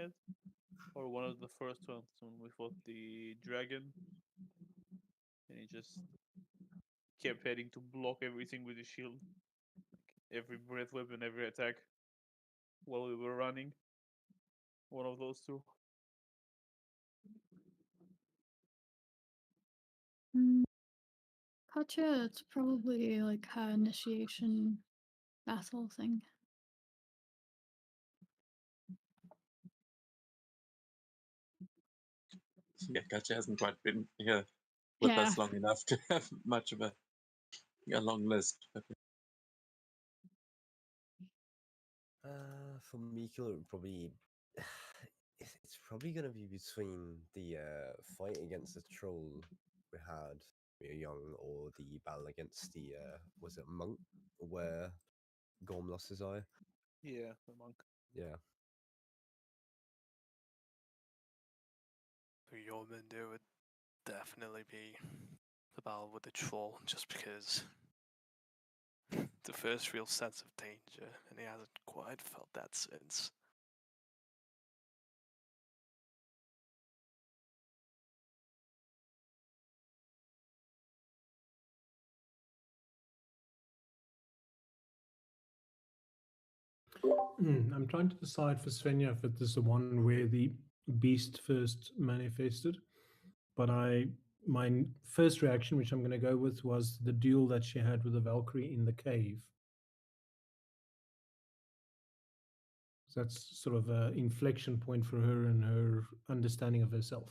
had, or one of the first ones when we fought the dragon, and he just kept heading to block everything with his shield, every breath weapon, every attack while we were running. One of those two. Katya, it's probably like her initiation battle thing. Yeah, Katja hasn't quite been here with us long enough to have much of a long list. For Mikkel, it would probably it's probably gonna be between the fight against the troll we had when we were young, or the battle against the was it monk where Gorm lost his eye? Yeah, the monk. Yeah. For Yeoman, there would definitely be the battle with the troll, just because the first real sense of danger, and he hasn't quite felt that since. I'm trying to decide for Svenja if it is the one where the beast first manifested, but my first reaction, which I'm going to go with, was the duel that she had with the Valkyrie in the cave. That's sort of an inflection point for her and her understanding of herself.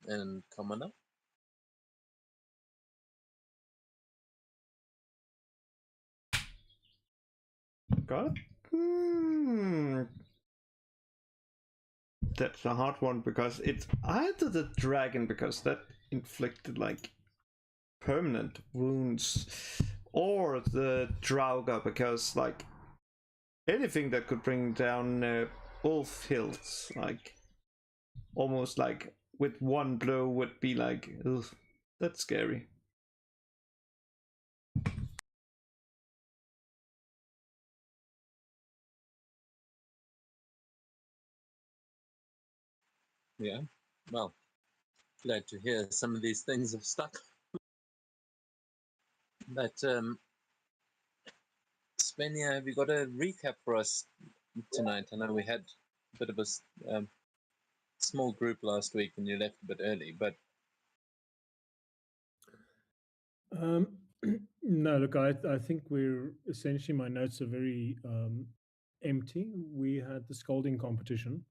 And Commoner? God. That's a hard one because it's either the dragon, because that inflicted like permanent wounds, or the Drauga, because like anything that could bring down wolf hills, like almost like with one blow would be like, ugh, that's scary. Yeah. Well, glad to hear some of these things have stuck. But Svenja, have you got a recap for us tonight? I know we had a bit of a small group last week and you left a bit early, but No, look, I think we're essentially, my notes are very empty. We had the scolding competition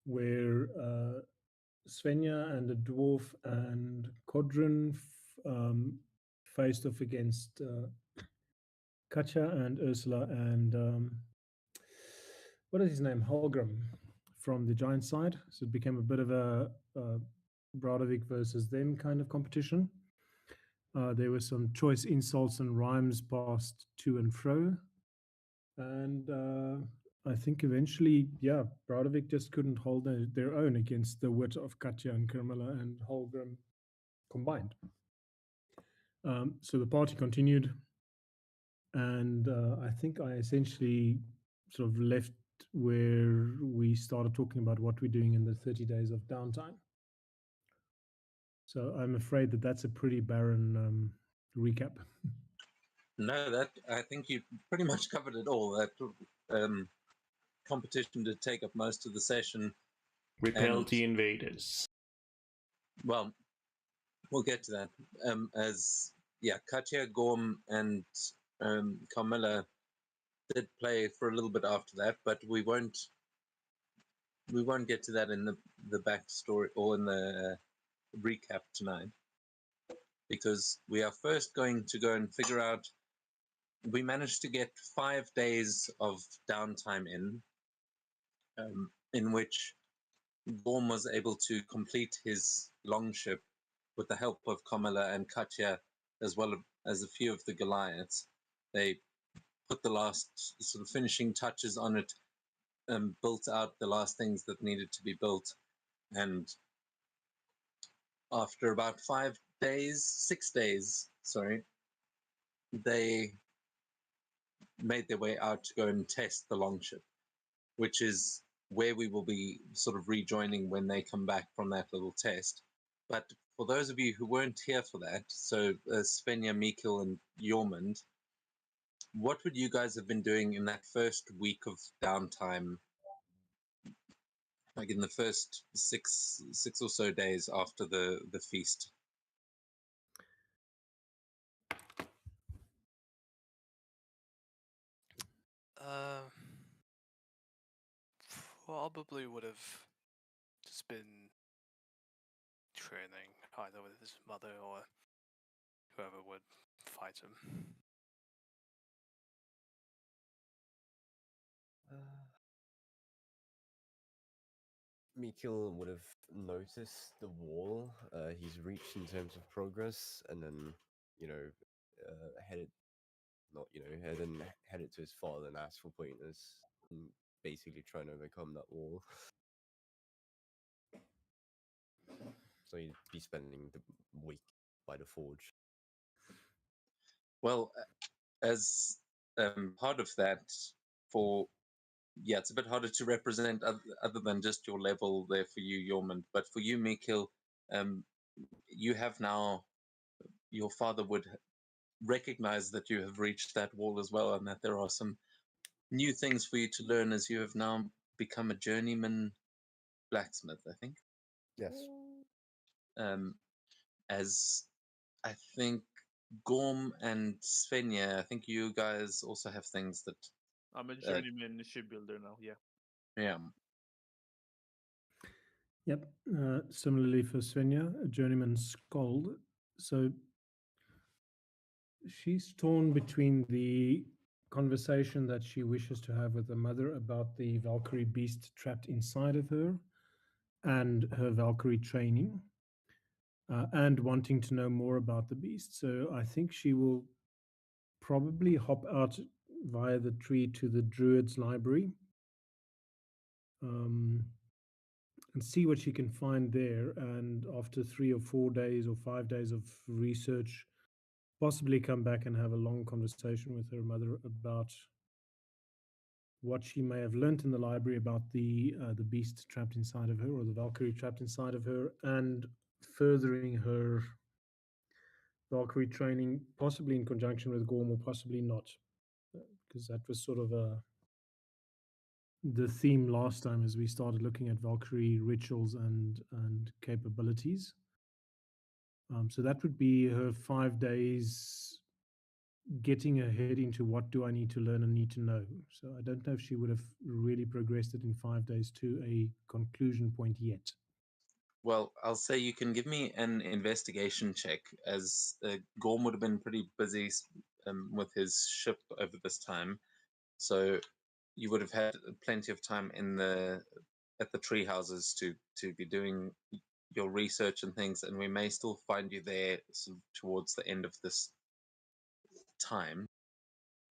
where Svenja and the dwarf and Kodrin faced off against Katja and Ursula and what is his name? Holgrim from the giant side. So it became a bit of a Brodovik versus them kind of competition. There were some choice insults and rhymes passed to and fro. And I think eventually, yeah, Brodovik just couldn't hold their own against the wit of Katja and Carmilla and Holgrim combined. So the party continued. And I think I essentially sort of left where we started talking about what we're doing in the 30 days of downtime. So I'm afraid that that's a pretty barren recap. no, that I think you pretty much covered it all. That competition did take up most of the session. Repel the invaders. Well, we'll get to that. As yeah, Katja, Gorm, and Carmilla did play for a little bit after that, but we won't get to that in the backstory or in the recap tonight, because we are first going to go and figure out. We managed to get 5 days of downtime in which Gorm was able to complete his longship with the help of Carmilla and Katja, as well as a few of the Goliaths. They put the last sort of finishing touches on it, built out the last things that needed to be built, and after about 6 days, sorry, they made their way out to go and test the longship, which is where we will be sort of rejoining when they come back from that little test. But for those of you who weren't here for that, so Svenja, Mikkel, and Jormund, what would you guys have been doing in that first week of downtime, like in the first six or so days after the feast? Uh, Probably would have just been training either with his mother or whoever would fight him. Mikil would have noticed the wall he's reached in terms of progress, and then, headed, not, headed to his father and asked for pointers, and basically trying to overcome that wall. So he'd be spending the week by the forge. Well, as part of that, it's a bit harder to represent other than just your level there for you, Yormund. But for you, Mikil, you have now, your father would recognize that you have reached that wall as well, and that there are some new things for you to learn as you have now become a journeyman blacksmith, I think. Yes. As I think Gorm and Svenja, I think you guys also have things that. I'm a journeyman shipbuilder now. Yeah. Yeah. Yep. Similarly for Svenja, a journeyman skald. So she's torn between the conversation that she wishes to have with her mother about the Valkyrie beast trapped inside of her and her Valkyrie training, and wanting to know more about the beast. So I think she will probably hop out via the tree to the Druid's library, and see what she can find there. And after 3 or 4 days or 5 days of research, possibly come back and have a long conversation with her mother about what she may have learnt in the library about the beast trapped inside of her, or the Valkyrie trapped inside of her, and furthering her Valkyrie training, possibly in conjunction with Gorm, or possibly not, because that was sort of the theme last time as we started looking at Valkyrie rituals and capabilities. So that would be her 5 days getting her head into what do I need to learn and need to know. So I don't know if she would have really progressed it in 5 days to a conclusion point yet. Well, I'll say you can give me an investigation check, as Gorm would have been pretty busy with his ship over this time. So you would have had plenty of time at the tree houses to be doing your research and things, and we may still find you there sort of towards the end of this time.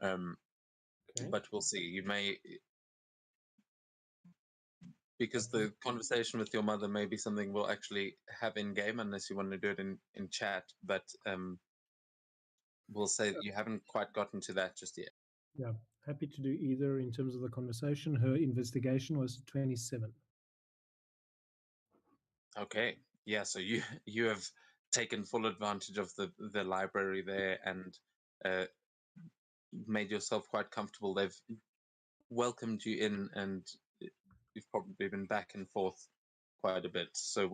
Okay. But we'll see. You may, because the conversation with your mother may be something we'll actually have in game, unless you want to do it in chat. But we'll say that you haven't quite gotten to that just yet. Yeah, happy to do either in terms of the conversation. Her investigation was 27. Okay. Yeah. So you have taken full advantage of the library there and made yourself quite comfortable. They've welcomed you in, and you've probably been back and forth quite a bit. So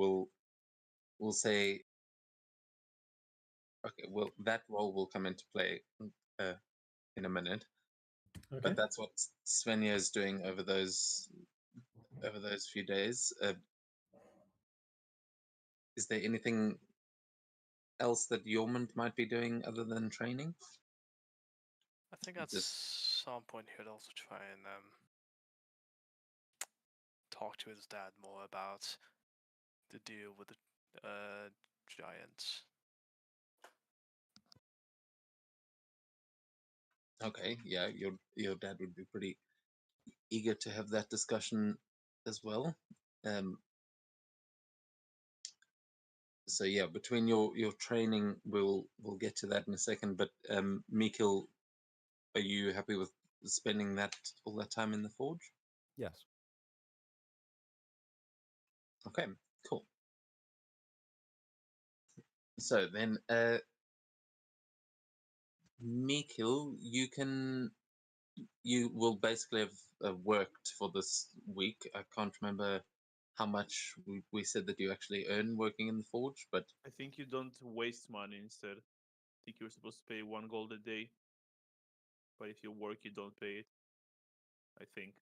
we'll say, okay, well, that role will come into play in a minute. Okay. But that's what Svenja is doing over those few days. Is there anything else that Yormund might be doing other than training? I think at some point he would also try and talk to his dad more about the deal with the giants. Okay, yeah, your dad would be pretty eager to have that discussion as well. So yeah, between your training, we'll get to that in a second. But Mikil, are you happy with spending all that time in the forge? Yes. Okay, cool. So then, Mikil, you will basically have worked for this week. I can't remember how much we said that you actually earn working in the forge, but I think you don't waste money instead. I think you're supposed to pay 1 gold a day. But if you work, you don't pay it. I think.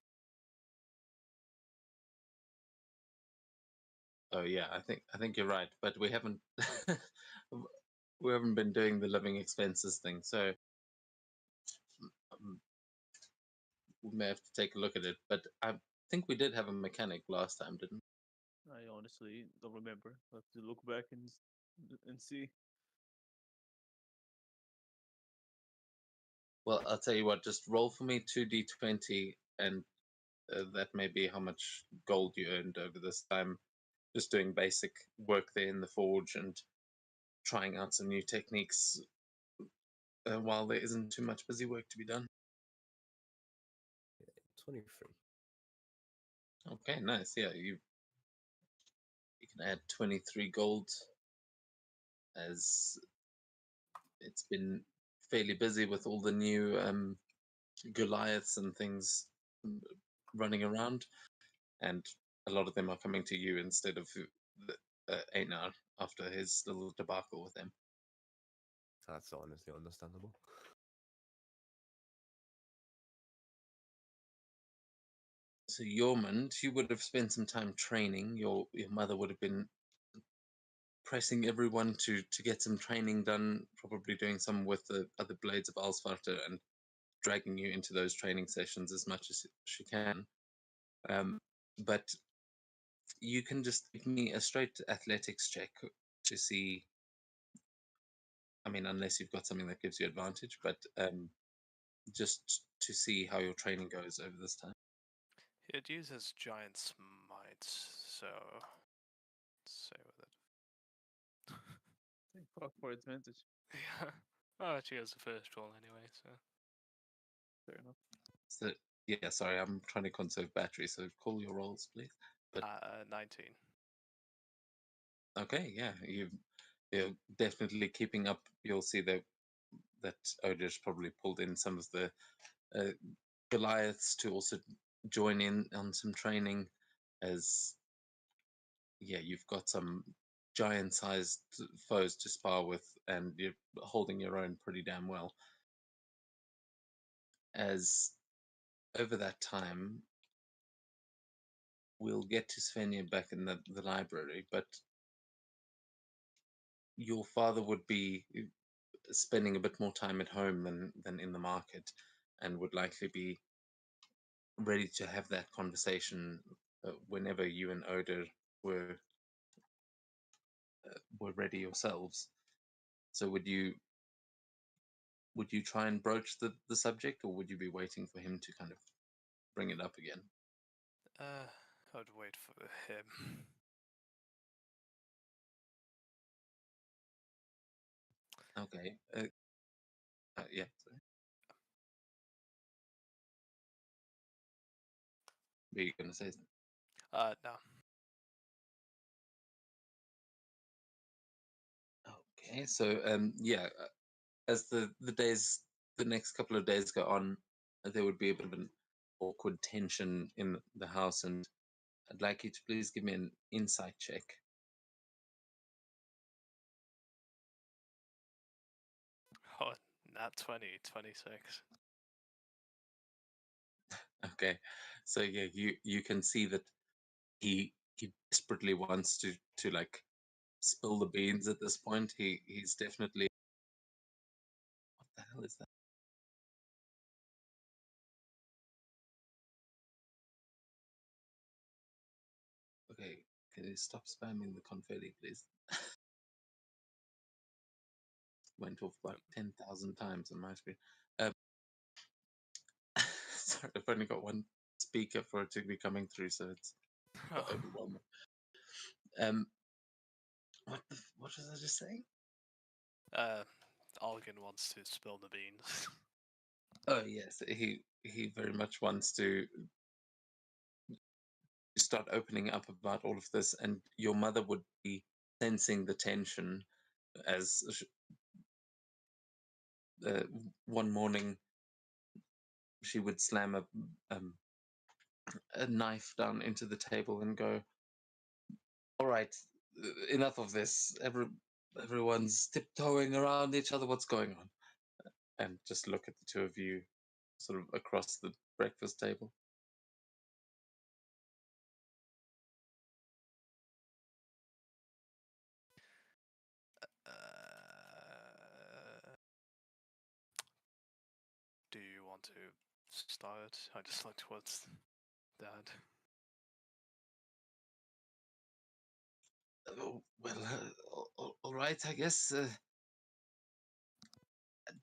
oh yeah, I think you're right. But we haven't we haven't been doing the living expenses thing, so um, we may have to take a look at it. But I think we did have a mechanic last time, didn't we? I honestly don't remember. I have to look back and see. Well, I'll tell you what. Just roll for me 2d20, and that may be how much gold you earned over this time. Just doing basic work there in the forge and trying out some new techniques while there isn't too much busy work to be done. 23. Okay, nice. Yeah, you can add 23 gold as it's been fairly busy with all the new Goliaths and things running around, and a lot of them are coming to you instead of Einar after his little debacle with them. That's honestly understandable. So Yormund, you would have spent some time training. Your mother would have been pressing everyone to get some training done, probably doing some with the other blades of Alsvarta and dragging you into those training sessions as much as she can. But you can just give me a straight athletics check to see. I mean, unless you've got something that gives you advantage, but just to see how your training goes over this time. It uses giant smite, so let's say with it. Thank fuck for advantage. Yeah. Oh, she has the first roll anyway, so. Fair enough. So yeah, sorry, I'm trying to conserve battery, so call your rolls, please. But 19. okay, yeah, you're definitely keeping up. You'll see that Odir's probably pulled in some of the uh, Goliaths to also join in on some training, as yeah, you've got some giant-sized foes to spar with, and you're holding your own pretty damn well. As over that time, we'll get to Svenja back in the library, but your father would be spending a bit more time at home than in the market, and would likely be ready to have that conversation whenever you and Odir were ready yourselves. So would you try and broach the subject, or would you be waiting for him to kind of bring it up again? I'd wait for him. Okay. Yeah. Sorry. Were you going to say something? No. Okay. So yeah, as the next couple of days go on, there would be a bit of an awkward tension in the house, and I'd like you to please give me an insight check. Oh, not 20, 26. Okay. So yeah, you can see that he desperately wants to like spill the beans at this point. He's definitely. What the hell is that? Okay, can you stop spamming the confetti, please? Went off about 10,000 times on my screen. Sorry, I've only got one speaker for it to be coming through, so it's Oh, overwhelming. What was I just saying? Algan wants to spill the beans. Oh yes, he very much wants to start opening up about all of this, and your mother would be sensing the tension as one morning she would slam a knife down into the table and go, "All right, enough of this. Everyone's tiptoeing around each other. What's going on?" And just look at the two of you, sort of across the breakfast table. Do you want to start? I just look towards Dad. Oh, well, all right, I guess.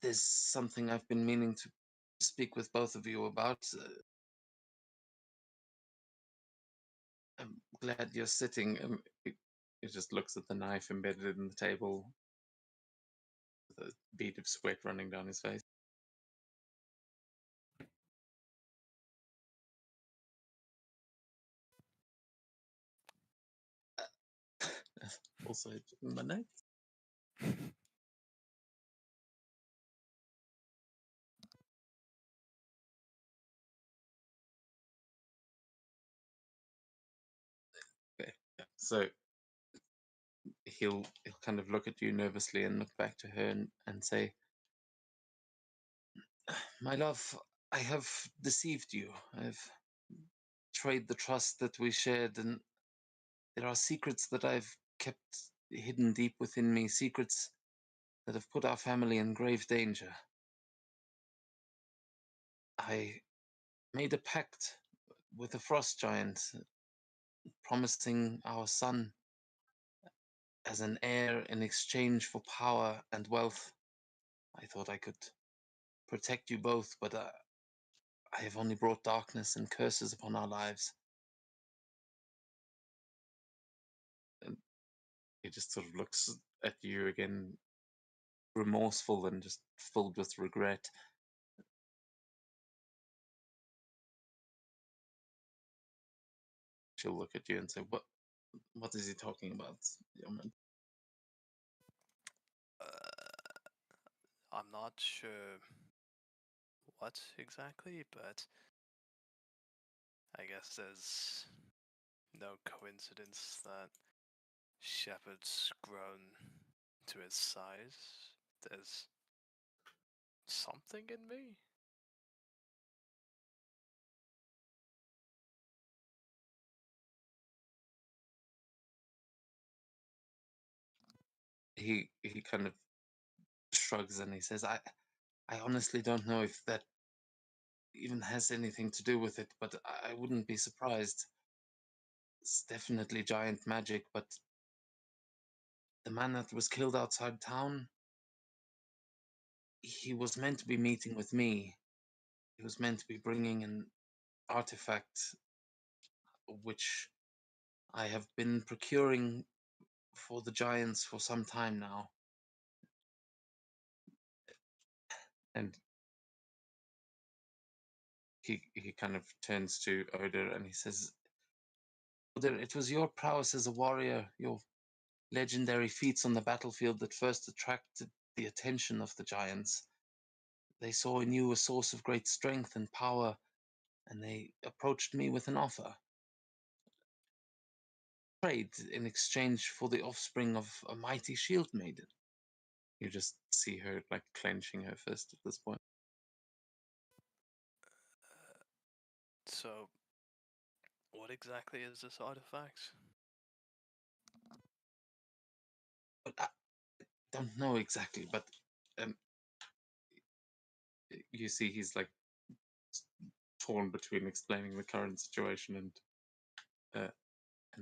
There's something I've been meaning to speak with both of you about. I'm glad you're sitting. He just looks at the knife embedded in the table, with a bead of sweat running down his face. Also, my notes. Okay, yeah. So he'll kind of look at you nervously and look back to her and say, "My love, I have deceived you. I've betrayed the trust that we shared, and there are secrets that I've kept hidden deep within me, secrets that have put our family in grave danger. I made a pact with a frost giant, promising our son as an heir in exchange for power and wealth. I thought I could protect you both, but I have only brought darkness and curses upon our lives." And he just sort of looks at you again, remorseful and just filled with regret. She'll look at you and say, What is he talking about, young man?" I'm not sure what exactly, but I guess there's no coincidence that Shepard's grown to his size. There's something in me. He kind of shrugs and he says, I honestly don't know if that even has anything to do with it, but I wouldn't be surprised. It's definitely giant magic, but the man that was killed outside town, he was meant to be meeting with me. He was meant to be bringing an artifact which I have been procuring for the giants for some time now. And he kind of turns to Oder and he says, Oder, it was your prowess as a warrior, your legendary feats on the battlefield that first attracted the attention of the giants. They saw in you a source of great strength and power, and they approached me with an offer. Trade in exchange for the offspring of a mighty shield maiden. You just see her like clenching her fist at this point. So, what exactly is this artifact? But I don't know exactly, but um, you see he's like torn between explaining the current situation and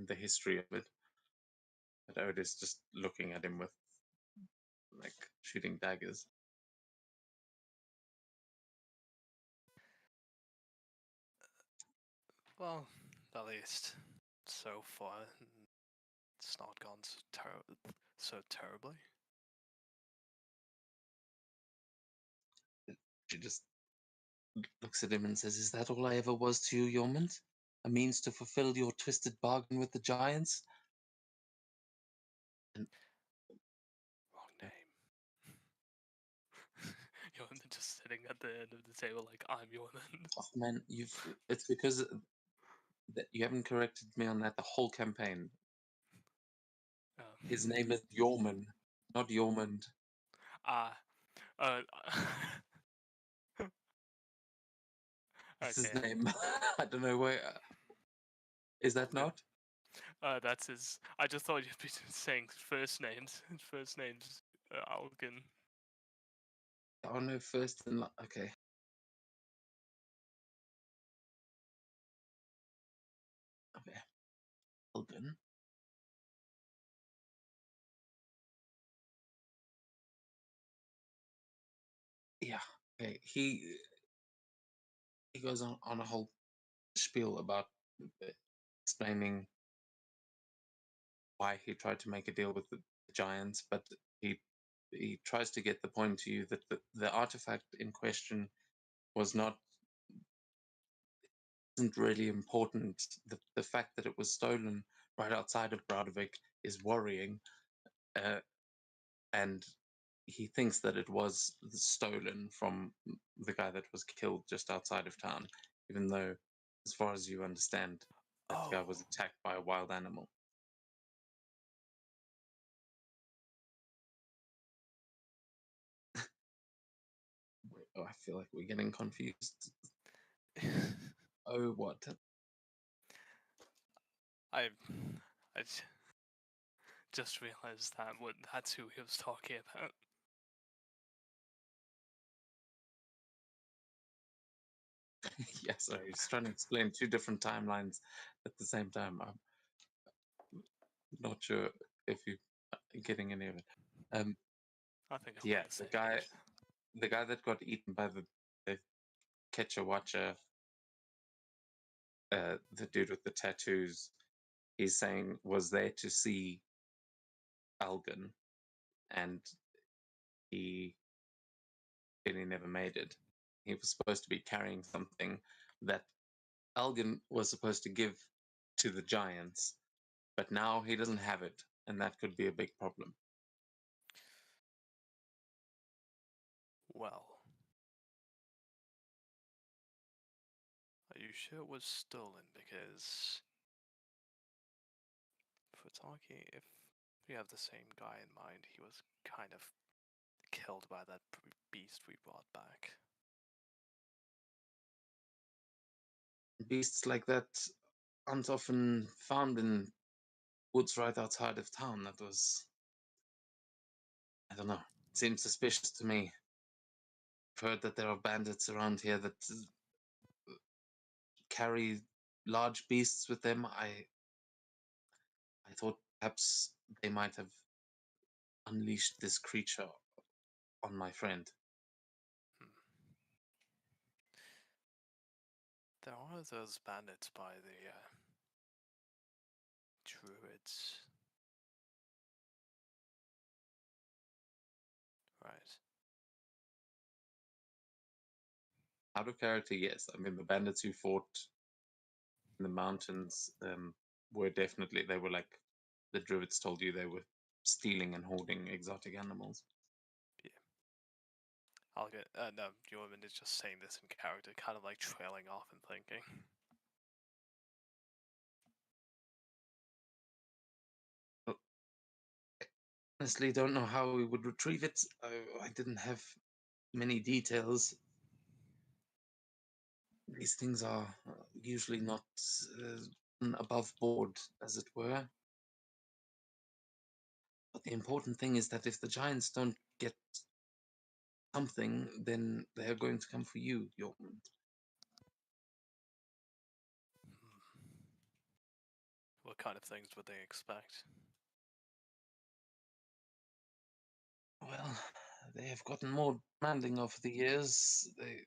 the history of it. But Otis just looking at him with like shooting daggers. Well, at least so far, it's not gone so terribly. She just looks at him and says, "Is that all I ever was to you, Yeoman? A means to fulfill your twisted bargain with the giants?" And Wrong name. Yeoman just sitting at the end of the table like, I'm Yeoman. oh man, it's because that you haven't corrected me on that the whole campaign. His name is Yeoman, not Yeomand. Ah. Uh, That's his okay. name. I don't know where. Is that Okay. not? That's his. I just thought you'd be saying first names. First names, Algan. Oh no, first and okay. Okay. Alban. Yeah. Okay. He goes on a whole spiel about explaining why he tried to make a deal with the giants, but he tries to get the point to you that the artifact in question was not isn't really important. The fact that it was stolen right outside of Bradovik is worrying, and he thinks that it was stolen from the guy that was killed just outside of town, even though, as far as you understand, that guy was Oh. attacked by a wild animal. Oh, I feel like we're getting confused. Oh, what? I just realized that's who he was talking about. Yeah, sorry, he's trying to explain two different timelines at the same time. I'm not sure if you're getting any of it. I think I'm Yeah, on the same page. the guy that got eaten by the catcher watcher, the dude with the tattoos, he's saying was there to see Algan, and he really never made it. He was supposed to be carrying something that Algan was supposed to give to the giants, but now he doesn't have it, and that could be a big problem. Well, are you sure it was stolen? Because if we're talking, if we have the same guy in mind, he was kind of killed by that beast we brought back. Beasts like that aren't often found in woods right outside of town. That was, I don't know, it seems suspicious to me. I've heard that there are bandits around here that carry large beasts with them. I thought perhaps they might have unleashed this creature on my friend. Hmm. There are those bandits by the druids. Right. Out of character, yes. I mean, the bandits who fought in the mountains were definitely, they were like the druids told you, they were stealing and hoarding exotic animals. Yeah. I'll get. No, your woman is just saying this in character, kind of like trailing off and thinking. Honestly, don't know how we would retrieve it. I didn't have many details. These things are usually not above board, as it were. But the important thing is that if the giants don't get something, then they are going to come for you, Yorkman. What kind of things would they expect? Well, they have gotten more demanding over the years. They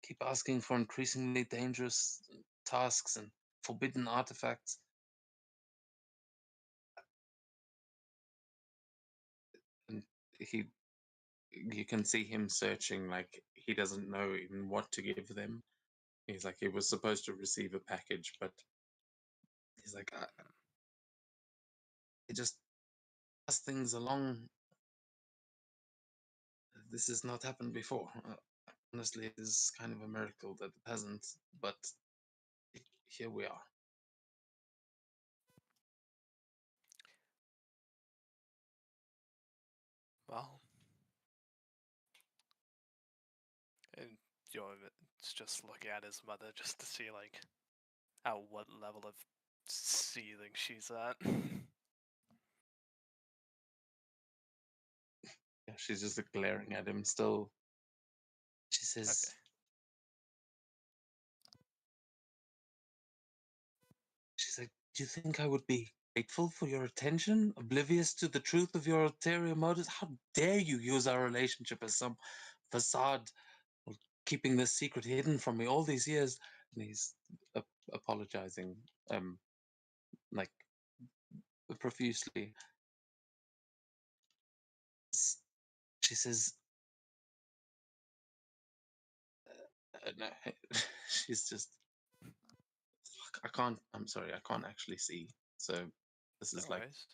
keep asking for increasingly dangerous tasks, and forbidden artifacts. And you can see him searching, like he doesn't know even what to give them. He's like, he was supposed to receive a package, but he's like, he just pass things along. This has not happened before. Honestly, it is kind of a miracle that it hasn't, but here we are. Well, and it's just looking at his mother just to see like at what level of seething she's at. Yeah, she's just glaring at him still. She says, Okay. she's like, do you think I would be grateful for your attention, oblivious to the truth of your ulterior motives? How dare you use our relationship as some facade, keeping this secret hidden from me all these years? And he's apologizing, like profusely. She says, no. She's just, I can't, I'm sorry, I can't actually see. So this No is like worries.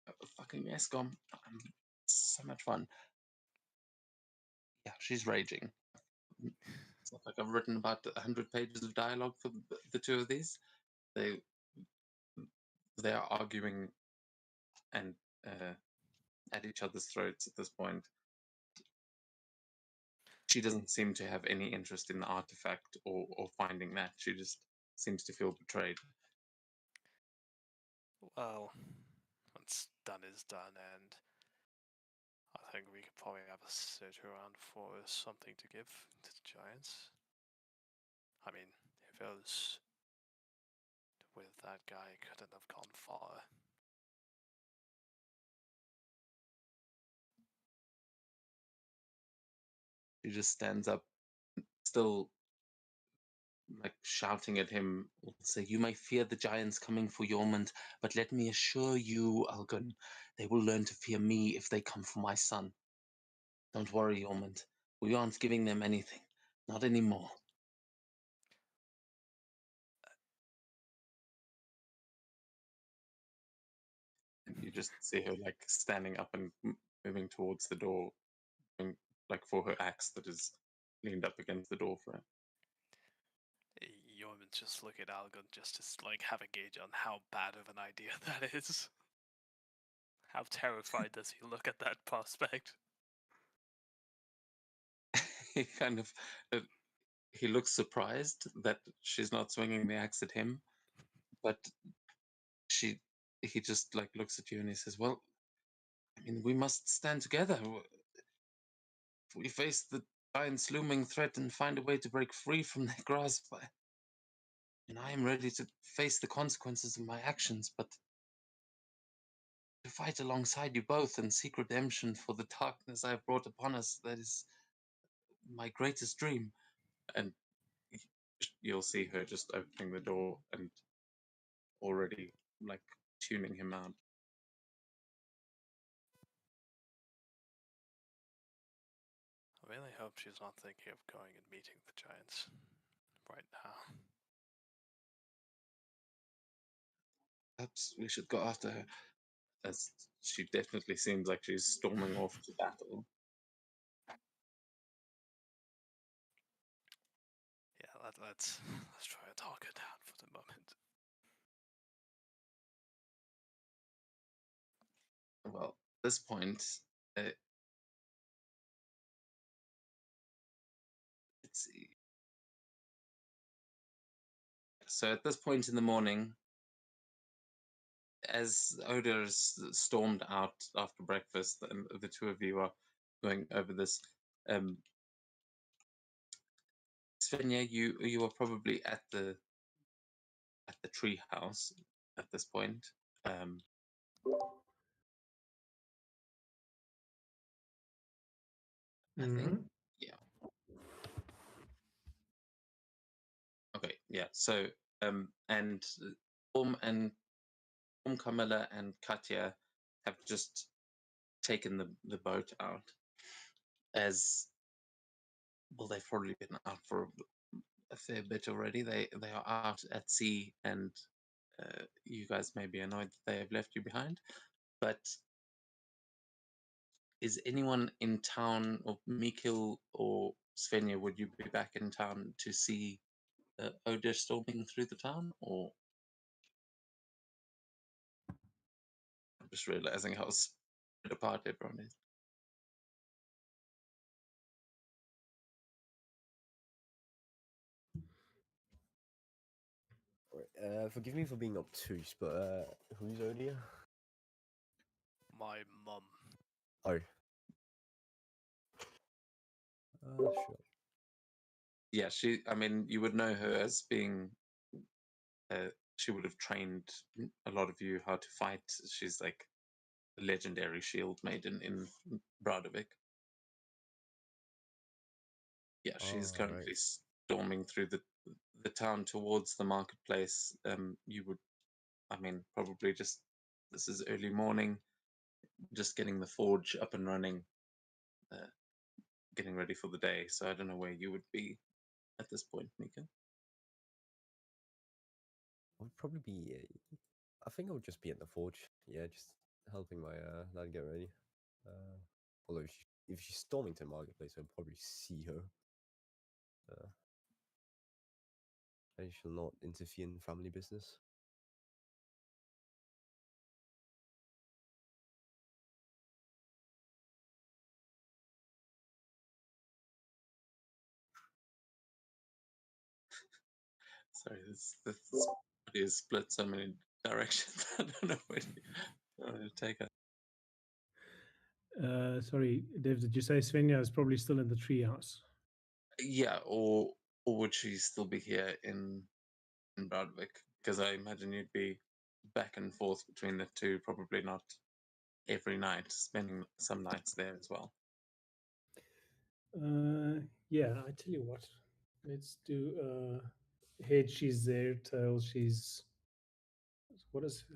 a fucking ESCOM. So much fun. Yeah, she's raging. It's not like I've written about 100 pages of dialogue for the two of these. They are arguing and at each other's throats at this point. She doesn't seem to have any interest in the artifact or finding that. She just seems to feel betrayed. Well, what's done is done, and I think we could probably have a search around for something to give to the Giants. I mean, if it was with that guy, it couldn't have gone far. She just stands up, still like shouting at him, say, you may fear the giants coming for Yormund, but let me assure you, Algun, they will learn to fear me if they come for my son. Don't worry, Yormund. We aren't giving them anything. Not anymore. And you just see her like standing up and moving towards the door, like for her axe that is leaned up against the door frame. Yeoman just look at Algon just to like have a gauge on how bad of an idea that is. How terrified does he look at that prospect? He kind of he looks surprised that she's not swinging the axe at him, but he just like looks at you and he says, well, I mean, we must stand together. If we face the giant's looming threat and find a way to break free from their grasp, and I am ready to face the consequences of my actions, but to fight alongside you both and seek redemption for the darkness I have brought upon us, that is my greatest dream. And you'll see her just opening the door and already like tuning him out. I really hope she's not thinking of going and meeting the Giants right now. Perhaps we should go after her, as she definitely seems like she's storming off to battle. Yeah, let's try to talk her down for the moment. Well, at this point, let's see. So at this point in the morning, as Oda is stormed out after breakfast, and the two of you are going over this, Svenja, you are probably at the tree house at this point. I think, yeah. Yeah. So and and Camilla and Katya have just taken the boat out. As well, they've probably been out for a fair bit already. They are out at sea, and you guys may be annoyed that they have left you behind. But is anyone in town, or Mikil or Svenja, would you be back in town to see Oder storming through the town? Or I'm just realizing how spread apart everyone is. Forgive me for being obtuse, but who's Odia? My mum. Oh. Sure. Yeah, I mean, you would know her as being. She would have trained a lot of you how to fight. She's like a legendary shield maiden in Bradovik. Yeah, she's currently Right. storming through the town towards the marketplace. You would, I mean, probably just, this is early morning, just getting the forge up and running, getting ready for the day. So I don't know where you would be at this point, Mika. I would probably be. I think I would just be at the forge. Yeah, just helping my dad get ready. Although if she's storming to the marketplace, I'll probably see her. I shall not interfere in family business. Sorry, this is split so many directions. I don't know where to take us. Sorry, Dave, did you say Svenja is probably still in the treehouse? Yeah, or would she still be here in Bradvik? Because I imagine you'd be back and forth between the two, probably not every night, spending some nights there as well. Yeah, I tell you what, let's do head, she's there, tail, she's,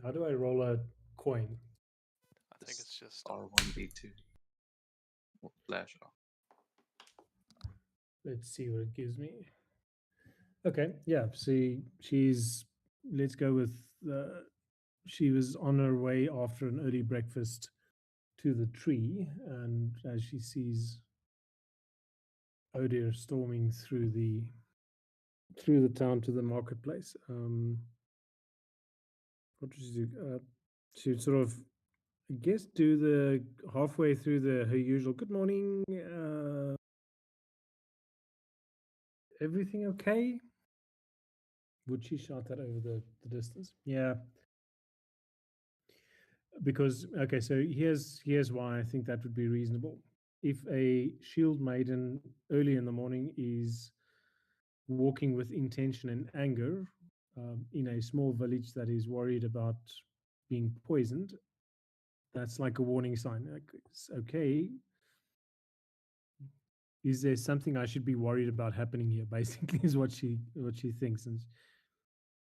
how do I roll a coin? I think it's just R1D2 or flash R. Let's see what it gives me. Okay, yeah, see, let's go with, she was on her way after an early breakfast to the tree, and as she sees Odir storming through the town to the marketplace, what did she do? She sort of, I guess, do the halfway through her usual good morning. Everything okay? Would she shout that over the distance? Yeah. Because okay, so here's why I think that would be reasonable. If a shield maiden early in the morning is walking with intention and anger in a small village that is worried about being poisoned, that's like a warning sign. Like, it's okay. Is there something I should be worried about happening here? Basically, is what she thinks, and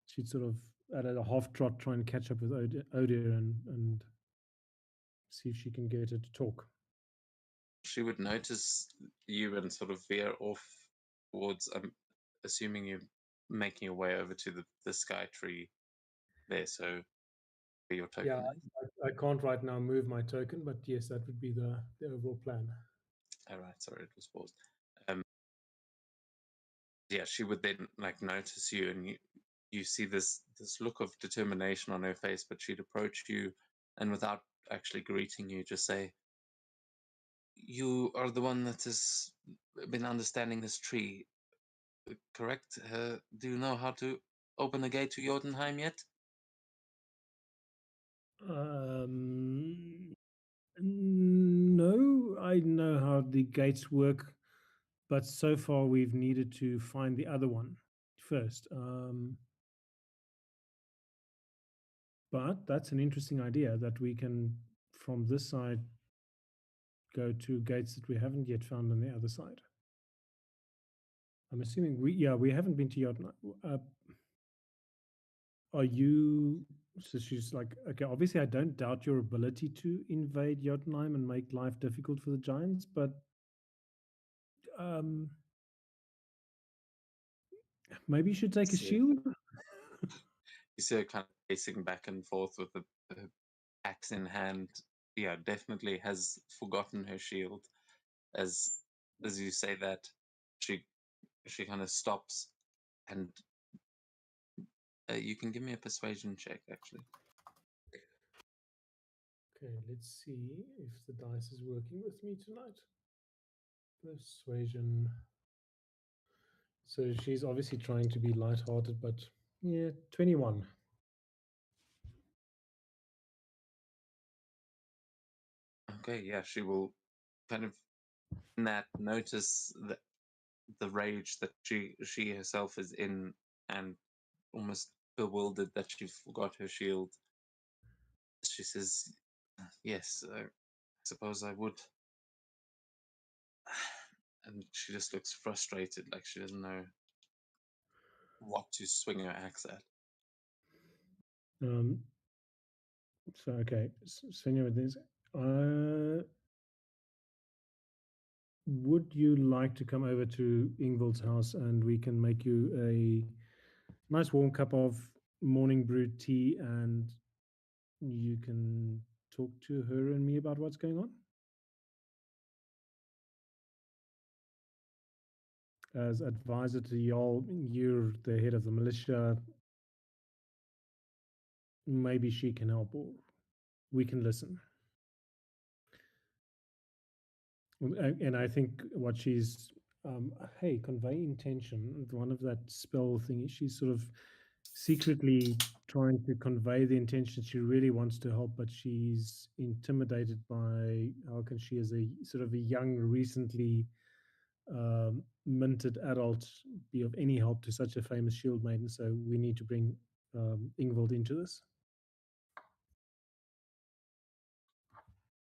she'd sort of at a half trot try and catch up with Odir and see if she can get her to talk. She would notice you and sort of veer off towards, I'm assuming you're making your way over to the sky tree there, so where your token Yeah, is. I can't right now move my token, but yes, that would be the overall plan. All right, sorry, it was paused. Yeah, she would then like notice you, and you see this look of determination on her face, but she'd approach you, and without actually greeting you, just say, "You are the one that has been understanding this tree, correct? Do you know how to open the gate to Jotunheim yet?" No, I know how the gates work, but so far we've needed to find the other one first. But that's an interesting idea that we can, from this side, go to gates that we haven't yet found on the other side. I'm assuming we haven't been to Jotunheim. are you? So she's like, okay, obviously, I don't doubt your ability to invade Jotunheim and make life difficult for the giants, but um, maybe you should take a So- shield. You see her kind of pacing back and forth with the axe in hand. Yeah, definitely has forgotten her shield. As you say that, she kind of stops, and you can give me a persuasion check, actually. Okay, let's see if the dice is working with me tonight. Persuasion. So she's obviously trying to be light-hearted, but yeah, 21. Okay, yeah, she will kind of notice the rage that she herself is in, and almost bewildered that she forgot her shield. She says, "Yes, I suppose I would." And she just looks frustrated, like she doesn't know what to swing her axe at. Um, so okay, Svenja with this. Would you like to come over to Ingvild's house and we can make you a nice warm cup of morning brewed tea and you can talk to her and me about what's going on? As advisor to y'all, you're the head of the militia. Maybe she can help or we can listen. And I think what she's, hey, convey intention. One of that spell thing, she's sort of secretly trying to convey the intention. She really wants to help, but she's intimidated by how can she, as a sort of a young, recently minted adult, be of any help to such a famous shield maiden. So we need to bring Ingvild into this.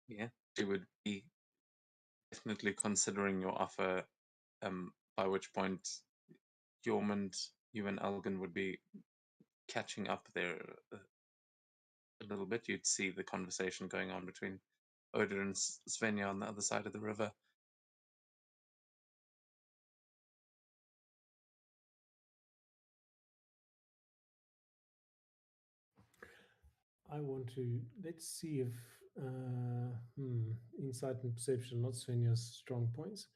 Yeah, she would be definitely considering your offer. By which point, Jormund, you and Elgin would be catching up there a little bit. You'd see the conversation going on between Oda and Svenja on the other side of the river. I want to, let's see if insight and perception, not Svenja's strong points.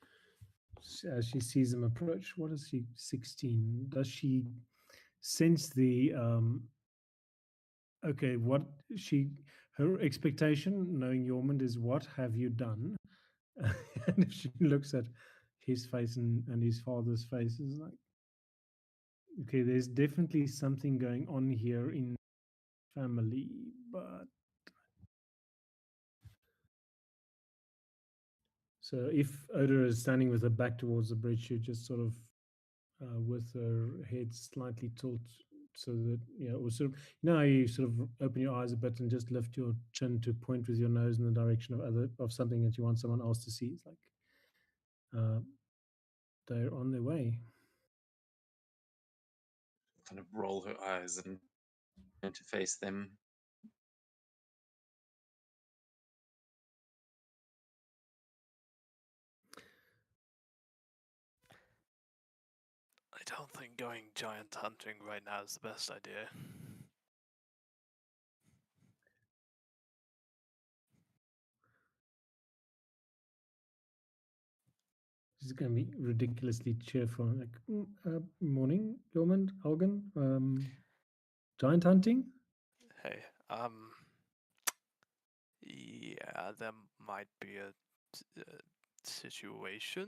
As she sees him approach, what is she? 16. Does she sense the okay? What she, her expectation, knowing Yormund, is what have you done? And if she looks at his face and his father's face, is like, okay, there's definitely something going on here in family, but so if Oda is standing with her back towards the bridge, she just sort of with her head slightly tilt so that, you know, or sort of, you know how you sort of open your eyes a bit and just lift your chin to point with your nose in the direction of something that you want someone else to see. It's like they're on their way. Kind of roll her eyes and interface them. I don't think going giant hunting right now is the best idea. This is going to be ridiculously cheerful. Like, morning, Gilman, Algan, giant hunting. Hey, yeah, there might be a situation.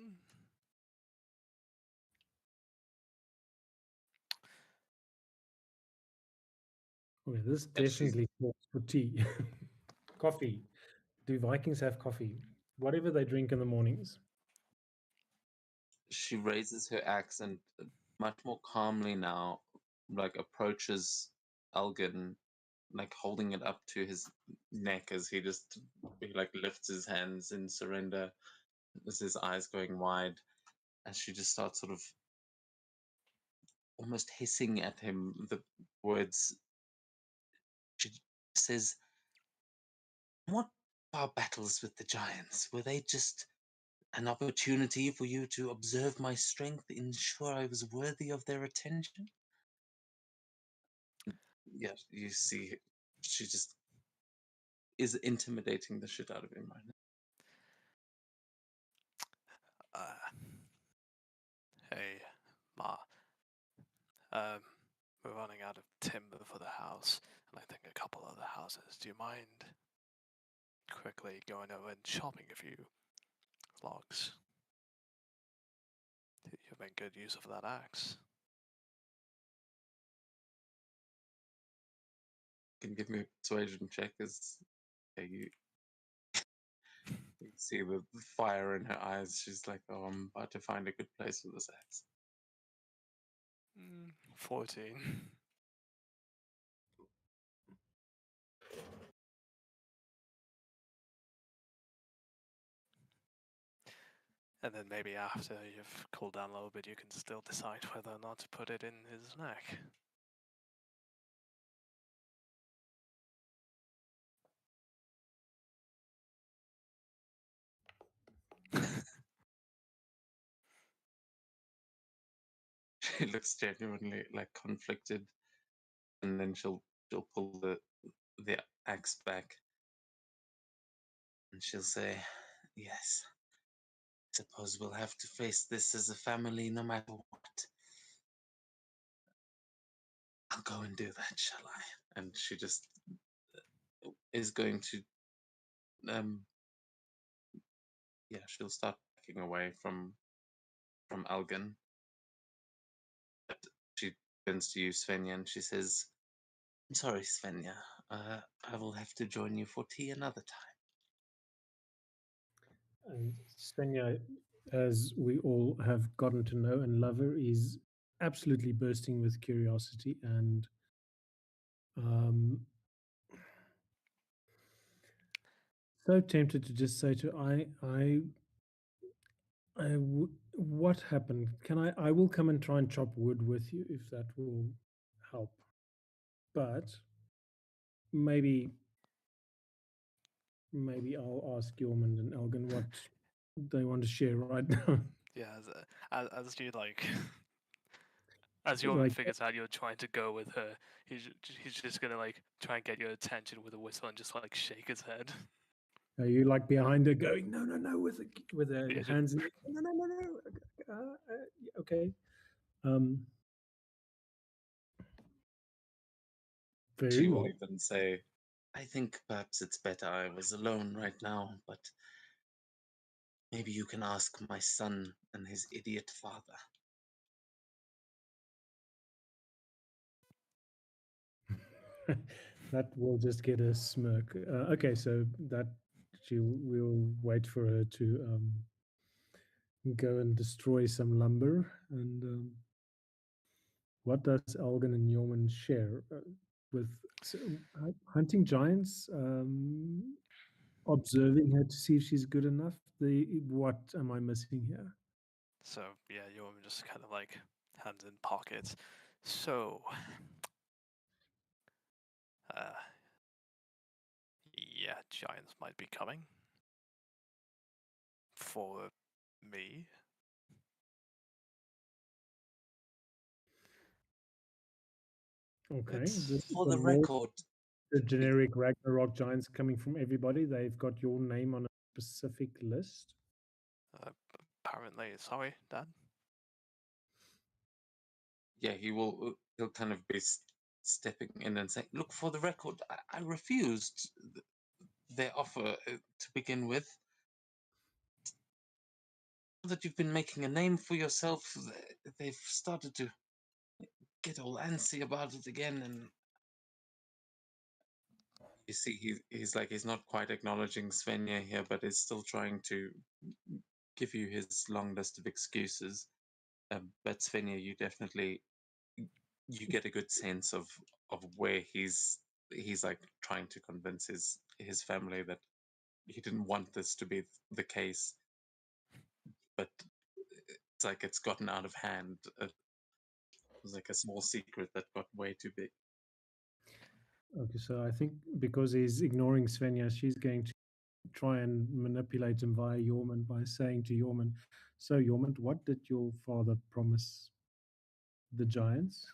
Okay, this Yeah, she's- definitely calls for tea. Coffee. Do Vikings have coffee? Whatever they drink in the mornings. She raises her axe and much more calmly now, like approaches Elgin, like holding it up to his neck as he like lifts his hands in surrender, with his eyes going wide, as she just starts sort of almost hissing at him the words says, "What of our battles with the giants? Were they just an opportunity for you to observe my strength, ensure I was worthy of their attention?" Yeah, you see, she just is intimidating the shit out of him right now. Hey, Ma. We're running out of timber for the house, and I think a couple other houses. Do you mind quickly going over and chopping a few logs? You've made good use of that axe. Can you give me a persuasion check as you see the fire in her eyes. She's like, "Oh, I'm about to find a good place for this axe." 14. And then maybe after you've cooled down a little bit, you can still decide whether or not to put it in his neck. She looks genuinely like conflicted, and then she'll pull the axe back, and she'll say, "Yes, suppose we'll have to face this as a family, no matter what. I'll go and do that, shall I?" And she just is going to, yeah, she'll start backing away from Algan. But she turns to you, Svenja, and she says, "I'm sorry, Svenja. I will have to join you for tea another time." And Svenja, as we all have gotten to know and love her, is absolutely bursting with curiosity and so tempted to just say to what happened? I will come and try and chop wood with you if that will help. But maybe I'll ask Yormund and Elgin what they want to share right now. Yeah, as you like, as Jordan Like, figures out you're trying to go with her, he's just gonna like try and get your attention with a whistle and just like shake his head. are you like behind her going, no, with her Yeah, hands in no. Okay. Very She will well. even say, "I think perhaps it's better I was alone right now, but maybe you can ask my son and his idiot father." That will just get a smirk. Okay, so that we'll wait for her to go and destroy some lumber. And what does Elgin and Yeoman share with hunting giants? Observing her to see if she's good enough. What am I missing here? So yeah, Jordan just kind of like hands in pockets. So, uh, yeah, giants might be coming for me. Okay, It's this is For the the more record, the generic Ragnarok giants coming from everybody. They've got your name on a specific list. apparently. Sorry, Dad. yeah, he'll kind of be stepping in and saying, "Look, for the record, I refused their offer to begin with. That you've been making a name for yourself, they've started to get all antsy about it again." And you see, he's like, he's not quite acknowledging Svenja here, but is still trying to give you his long list of excuses. But Svenja, you definitely you get a good sense of where he's like trying to convince his family that he didn't want this to be the case, but it's like it's gotten out of hand. It was like a small secret that got way too big. Okay, so I think because he's ignoring Svenja, she's going to try and manipulate him via Yormund by saying to Yormund, "So Yormund, what did your father promise the giants?"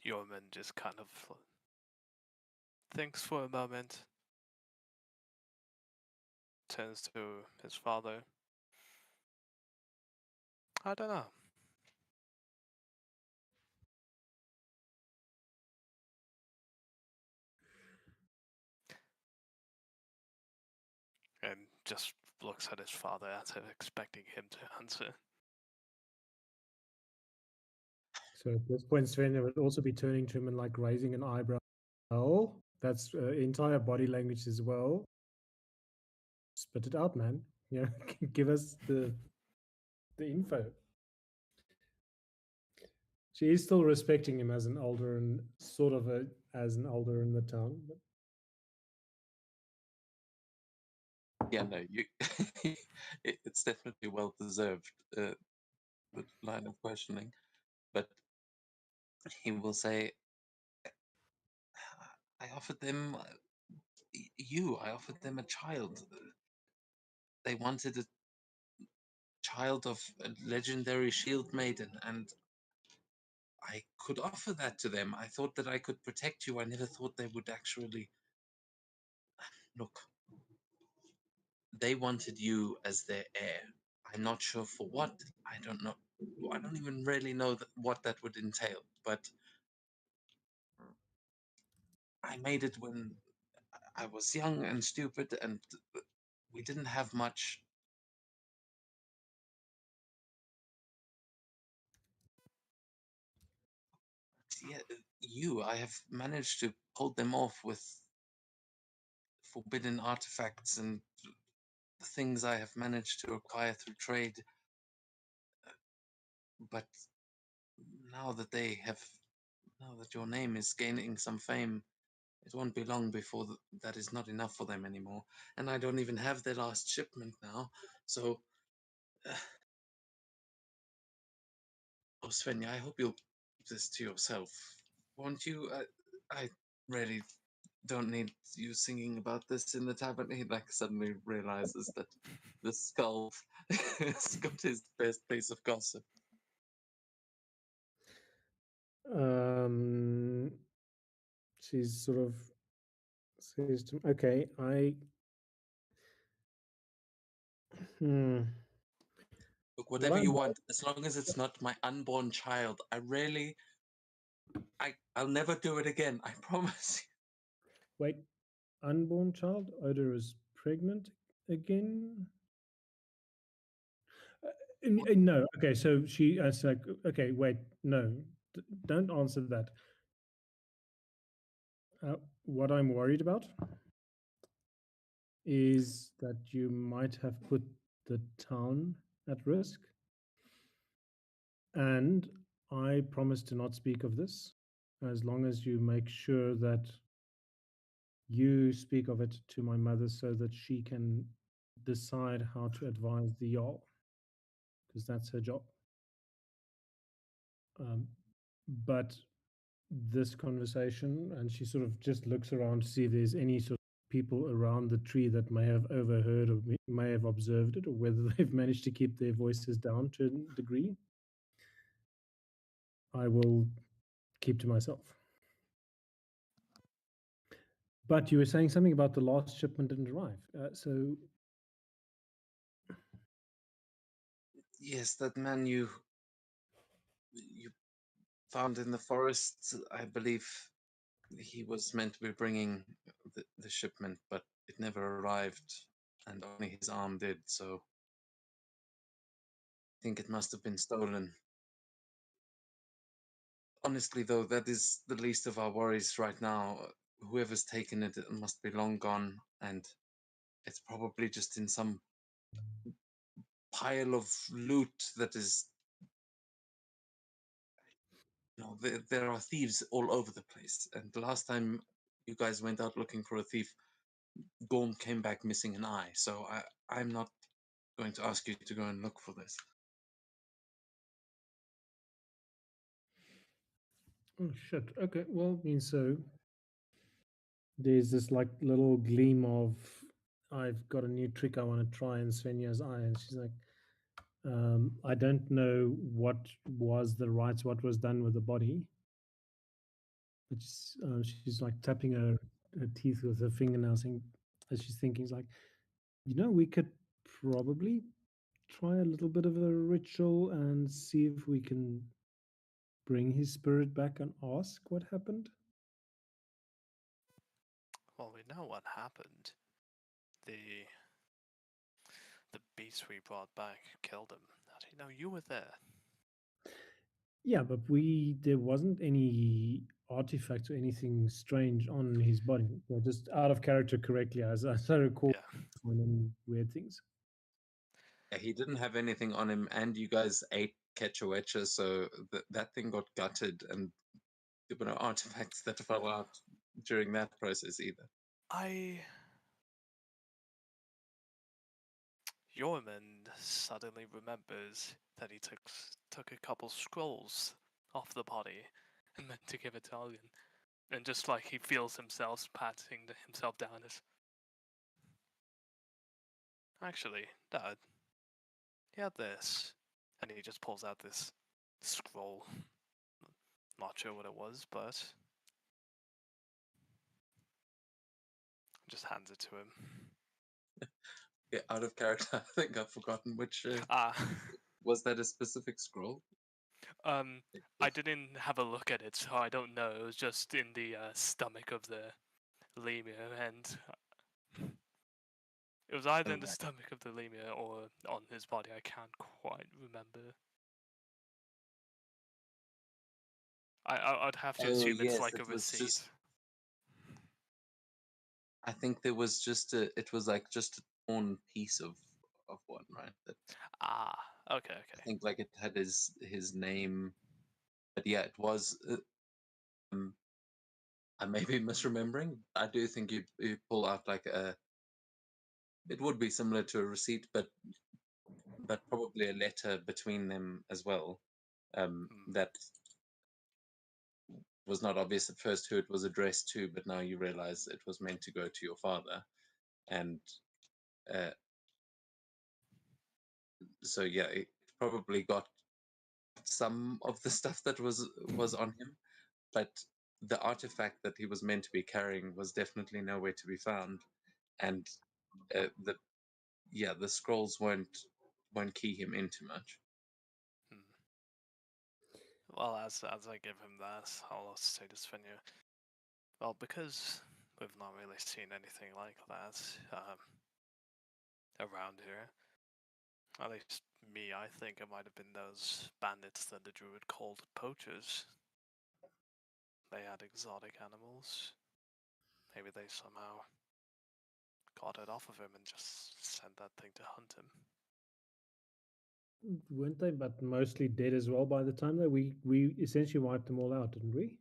Yeoman just kind of thinks for a moment, turns to his father. I don't know. And just looks at his father as if expecting him to answer. So at this point, Svenja would also be turning to him and like raising an eyebrow. Well, that's entire body language as well. Spit it out, man. You know, give us the info. She is still respecting him as an elder and sort of as an elder in the town. But Yeah, no, you. It's definitely well deserved. The line of questioning, but he will say, "I offered them you. I offered them a child. They wanted a child of a legendary shield maiden, and I could offer that to them. I thought that I could protect you. I never thought they would actually look. They wanted you as their heir. I'm not sure for what. I don't know. I don't even really know what that would entail, but I made it when I was young and stupid, and we didn't have much. Yeah, I have managed to hold them off with forbidden artifacts and the things I have managed to acquire through trade. But now that now that your name is gaining some fame, it won't be long before that is not enough for them anymore. And I don't even have their last shipment now. So, oh, Svenja, I hope you'll keep this to yourself. Won't you? I really don't need you singing about this in the tavern. He like suddenly realizes that the skull has got his best piece of gossip. um, she's sort of says to him, "Okay, hmm, Look, what whatever I'm you want, as long as it's not my unborn child. I'll never do it again. I promise wait, unborn child. Oda is pregnant again." No, okay. So she, it's like, okay, wait, no, don't answer that. What I'm worried about is that you might have put the town at risk, and I promise to not speak of this as long as you make sure that you speak of it to my mother so that she can decide how to advise the Jarl, because that's her job. Um, but this conversation, and she sort of just looks around to see if there's any sort of people around the tree that may have overheard or may have observed it, or whether they've managed to keep their voices down to a degree. I will keep to myself. But you were saying something about the last shipment didn't arrive. So yes, that man you found in the forest. I believe he was meant to be bringing the shipment, but it never arrived, and only his arm did. So I think it must have been stolen. Honestly, though, that is the least of our worries right now. Whoever's taken it must be long gone, and it's probably just in some pile of loot that is. There are thieves all over the place. And the last time you guys went out looking for a thief, Gorm came back missing an eye. So I'm not going to ask you to go and look for this. Oh shit. Okay. Well, means so. There's this like little gleam of, I've got a new trick I want to try in Svenja's eye, and she's like, I don't know what was the rights, what was done with the body, but she's like tapping her teeth with her fingernails, and as she's thinking, it's like, we could probably try a little bit of a ritual and see if we can bring his spirit back and ask what happened. Well, we know what happened. The beast we brought back killed him. How do you know you were there? Yeah, but there wasn't any artifacts or anything strange on his body. Just out of character correctly, as I recall, Yeah. finding weird things. Yeah, he didn't have anything on him, and you guys ate Ketchuecha, so that thing got gutted, and there were no artifacts that fell out during that process either. Yorman suddenly remembers that he took a couple scrolls off the body and meant to give it to Algan. And just like he feels himself patting himself down as, actually, Dad, he had this. And he just pulls out this scroll. Not sure what it was, but just hands it to him. Yeah, out of character, I think I've forgotten which. Was that a specific scroll? I didn't have a look at it, so I don't know. It was just in the stomach of the lemur, and it was either in the stomach of the lemur or on his body. I can't quite remember. I'd have to assume it's like a receipt. I think there was just it was like just a torn piece of one, right? That, Okay. I think like it had his name, but yeah, it was. I may be misremembering. I do think you pull out like a. It would be similar to a receipt, but probably a letter between them as well. That was not obvious at first who it was addressed to, but now you realize it was meant to go to your father, and so yeah, it probably got some of the stuff that was on him, but the artifact that he was meant to be carrying was definitely nowhere to be found, and the scrolls won't key him into much. Well, as I give him that, I'll say to Svenja, well, because we've not really seen anything like that around here, at least me, I think it might have been those bandits that the druid called poachers. They had exotic animals. Maybe they somehow got it off of him and just sent that thing to hunt him. Weren't they? But mostly dead as well by the time that we essentially wiped them all out, didn't we?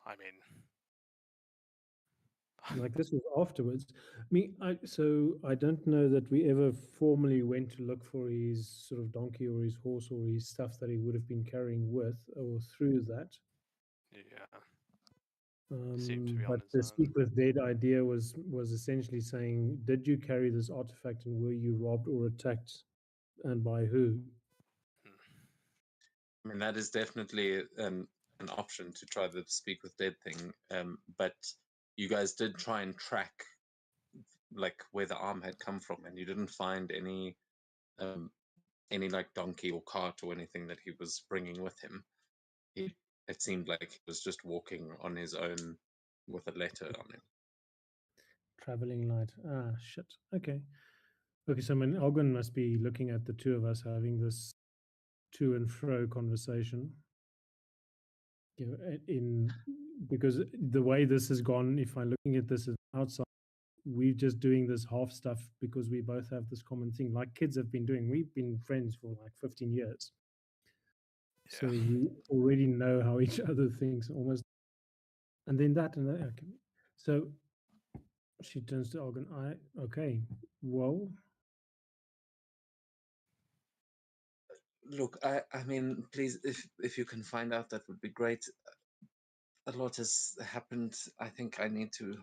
I mean, like this was afterwards. So I don't know that we ever formally went to look for his sort of donkey or his horse or his stuff that he would have been carrying with or through that. Yeah. Seems to be on But his the own. speak with dead idea was essentially saying, did you carry this artifact and were you robbed or attacked, and by who? I mean, that is definitely an option to try the speak with dead thing. But you guys did try and track like where the arm had come from, and you didn't find any like donkey or cart or anything that he was bringing with him. It seemed like he was just walking on his own with a letter on him. Traveling light. Ah, shit. Okay. Okay, so Algon must be looking at the two of us having this to and fro conversation. Because the way this has gone, if I'm looking at this as outside, we're just doing this half stuff because we both have this common thing, like kids have been doing. We've been friends for like 15 years. So we already know how each other thinks almost. And then that and that. Okay. So she turns to Algon. Okay, well. Look, I mean, please, if you can find out, that would be great. A lot has happened. I think I need to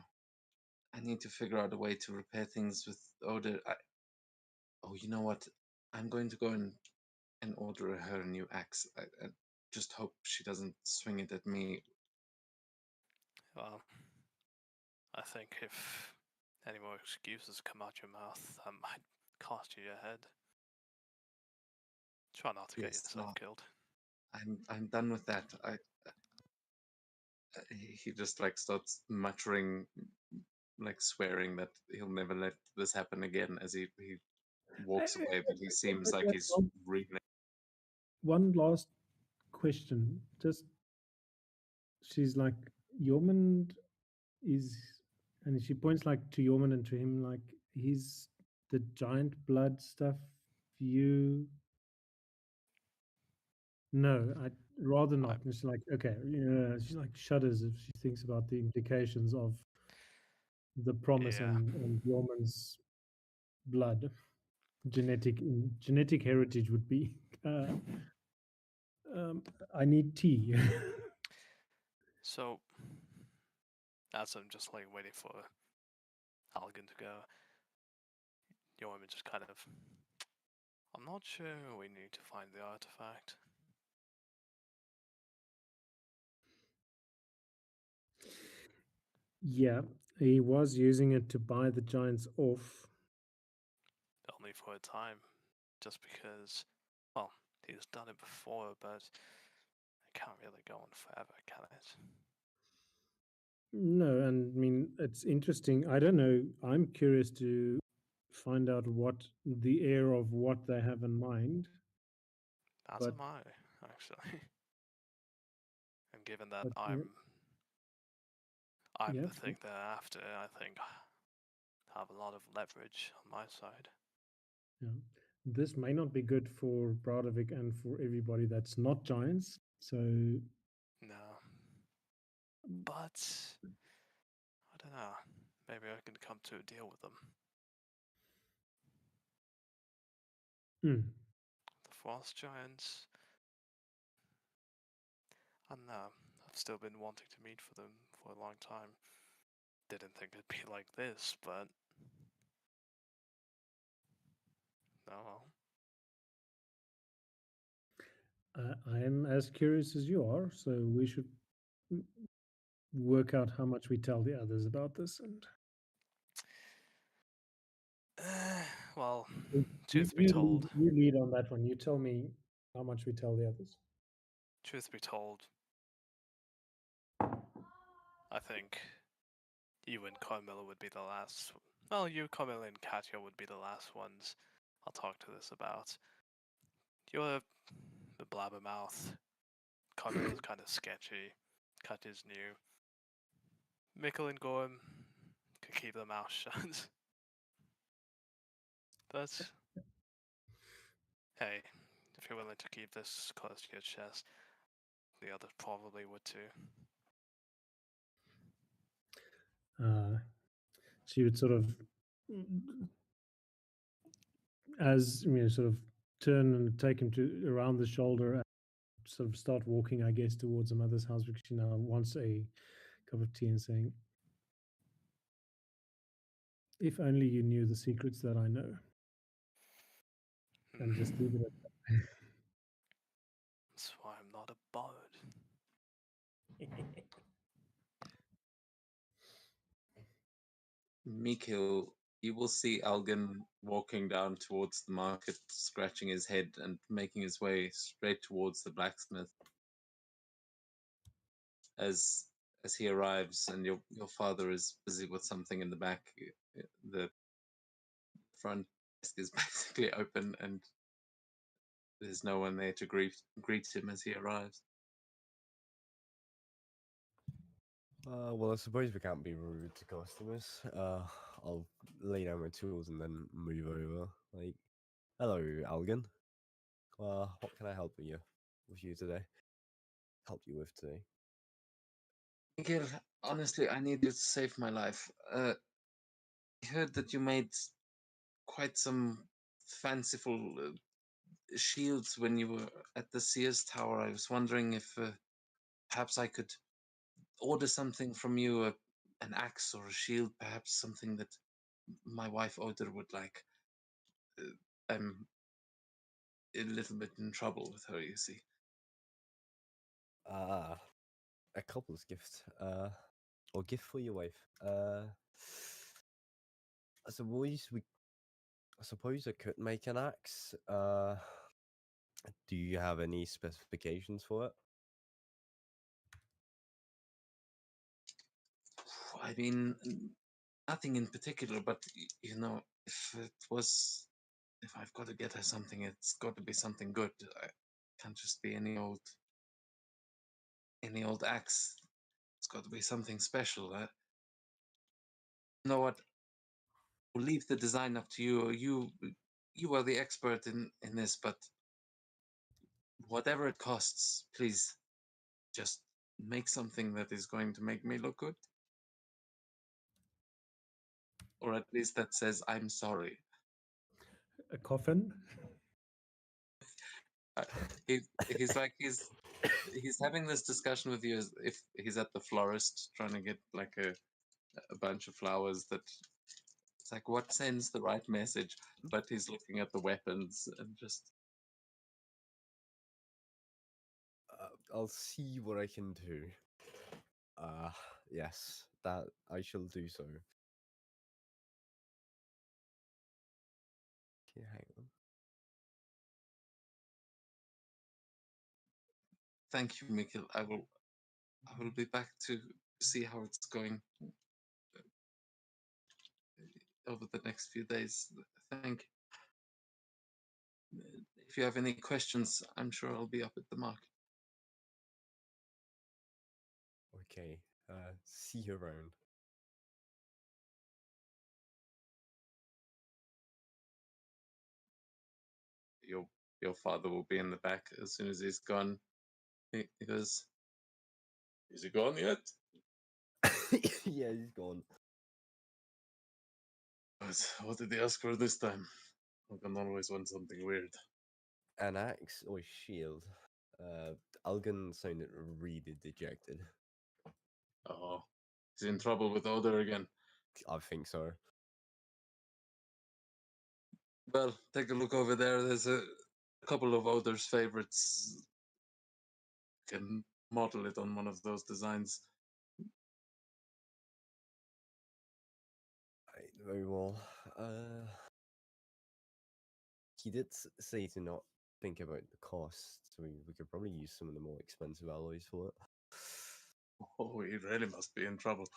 figure out a way to repair things with Oda. Oh, you know what? I'm going to go and order her a new axe. I just hope she doesn't swing it at me. Well, I think if any more excuses come out your mouth, I might cost you your head. Try not to get Yes, yourself no, killed. I'm done with that. He just like starts muttering, like swearing that he'll never let this happen again as he walks away. But he seems like he's really. One last question. Just she's like, Yormund is, and she points like to Yormund and to him, like he's the giant blood stuff. You no, I rather not. And she's like, okay, yeah. She like shudders if she thinks about the implications of the promise Yeah. and Yormund's blood. Genetic heritage would be. Uh, I need tea. So, as I'm just like waiting for Algan to go, Yoim just kind of. I'm not sure we need to find the artifact. Yeah, he was using it to buy the giants off. Only for a time. Just because, well, he's done it before, but it can't really go on forever, can it? No, and I mean it's interesting. I don't know. I'm curious to find out what the air of what they have in mind. As But am I, actually. And given that but I'm yeah, the thing they're after, I think I have a lot of leverage on my side. yeah. This may not be good for Bradovic and for everybody that's not giants. So No. But I don't know. Maybe I can come to a deal with them. The Frost Giants. I don't know. I've still been wanting to meet for them for a long time. Didn't think it'd be like this, but no. I'm as curious as you are. So we should work out how much we tell the others about this. And Well, you, truth be told, you lead on that one. You tell me how much we tell the others. truth be told, I think you and Carmilla would be the last. Well, you, Carmilla, and Katya would be the last ones I'll talk to this about. You're the blabbermouth. Carmilla's kind of sketchy. Katya's new. Mikkel and Gorm could keep their mouth shut. But hey, if you're willing to keep this close to your chest, the others probably would too. She would sort of, as sort of turn and take him to around the shoulder and sort of start walking, I guess, towards the mother's house because she now wants a cup of tea and saying, "If only you knew the secrets that I know," and just leave it at that. That's why I'm not a bard. Mikil, you will see Algan walking down towards the market, scratching his head and making his way straight towards the blacksmith. As he arrives, and your father is busy with something in the back, the front desk is basically open, and there's no one there to greet him as he arrives. Well, I suppose we can't be rude to customers. I'll lay down my tools and then move over. Like, hello, Algan. What can I help with you today? Help you with today? Mikil, honestly, I need you to save my life. I heard that you made quite some fanciful shields when you were at the Sears Tower. I was wondering if perhaps I could order something from you, an axe or a shield, perhaps something that my wife Oder would like. I'm a little bit in trouble with her, you see. Ah, a couple's gift. Or gift for your wife. I suppose I suppose I could make an axe. Do you have any specifications for it? I mean, nothing in particular, but you know, if I've got to get her something, it's got to be something good. I can't just be any old axe. It's got to be something special. You know what? We'll leave the design up to you. You are the expert in this, but whatever it costs, please just make something that is going to make me look good, or at least that says I'm sorry. A coffin? Uh, he he's like he's having this discussion with you as if he's at the florist trying to get like a bunch of flowers that it's like what sends the right message, but he's looking at the weapons and just I'll see what I can do. Yes, that I shall do so. Okay, hang on. thank you, Mikhail. I will be back to see how it's going over the next few days. Thank you. If you have any questions, I'm sure I'll be up at the market. Okay, see you around. Your father will be in the back as soon as he's gone. He goes, "Is he gone yet?" Yeah, he's gone. What did he ask for this time? I can always want something weird. An axe or shield? Algan sounded really dejected. Oh, he's in trouble with Oder again. I think so. Well, take a look over there. There's a couple of Oder's favorites. Can model it on one of those designs. Right, very well. He did say to not think about the cost, so we could probably use some of the more expensive alloys for it. Oh, he really must be in trouble.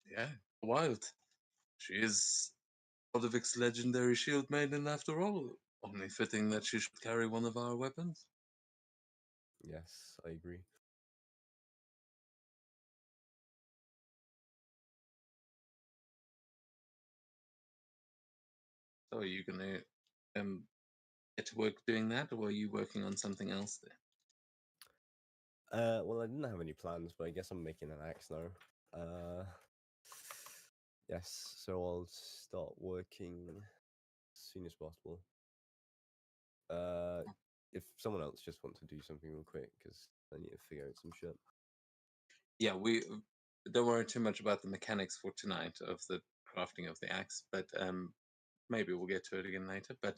Yeah, wild. She is Odovik's legendary shield maiden after all. Only fitting that she should carry one of our weapons. Yes, I agree. So are you gonna get to work doing that, or are you working on something else there? Well, I didn't have any plans, but I guess I'm making an axe now. Yes, so I'll start working as soon as possible. If someone else just wants to do something real quick, because I need to figure out some shit. Yeah, we don't worry too much about the mechanics for tonight of the crafting of the axe, but maybe we'll get to it again later. But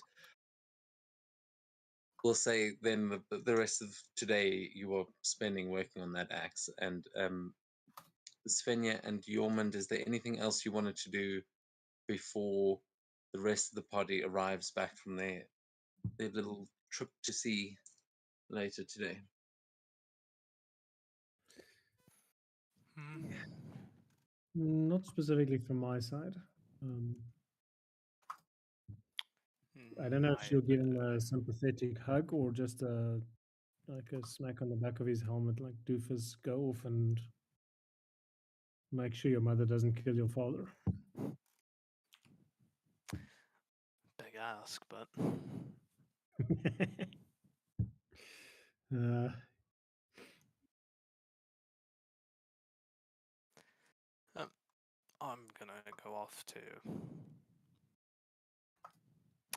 we'll say then the rest of today you are spending working on that axe. And Svenja and Jormund, is there anything else you wanted to do before the rest of the party arrives back from their little trip to sea later today? Hmm. Not specifically from my side. I don't know if she'll give him a sympathetic hug or just like a smack on the back of his helmet, like doofus, go off and make sure your mother doesn't kill your father. Big ask, but uh, I'm gonna go off to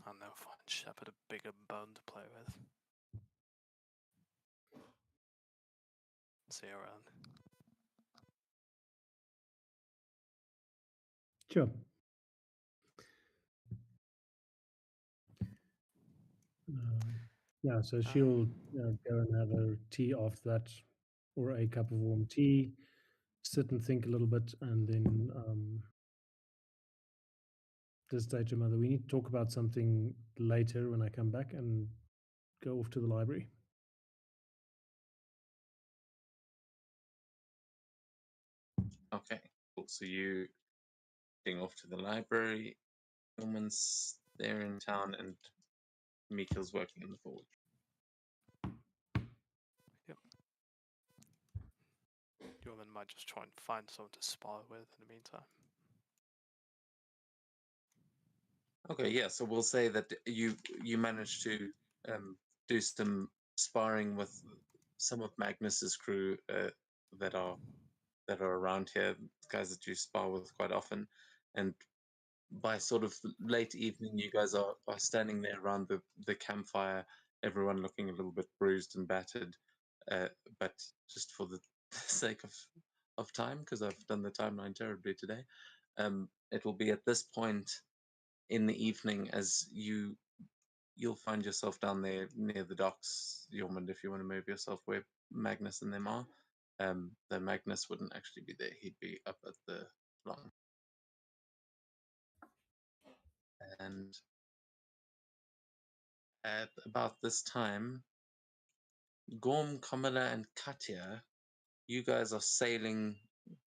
And then find Shepard a bigger bone to play with. See you around. Sure. Yeah, so she'll go and have a tea after that, or a cup of warm tea, sit and think a little bit, and then just say to her mother, we need to talk about something later when I come back, and go off to the library. Okay, cool. So you heading off to the library. Norman's there in town, and Mikhail's working in the forge. Jorman might just try and find someone to spar with in the meantime. Okay, yeah. So we'll say that you managed to do some sparring with some of Magnus's crew that are around here, guys that you spar with quite often, and by sort of late evening, you guys are standing there around the campfire, everyone looking a little bit bruised and battered, but just for the sake of time, because I've done the timeline terribly today, it will be at this point in the evening as you'll find yourself down there near the docks, Yormund, if you want to move yourself where Magnus and them are. Though Magnus wouldn't actually be there; he'd be up at the long. And at about this time, Gorm, Kamala, and Katya, you guys are sailing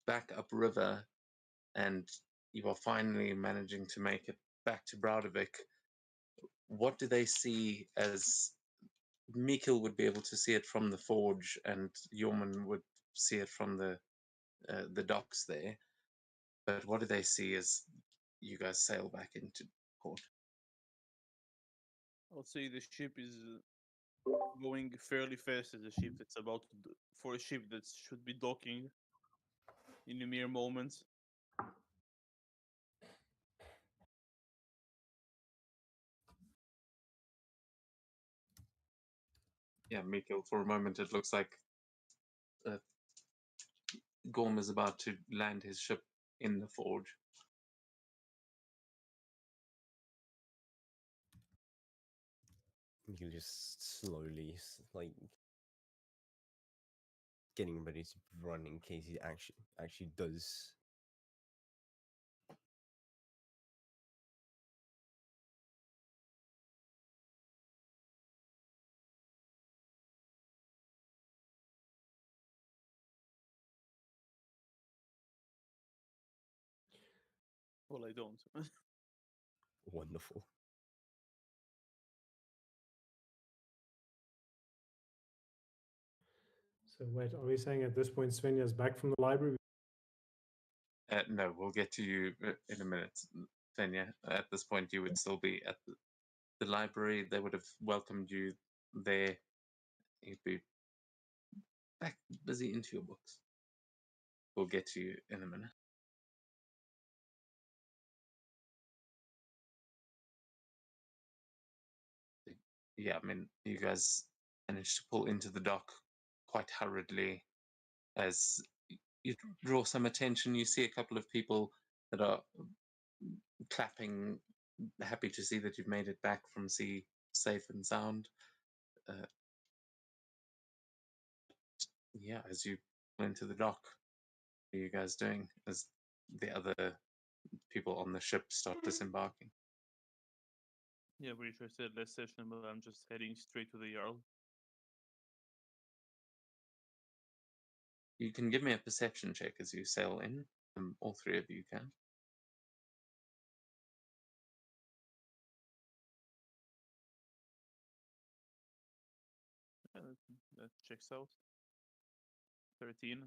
back upriver, and you are finally managing to make it back to Browdevik. What do they see as Mikkel would be able to see it from the forge, and Yorman would see it from the docks there? But what do they see as you guys sail back into port? I'll say the ship is going fairly fast as a ship that's about to for a ship that should be docking in a mere moments. Yeah, Mikkel, for a moment it looks like Gorm is about to land his ship in the forge. You just slowly, like, getting ready to run in case he actually does. Well, I don't. Wonderful. So wait, are we saying at this point Svenja's back from the library? No, we'll get to you in a minute, Fenya. At this point, you would still be at the library. They would have welcomed you there. You'd be back busy into your books. We'll get to you in a minute. Yeah, I mean, you guys managed to pull into the dock quite hurriedly. As you draw some attention, you see a couple of people that are clapping, happy to see that you've made it back from sea safe and sound. Yeah, as you pull into the dock, what are you guys doing as the other people on the ship start disembarking? Yeah, pretty sure I said last session, but I'm just heading straight to the Jarl. You can give me a perception check as you sail in. All three of you can. Yeah, that checks out. 13.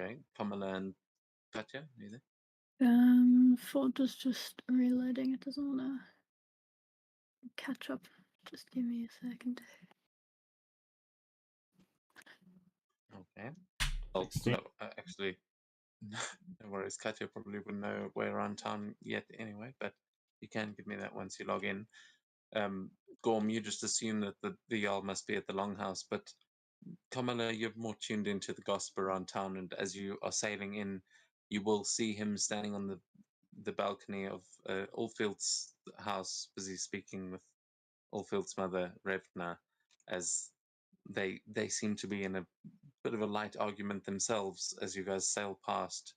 Okay, Kamala and Katya, are you there? Ford is just reloading. It doesn't want to catch up. Just give me a second. Okay. Oh, 16. no, actually, No worries, Katya probably wouldn't know where around town yet anyway, but you can give me that once you log in. Gorm, you just assume that the Jarl must be at the Longhouse, but Kamala, you're more tuned into the gossip around town, and as you are sailing in, you will see him standing on the balcony of Ulfild's house, busy speaking with Ulfild's mother, Revna, as they seem to be in a bit of a light argument themselves as you guys sail past,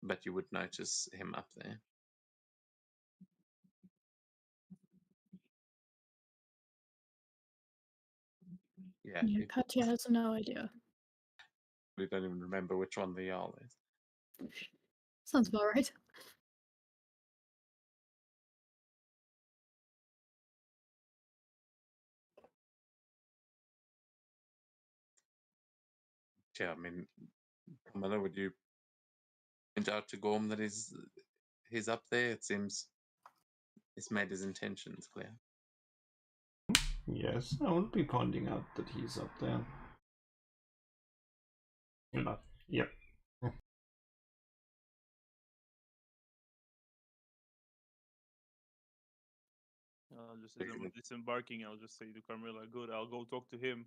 but you would notice him up there. Yeah, Yeah, you Katya has no idea. probably don't even remember which one the Jarl is. Sounds about right. Yeah, I mean, Camilla, would you point out to Gorm that he's up there? It seems he's made his intentions clear. Yes, I will be pointing out that he's up there. But, yep. Just as I'm disembarking, I'll just say to Carmilla, "Good, I'll go talk to him.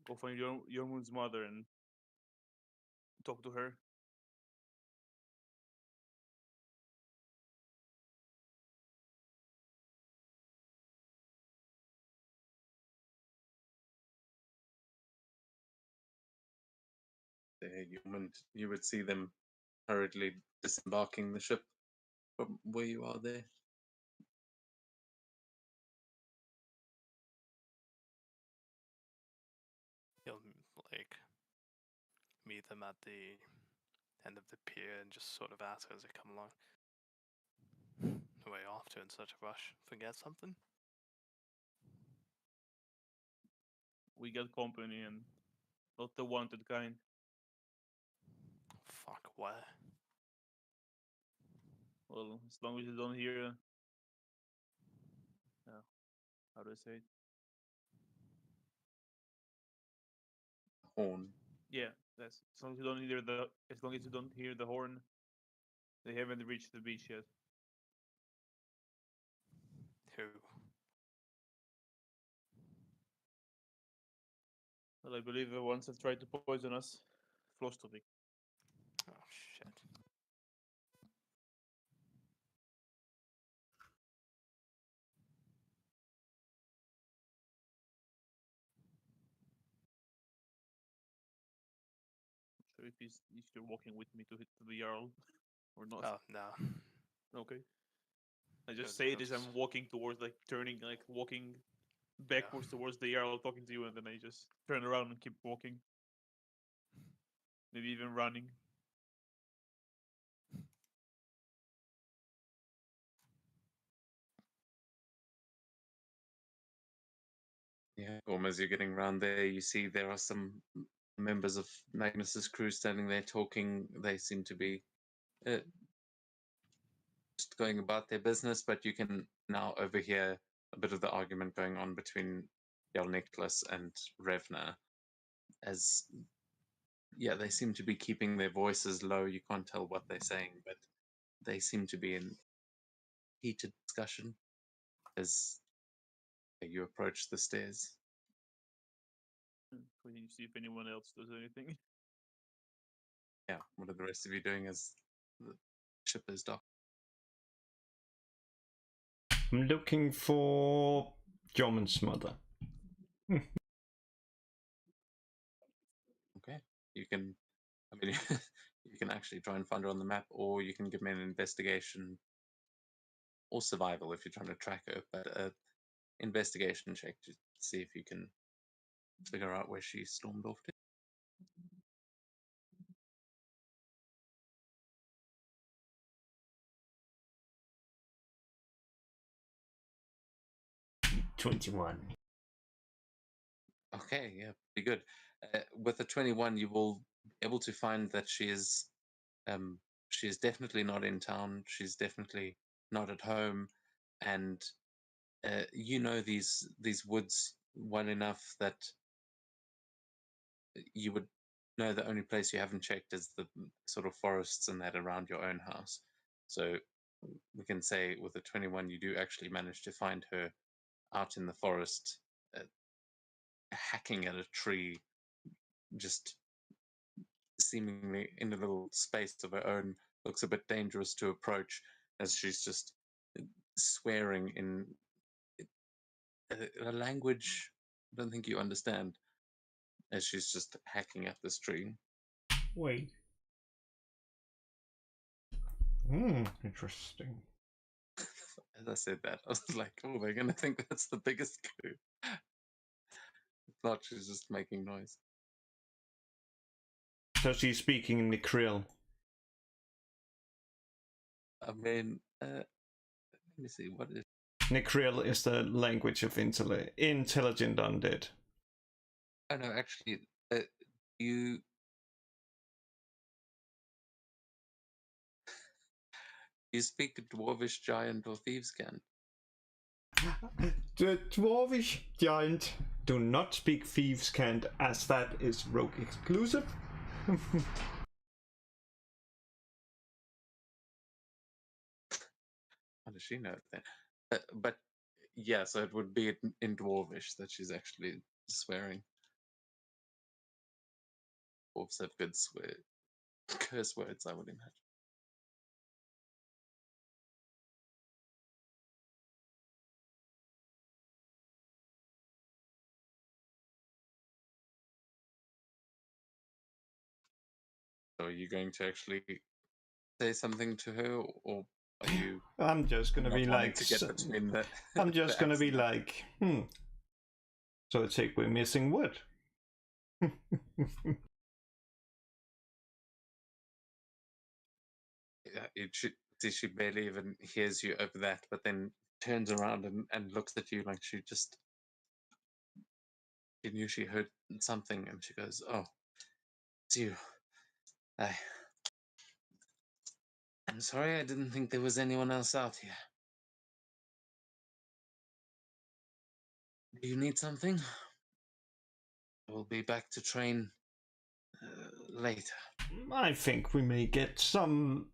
Go find Yormund's mother and talk to her." There, you would see them hurriedly disembarking the ship from where you are there. He'll like meet them at the end of the pier and just sort of ask as they come along. Way off to in such a rush. Forget something? We got company and not the wanted kind. Fuck, where? Well, as long as you don't hear, how do I say it? Horn. Yeah, that's as long as you don't hear the horn, they haven't reached the beach yet. Who? Well, I believe the ones that tried to poison us, Flostovic. Oh shit. Sure if you're walking with me to hit the Jarl or not. Oh no. Okay. I just Good, say it we'll as I'm just- walking towards, like turning, like walking backwards towards the Jarl, talking to you, and then I just turn around and keep walking. Maybe even running. Yeah, Gorm, as you're getting around there, you see there are some members of Magnus's crew standing there talking. They seem to be just going about their business, but you can now overhear a bit of the argument going on between Jarl Nicholas and Revna, as yeah, they seem to be keeping their voices low. You can't tell what they're saying, but they seem to be in heated discussion as you approach the stairs. We need to see if anyone else does anything. Yeah, what are the rest of you doing as the ship is docked? I'm looking for Jorman's mother. Okay, you can. I mean, you can actually try and find her on the map, or you can give me an investigation or survival if you're trying to track her. But investigation check to see if you can figure out where she stormed off to. 21. Okay, yeah, pretty good. With a 21, you will be able to find that she is definitely not in town. She's definitely not at home, and you know these woods well enough that you would No, the only place you haven't checked is the sort of forests and that around your own house. So we can say with a 21, you do actually manage to find her out in the forest, hacking at a tree, just seemingly in a little space of her own. Looks a bit dangerous to approach as she's just swearing in a language I don't think you understand as she's just hacking at this tree. Wait. Interesting. As I said that, I was like, oh, they're going to think that's the biggest clue. Not she's just making noise. So she's speaking in Nicril. I mean, let me see, what is... Nicril is the language of intelligent undead. Oh, no, actually, you... You speak Dwarvish, Giant, or Thieves' Cant? The Dwarvish giant do not speak Thieves' Cant, as that is rogue exclusive. How does she know that? But yeah, so it would be in Dwarvish that she's actually swearing. Dwarves have good curse words, I would imagine. So are you going to actually say something to her, or are you... I'm just gonna not be wanting like, to get between the... I'm just the gonna be accent? like, So I take we're missing wood. Yeah, she barely even hears you over that, but then turns around and looks at you like she knew she heard something, and she goes, "Oh, it's you. I'm sorry, I didn't think there was anyone else out here. Do you need something? We'll be back to train later." I think we may get some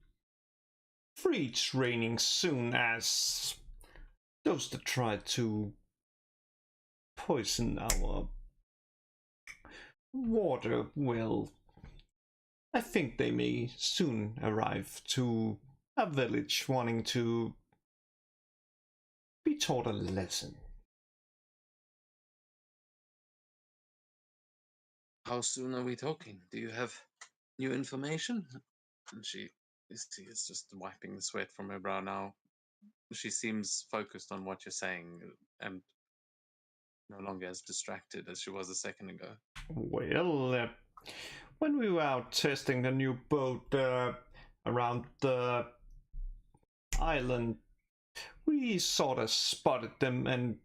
free training soon, as those that tried to poison our water will... I think they may soon arrive to a village wanting to be taught a lesson. How soon are we talking? Do you have new information? And she is just wiping the sweat from her brow now. She seems focused on what you're saying and no longer as distracted as she was a second ago. Well, when we were out testing the new boat around the island, we sort of spotted them and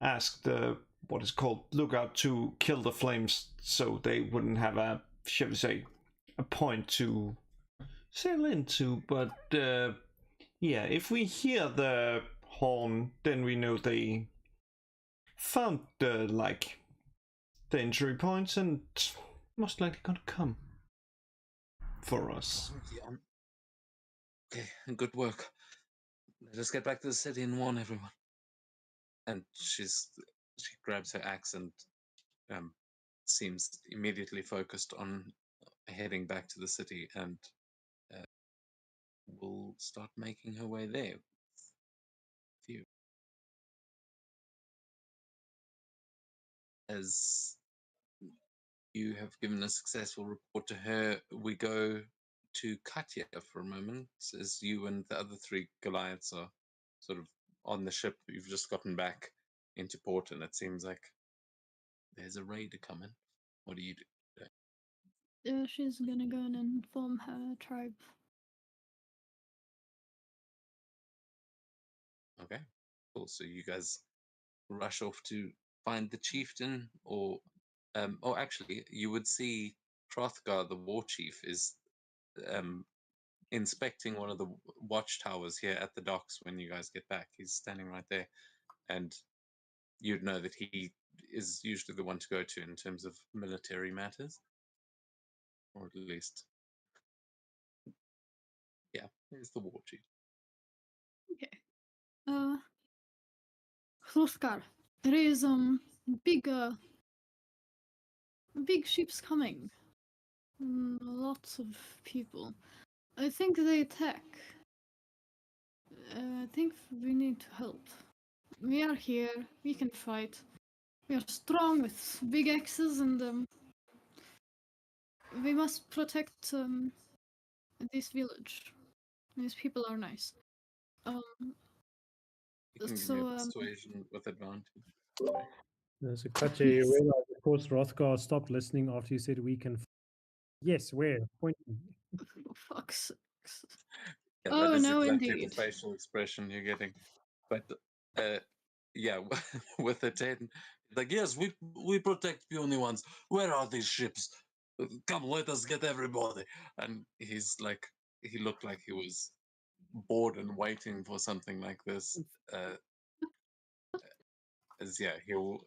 asked the what is called lookout to kill the flames, so they wouldn't have a, shall we say, a point to sail into. But yeah, if we hear the horn, then we know they found the entry points and most likely gonna come for us. Yeah. Okay, good work. Let us get back to the city and warn everyone. And she grabs her axe and seems immediately focused on heading back to the city, and will start making her way there. You. As you have given a successful report to her, we go to Katya for a moment, as you and the other three Goliaths are sort of on the ship. You've just gotten back into port, and it seems like there's a raider coming. What do you do? She's gonna go and inform her tribe. Okay, cool. So you guys rush off to find the chieftain, or actually, you would see Hrothgar, the war chief, is inspecting one of the watchtowers here at the docks when you guys get back. He's standing right there, and you'd know that he is usually the one to go to in terms of military matters. or at least, yeah, here's the war chief. Okay. Hrothgar, there is big big ships coming. Lots of people. I think they attack. I think we need to help. We are here. We can fight. We are strong with big axes, and we must protect this village. These people are nice. You can give me a persuasion with advantage. So, Katja, you Yes. realize, of course, Hrothgar stopped listening after you said we can. Yes, where? Point me. For fuck's sakes. Yeah, Oh, that is no, exactly indeed. the facial expression you're getting. But yeah, with a 10, like, yes, we protect the only ones. Where are these ships? Come, let us get everybody. And he's like, he looked like he was bored and waiting for something like this. As yeah, he'll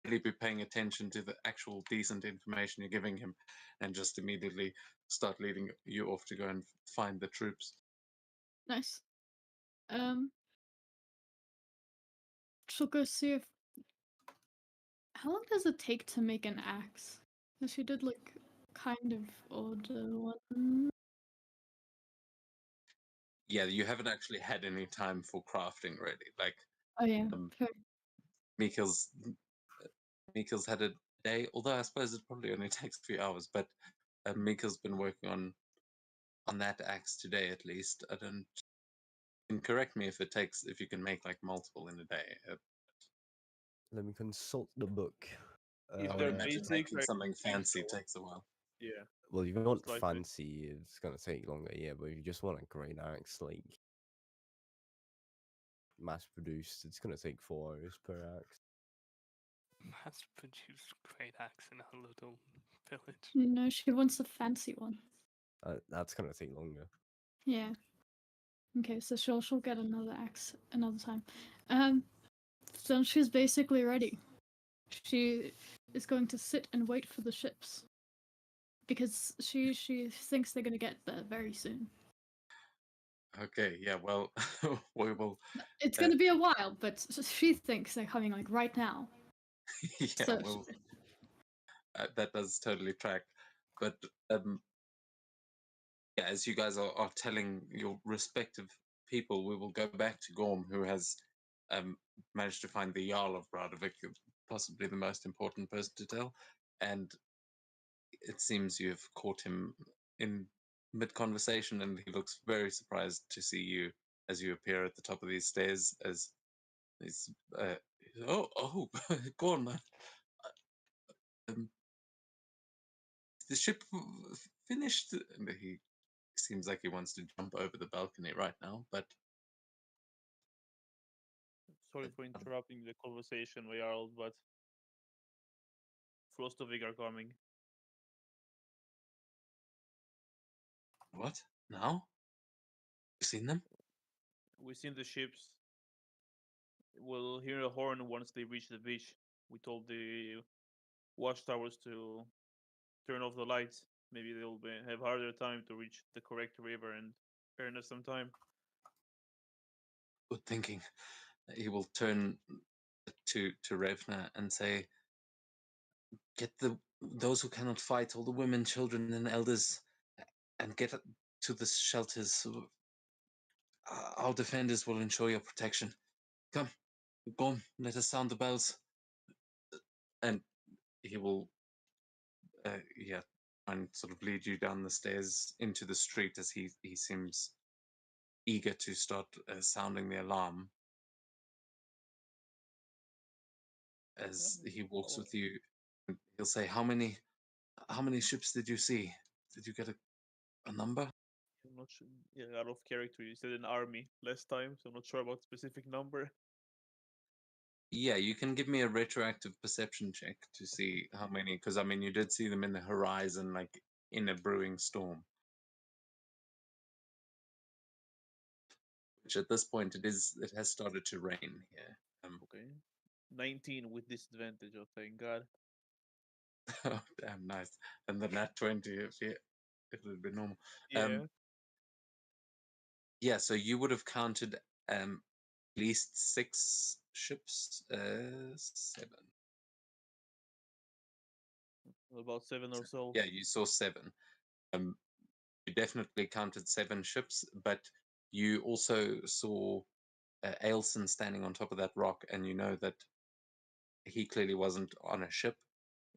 really be paying attention to the actual decent information you're giving him, and just immediately start leading you off to go and find the troops. Nice. She'll go see if. How long does it take to make an axe? 'Cause she did like kind of odd one. Yeah, you haven't actually had any time for crafting really. Like Oh yeah, fair. Mikhail's had a day, although I suppose it probably only takes a few hours. But Mikhail's been working on that axe today at least. I don't. You can correct me if you can make like multiple in a day. Let me consult the book. If I would they're imagine basic, making I something think fancy so. takes a while. Yeah, Well, if you want most likely. fancy, it's gonna take longer, yeah. But if you just want a great axe, like mass produced, it's gonna take 4 hours per axe. Mass produced great axe in a little village. No, she wants a fancy one. That's gonna take longer. Yeah. Okay, so she'll get another axe another time. So she's basically ready. She is going to sit and wait for the ships because she thinks they're gonna get there very soon. Okay, yeah, well, we will. It's gonna be a while, but she thinks they're coming like right now. Yeah, So well, that does totally track. But yeah, as you guys are telling your respective people, we will go back to Gorm, who has managed to find the Jarl of Bradovik, possibly the most important person to tell. And it seems you've caught him in mid conversation, and he looks very surprised to see you as you appear at the top of these stairs. As he's, oh, Gorm, um, the ship finished, and he seems like he wants to jump over the balcony right now, but Sorry for interrupting the conversation, Jarl, but Frostovig are coming. what now? You seen them? We've seen the ships. We'll hear a horn once they reach the beach. We told the watchtowers to turn off the lights. Maybe they'll have harder time to reach the correct river and earn us some time. Good thinking. He will turn to Revna and say, "Get those who cannot fight, all the women, children, and elders, and get to the shelters. Our defenders will ensure your protection. Come, go on, let us sound the bells." And he will, yeah, and sort of lead you down the stairs into the street as he seems eager to start sounding the alarm. As he walks with you, he'll say, how many ships did you see? Did you get a number?" I'm not sure. Yeah, out of character, you said an army last time, so I'm not sure about specific number. Yeah, you can give me a retroactive perception check to see how many, because I mean, you did see them in the horizon, like in a brewing storm. Which at this point it has started to rain here. Okay. 19 with disadvantage, oh thank god. Oh, damn nice. And the nat 20, if it would be normal. Yeah. Yeah, so you would have counted at least 6 ships. 7. About 7 or so. Yeah, you saw 7. You definitely counted 7 ships, but you also saw Ailson standing on top of that rock, and you know that he clearly wasn't on a ship.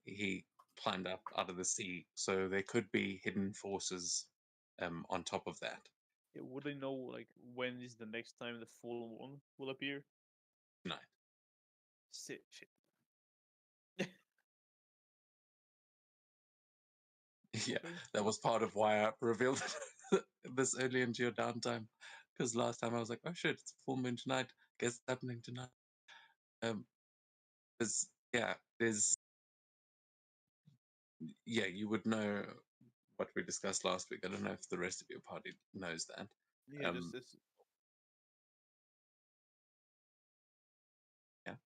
He climbed up out of the sea, so there could be hidden forces on top of that. Yeah, would they know like when is the next time the full moon will appear? Tonight. Shit. Yeah, Okay. that was part of why I revealed this early into your downtime. Because last time I was like, oh shit, it's full moon tonight. Guess it's happening tonight. Because you would know what we discussed last week. I don't know if the rest of your party knows that. Yeah, Um,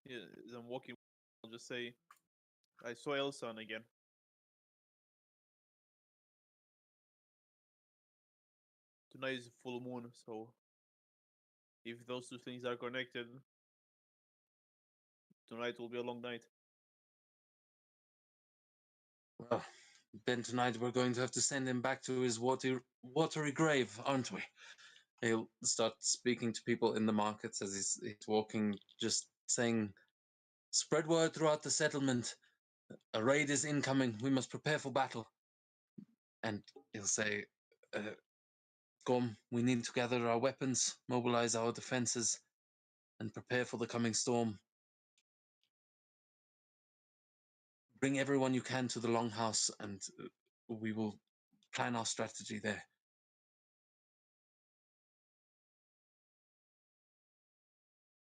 yeah, as I'm walking, I'll just say, I saw Elson again. Tonight is full moon, so if those two things are connected, tonight will be a long night. Well, then tonight we're going to have to send him back to his watery grave, aren't we? He'll start speaking to people in the markets as he's walking, just saying, spread word throughout the settlement. A raid is incoming. We must prepare for battle. And he'll say, Gorm, we need to gather our weapons, mobilize our defenses, and prepare for the coming storm. Bring everyone you can to the Longhouse, and we will plan our strategy there.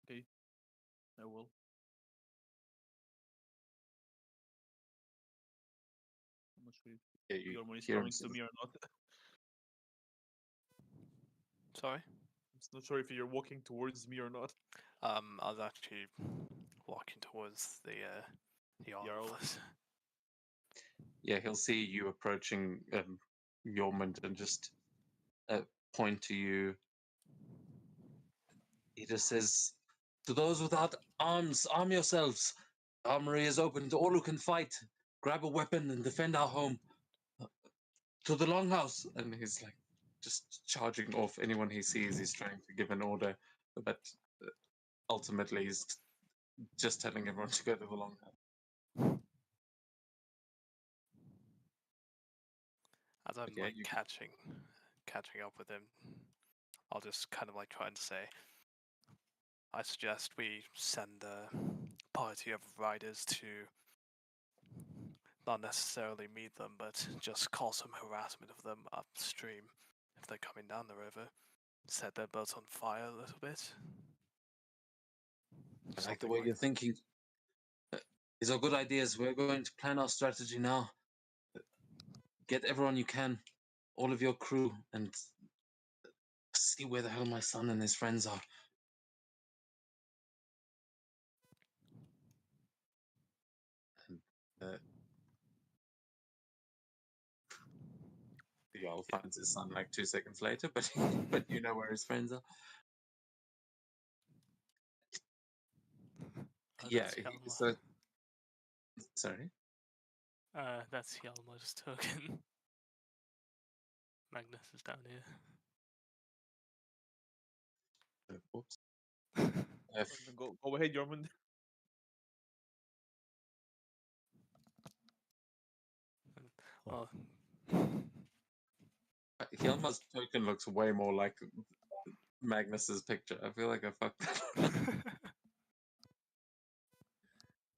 Okay, I will. I'm not sure if Yeah, you Yormon is hear him coming to sort of- me or not. Sorry. I'm not sure if you're walking towards me or not. I was actually walking towards the Jarl Jarl. first. Yeah, he'll see you approaching Yormund and just point to you. He just says, to those without arms, arm yourselves. The armory is open to all who can fight. Grab a weapon and defend our home. To the Longhouse. And he's like, just charging off anyone he sees. He's trying to give an order, but ultimately he's just telling everyone to go to the Longhouse. As I'm Yeah, like you catching up with him, I'll just kind of like try and say, I suggest we send a party of riders to not necessarily meet them, but just cause some harassment of them upstream if they're coming down the river. Set their boats on fire a little bit. I like the way you're thinking. These are good ideas. We're going to plan our strategy now. Get everyone you can, all of your crew, and see where the hell my son and his friends are. And the Jarl finds his son like 2 seconds later, but but you know where his friends are. Yeah. So sorry. That's Hjalmar's token. Magnus is down here. Whoops. Go ahead, Yormund. Oh, Hjalmar's token looks way more like Magnus's picture. I feel like I fucked that up.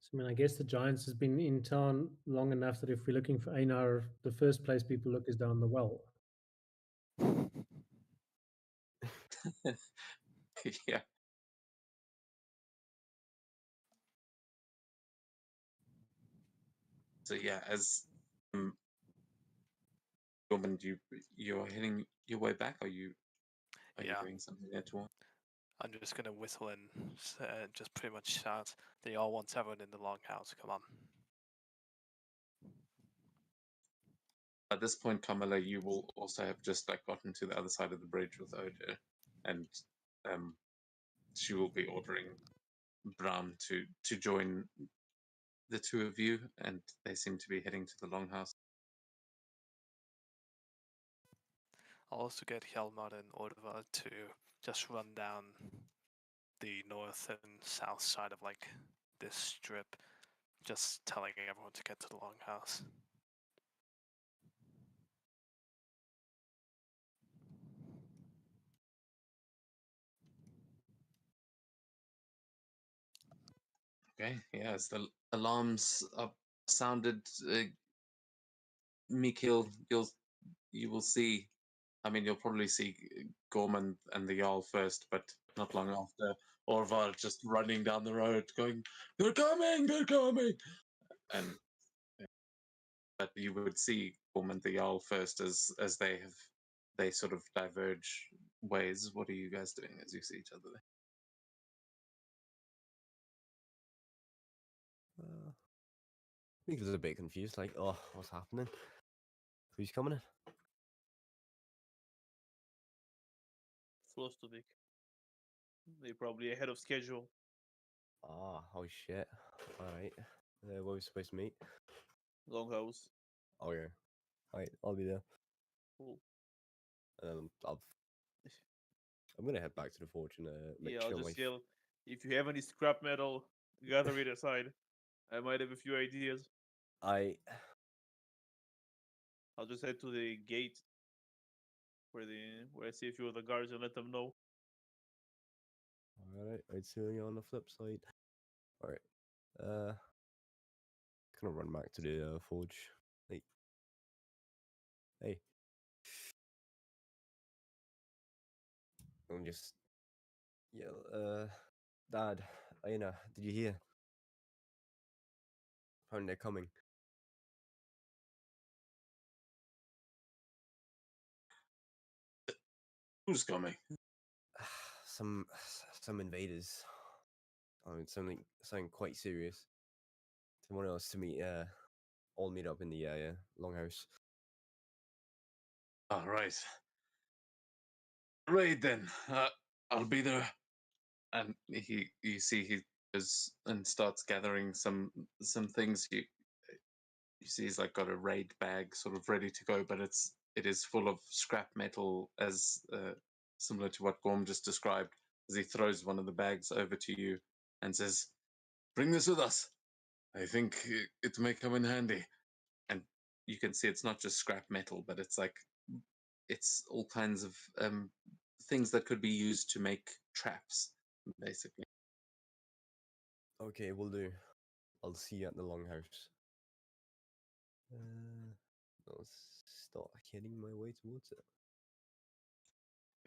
So, I mean, I guess the Giants has been in town long enough that if we're looking for Einar, the first place people look is down the well. Yeah. So yeah, as Yormund, you're heading your way back. Are you doing something there too? I'm just gonna whistle and just pretty much shout, they all want everyone in the Longhouse, come on. At this point, Kamala, you will also have just like gotten to the other side of the bridge with Oda, and she will be ordering Bram to join the two of you, and they seem to be heading to the longhouse. I'll also get Hjalmar and Orvar to just run down the north and south side of like this strip, just telling everyone to get to the longhouse. Okay, yeah, as the alarms are sounded, Mikil, you will see. I mean, you'll probably see Gorman and the Jarl first, but not long after, Orvar just running down the road, going, "They're coming! They're coming!" And but you would see Gorman the Jarl first, as they sort of diverge ways. What are you guys doing as you see each other there? He was a bit confused, like, oh, what's happening? Who's coming in? Flostovik. They're probably ahead of schedule. Ah, oh shit. Alright. Where are we supposed to meet? Longhouse. Oh, yeah. Alright, I'll be there. Cool. I'm gonna head back to the forge and make Yeah, I'll sure just my. yell, if you have any scrap metal, gather it aside. I might have a few ideas. I. I'll just head to the gate where I see a few of the guards and let them know. Alright, I'd see you on the flip side. Alright. Gonna run back to the forge. Hey. Hey. I'm just. Yeah, Dad, Aina, did you hear? Apparently they're coming. Who's coming? Some invaders. I mean, something quite serious. Someone else to meet. All meet up in the longhouse. All right. Right then. I'll be there. And you see, he goes and starts gathering some things. You see, he's like got a raid bag sort of ready to go, but it is full of scrap metal, as similar to what Gorm just described. As he throws one of the bags over to you and says, "Bring this with us. I think it may come in handy." And you can see it's not just scrap metal, but it's all kinds of things that could be used to make traps, basically. Okay, will do. I'll see you at the longhouse. I'll start heading my way towards it.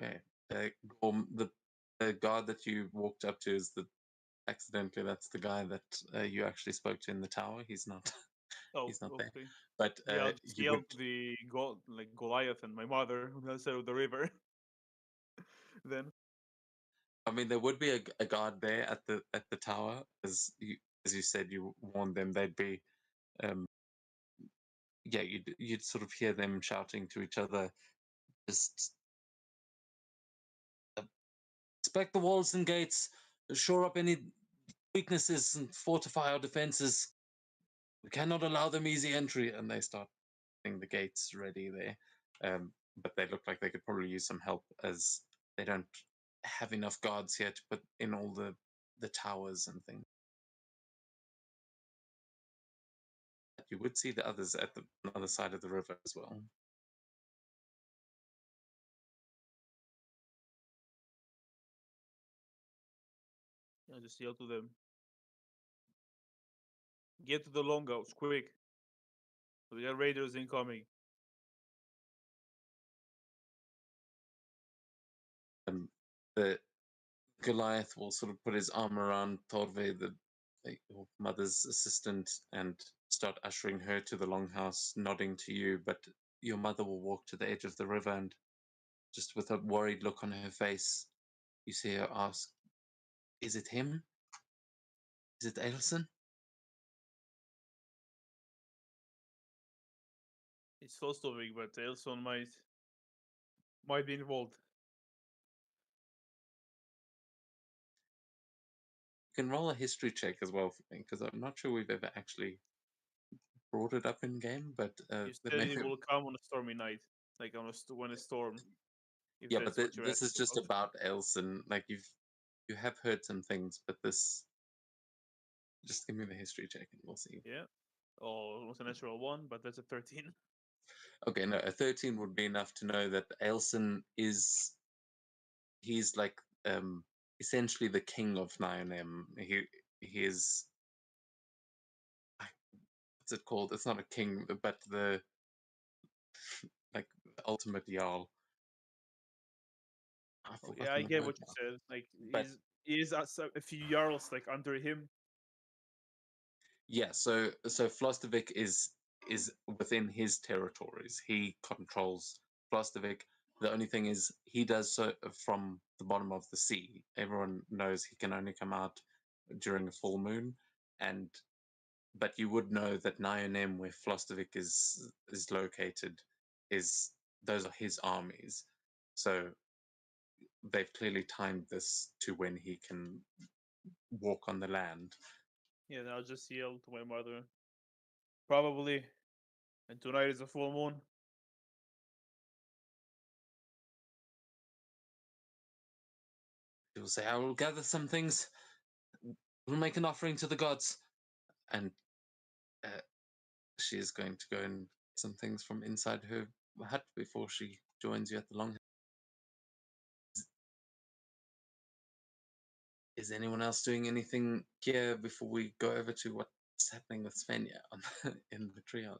Okay. Gorm, the guard that you walked up to is accidentally that's the guy that you actually spoke to in the tower. He's not. Oh, He's not there. okay. But Yeah, I'll just you yell would. to the Goliath and my mother on the other side of the river. Then I mean, there would be a guard there at the tower, as you said. You warned them they'd be. Yeah, you'd sort of hear them shouting to each other, just inspect the walls and gates, shore up any weaknesses, and fortify our defenses. We cannot allow them easy entry. And they start getting the gates ready there. But they look like they could probably use some help, as they don't have enough guards here to put in all the towers and things. You would see the others at the other side of the river as well. I just yell to them, get to the longhouse, quick. We got raiders incoming. The Goliath will sort of put his arm around Torve, your mother's assistant, and start ushering her to the longhouse, nodding to you. But your mother will walk to the edge of the river, and just with a worried look on her face, you see her ask, "Is it him? Is it Ailson?" It's fostering, but Elson might be involved. You can roll a history check as well for me, because I'm not sure we've ever actually brought it up in game, but You said it will come on a stormy night, like when a storm. If yeah, that's but what you're this is asking just about Elson. Like you have heard some things, but this just give me the history check and we'll see. Yeah. Oh, it was a natural one, but that's a 13. Okay, no, a 13 would be enough to know that Elson he's like essentially the king of Nionem. He is, what's it called? It's not a king, but the like the ultimate Jarl. I've Oh, yeah, I forgotten the get word what you now. said. Like But he is a few jarls like under him. yeah, so Flostovic is within his territories. He controls Flostovic. The only thing is he does so from the bottom of the sea. Everyone knows he can only come out during a full moon, and but you would know that Nionem, where Flostovic is located, is those are his armies. So they've clearly timed this to when he can walk on the land. Yeah, then I'll just yell to my mother. Probably. And tonight is a full moon. He will say, "I will gather some things. We'll make an offering to the gods," and uh, she is going to go and get some things from inside her hut before she joins you at the long. Is anyone else doing anything here before we go over to what's happening with Svenja in the treehouse?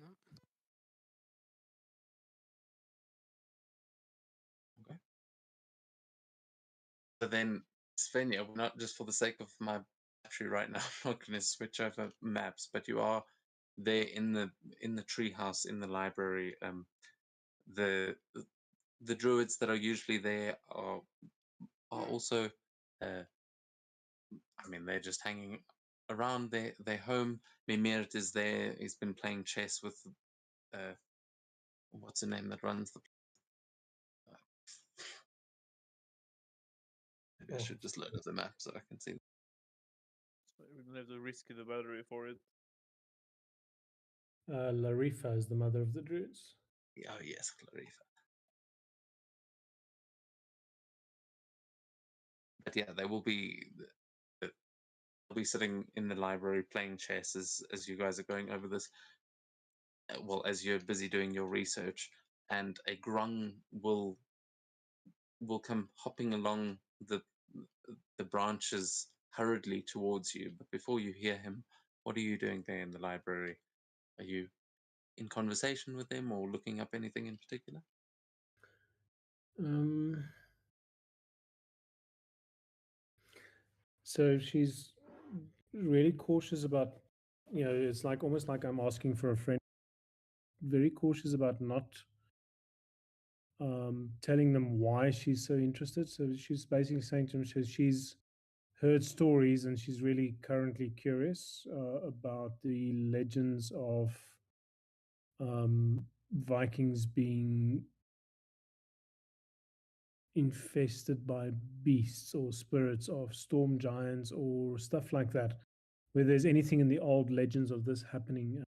No. Okay. So then, Svenja, not just for the sake of my battery right now, I'm not going to switch over maps, but you are there in the treehouse in the library. The the druids that are usually there are also, I mean, they're just hanging around their home. Mimirt is there. He's been playing chess with what's the name that runs the. Maybe I should just load up the map so I can see. So we don't have to risk the battery for it. Larifa is the mother of the druids. Oh yes, Clarifa. But yeah, they will be. They'll be sitting in the library playing chess as you guys are going over this. Well, as you're busy doing your research, and a grung will come hopping along the branches hurriedly towards you. But before you hear him, what are you doing there in the library? Are you in conversation with him or looking up anything in particular? So she's really cautious about, it's like almost like I'm asking for a friend. Very cautious about not telling them why she's so interested. So she's basically saying to them, she's heard stories and she's really currently curious about the legends of Vikings being infested by beasts or spirits of storm giants or stuff like that. Where there's anything in the old legends of this happening,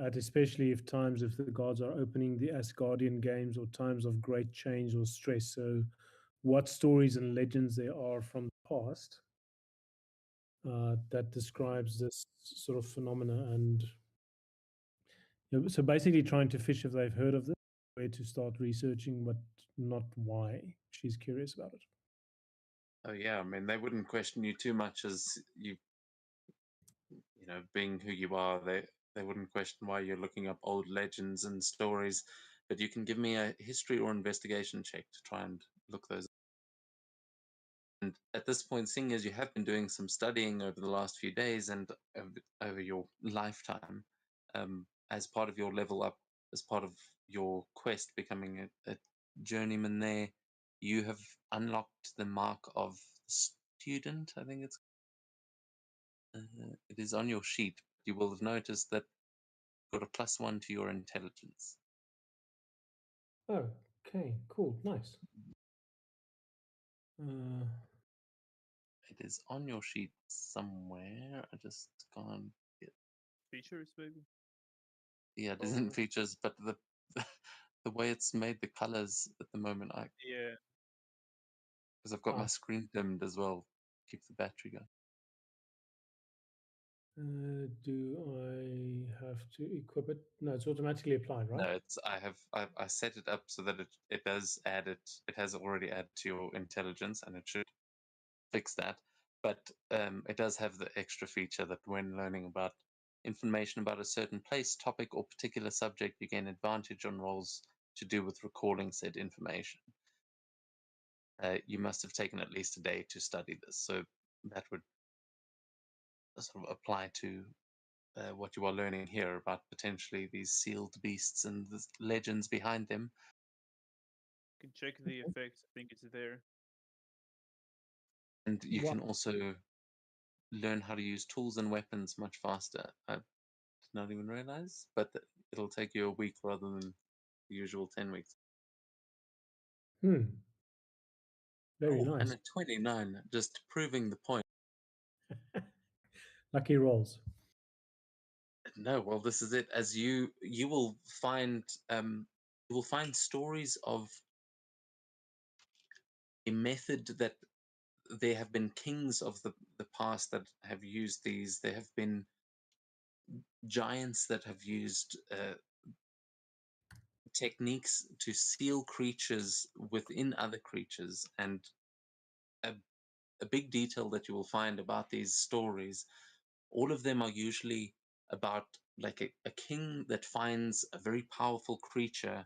at especially if the gods are opening the Asgardian games or times of great change or stress. So, what stories and legends there are from the past that describes this sort of phenomena, and so basically trying to fish if they've heard of this, where to start researching, but not why. She's curious about it. Oh yeah, I mean they wouldn't question you too much as being who you are. They wouldn't question why you're looking up old legends and stories, but you can give me a history or investigation check to try and look those. And at this point, seeing as you have been doing some studying over the last few days and over your lifetime, as part of your level up, as part of your quest becoming a journeyman there, you have unlocked the mark of student, I think it's. It is on your sheet. You will have noticed that you've got a +1 to your intelligence. Oh, okay, cool, nice. It is on your sheet somewhere. I just can't get. Features, maybe. Yeah, it isn't Over. features, but the way it's made the colors at the moment, Yeah. because I've got my Ah. screen dimmed as well, keep the battery going. Do I have to equip it? No, it's automatically applied, right? No, it's I set it up so that it does add it. It has already added to your intelligence, and it should fix that. But it does have the extra feature that when learning about information about a certain place, topic, or particular subject, you gain advantage on rolls to do with recalling said information. You must have taken at least a day to study this, so that would sort of apply to what you are learning here about potentially these sealed beasts and the legends behind them. You can check the effects. I think it's there. And you What? can also learn how to use tools and weapons much faster. I did not even realize, but it'll take you a week rather than the usual 10 weeks. Very Oh, and nice. a 29, just proving the point. Lucky rolls. No, well, this is it. As you will find stories of a method that there have been kings of the past that have used these. There have been giants that have used techniques to seal creatures within other creatures. And a, a big detail that you will find about these stories, all of them are usually about like a king that finds a very powerful creature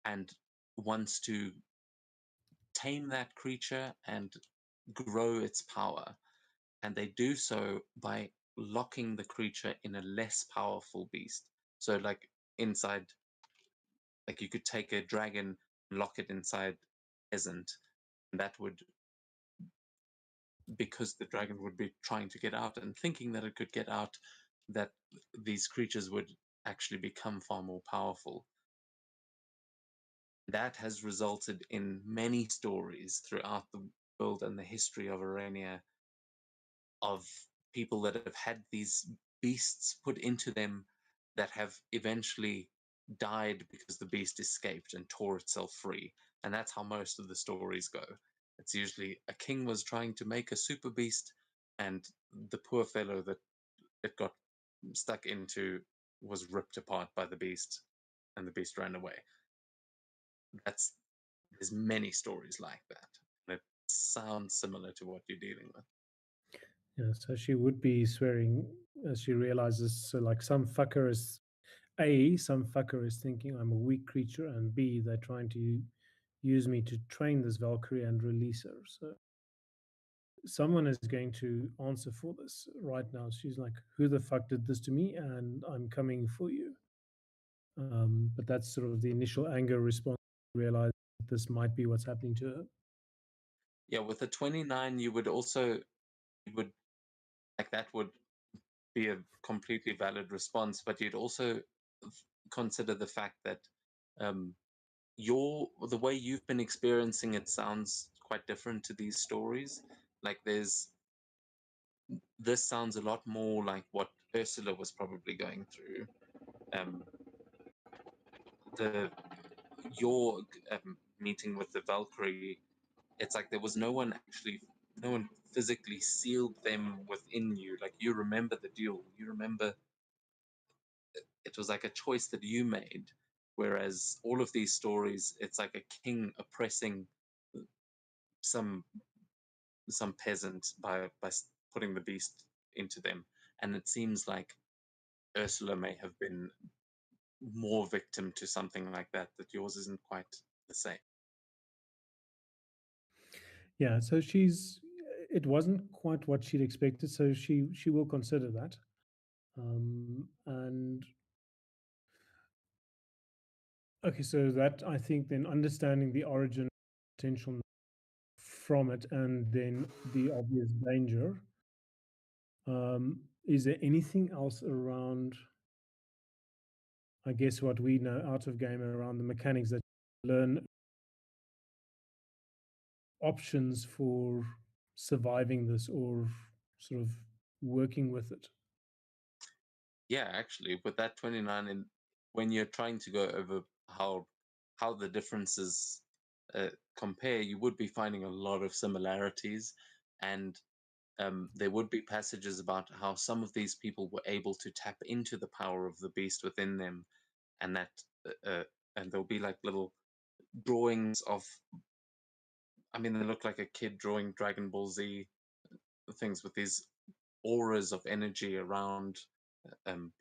and wants to tame that creature and grow its power. And they do so by locking the creature in a less powerful beast. So, like inside, like you could take a dragon and lock it inside a peasant, and that would, because the dragon would be trying to get out and thinking that it could get out, that these creatures would actually become far more powerful. That has resulted in many stories throughout the world and the history of Arania of people that have had these beasts put into them that have eventually died because the beast escaped and tore itself free. And that's how most of the stories go. It's usually a king was trying to make a super beast, and the poor fellow that it got stuck into was ripped apart by the beast, and the beast ran away. There's many stories like that. And it sounds similar to what you're dealing with. Yeah, so she would be swearing as she realizes. So, like, some fucker is thinking I'm a weak creature, and B, they're trying to use me to train this Valkyrie and release her. So, someone is going to answer for this right now. She's like, "Who the fuck did this to me?" And I'm coming for you. But that's sort of the initial anger response. Realize this might be what's happening to her. Yeah, with a 29, you would like that would be a completely valid response, but you'd also consider the fact that um, the way you've been experiencing it sounds quite different to these stories. Like this sounds a lot more like what Ursula was probably going through. Um, the your meeting with the Valkyrie, it's like there was no one physically sealed them within you. Like you remember the duel, you remember it was like a choice that you made. Whereas all of these stories, it's like a king oppressing some peasant by putting the beast into them, and it seems like Ursula may have been more victim to something like that. That yours isn't quite the same. Yeah, so it wasn't quite what she'd expected, so she will consider that. And Okay, so that I think then understanding the origin potential from it and then the obvious danger. Is there anything else around, I guess, what we know out of game around the mechanics that you learn options for surviving this or sort of working with it? Yeah, actually, with that 29, and when you're trying to go over how the differences compare, you would be finding a lot of similarities, and there would be passages about how some of these people were able to tap into the power of the beast within them, and that and there'll be like little drawings of, I mean, they look like a kid drawing Dragon Ball Z things with these auras of energy around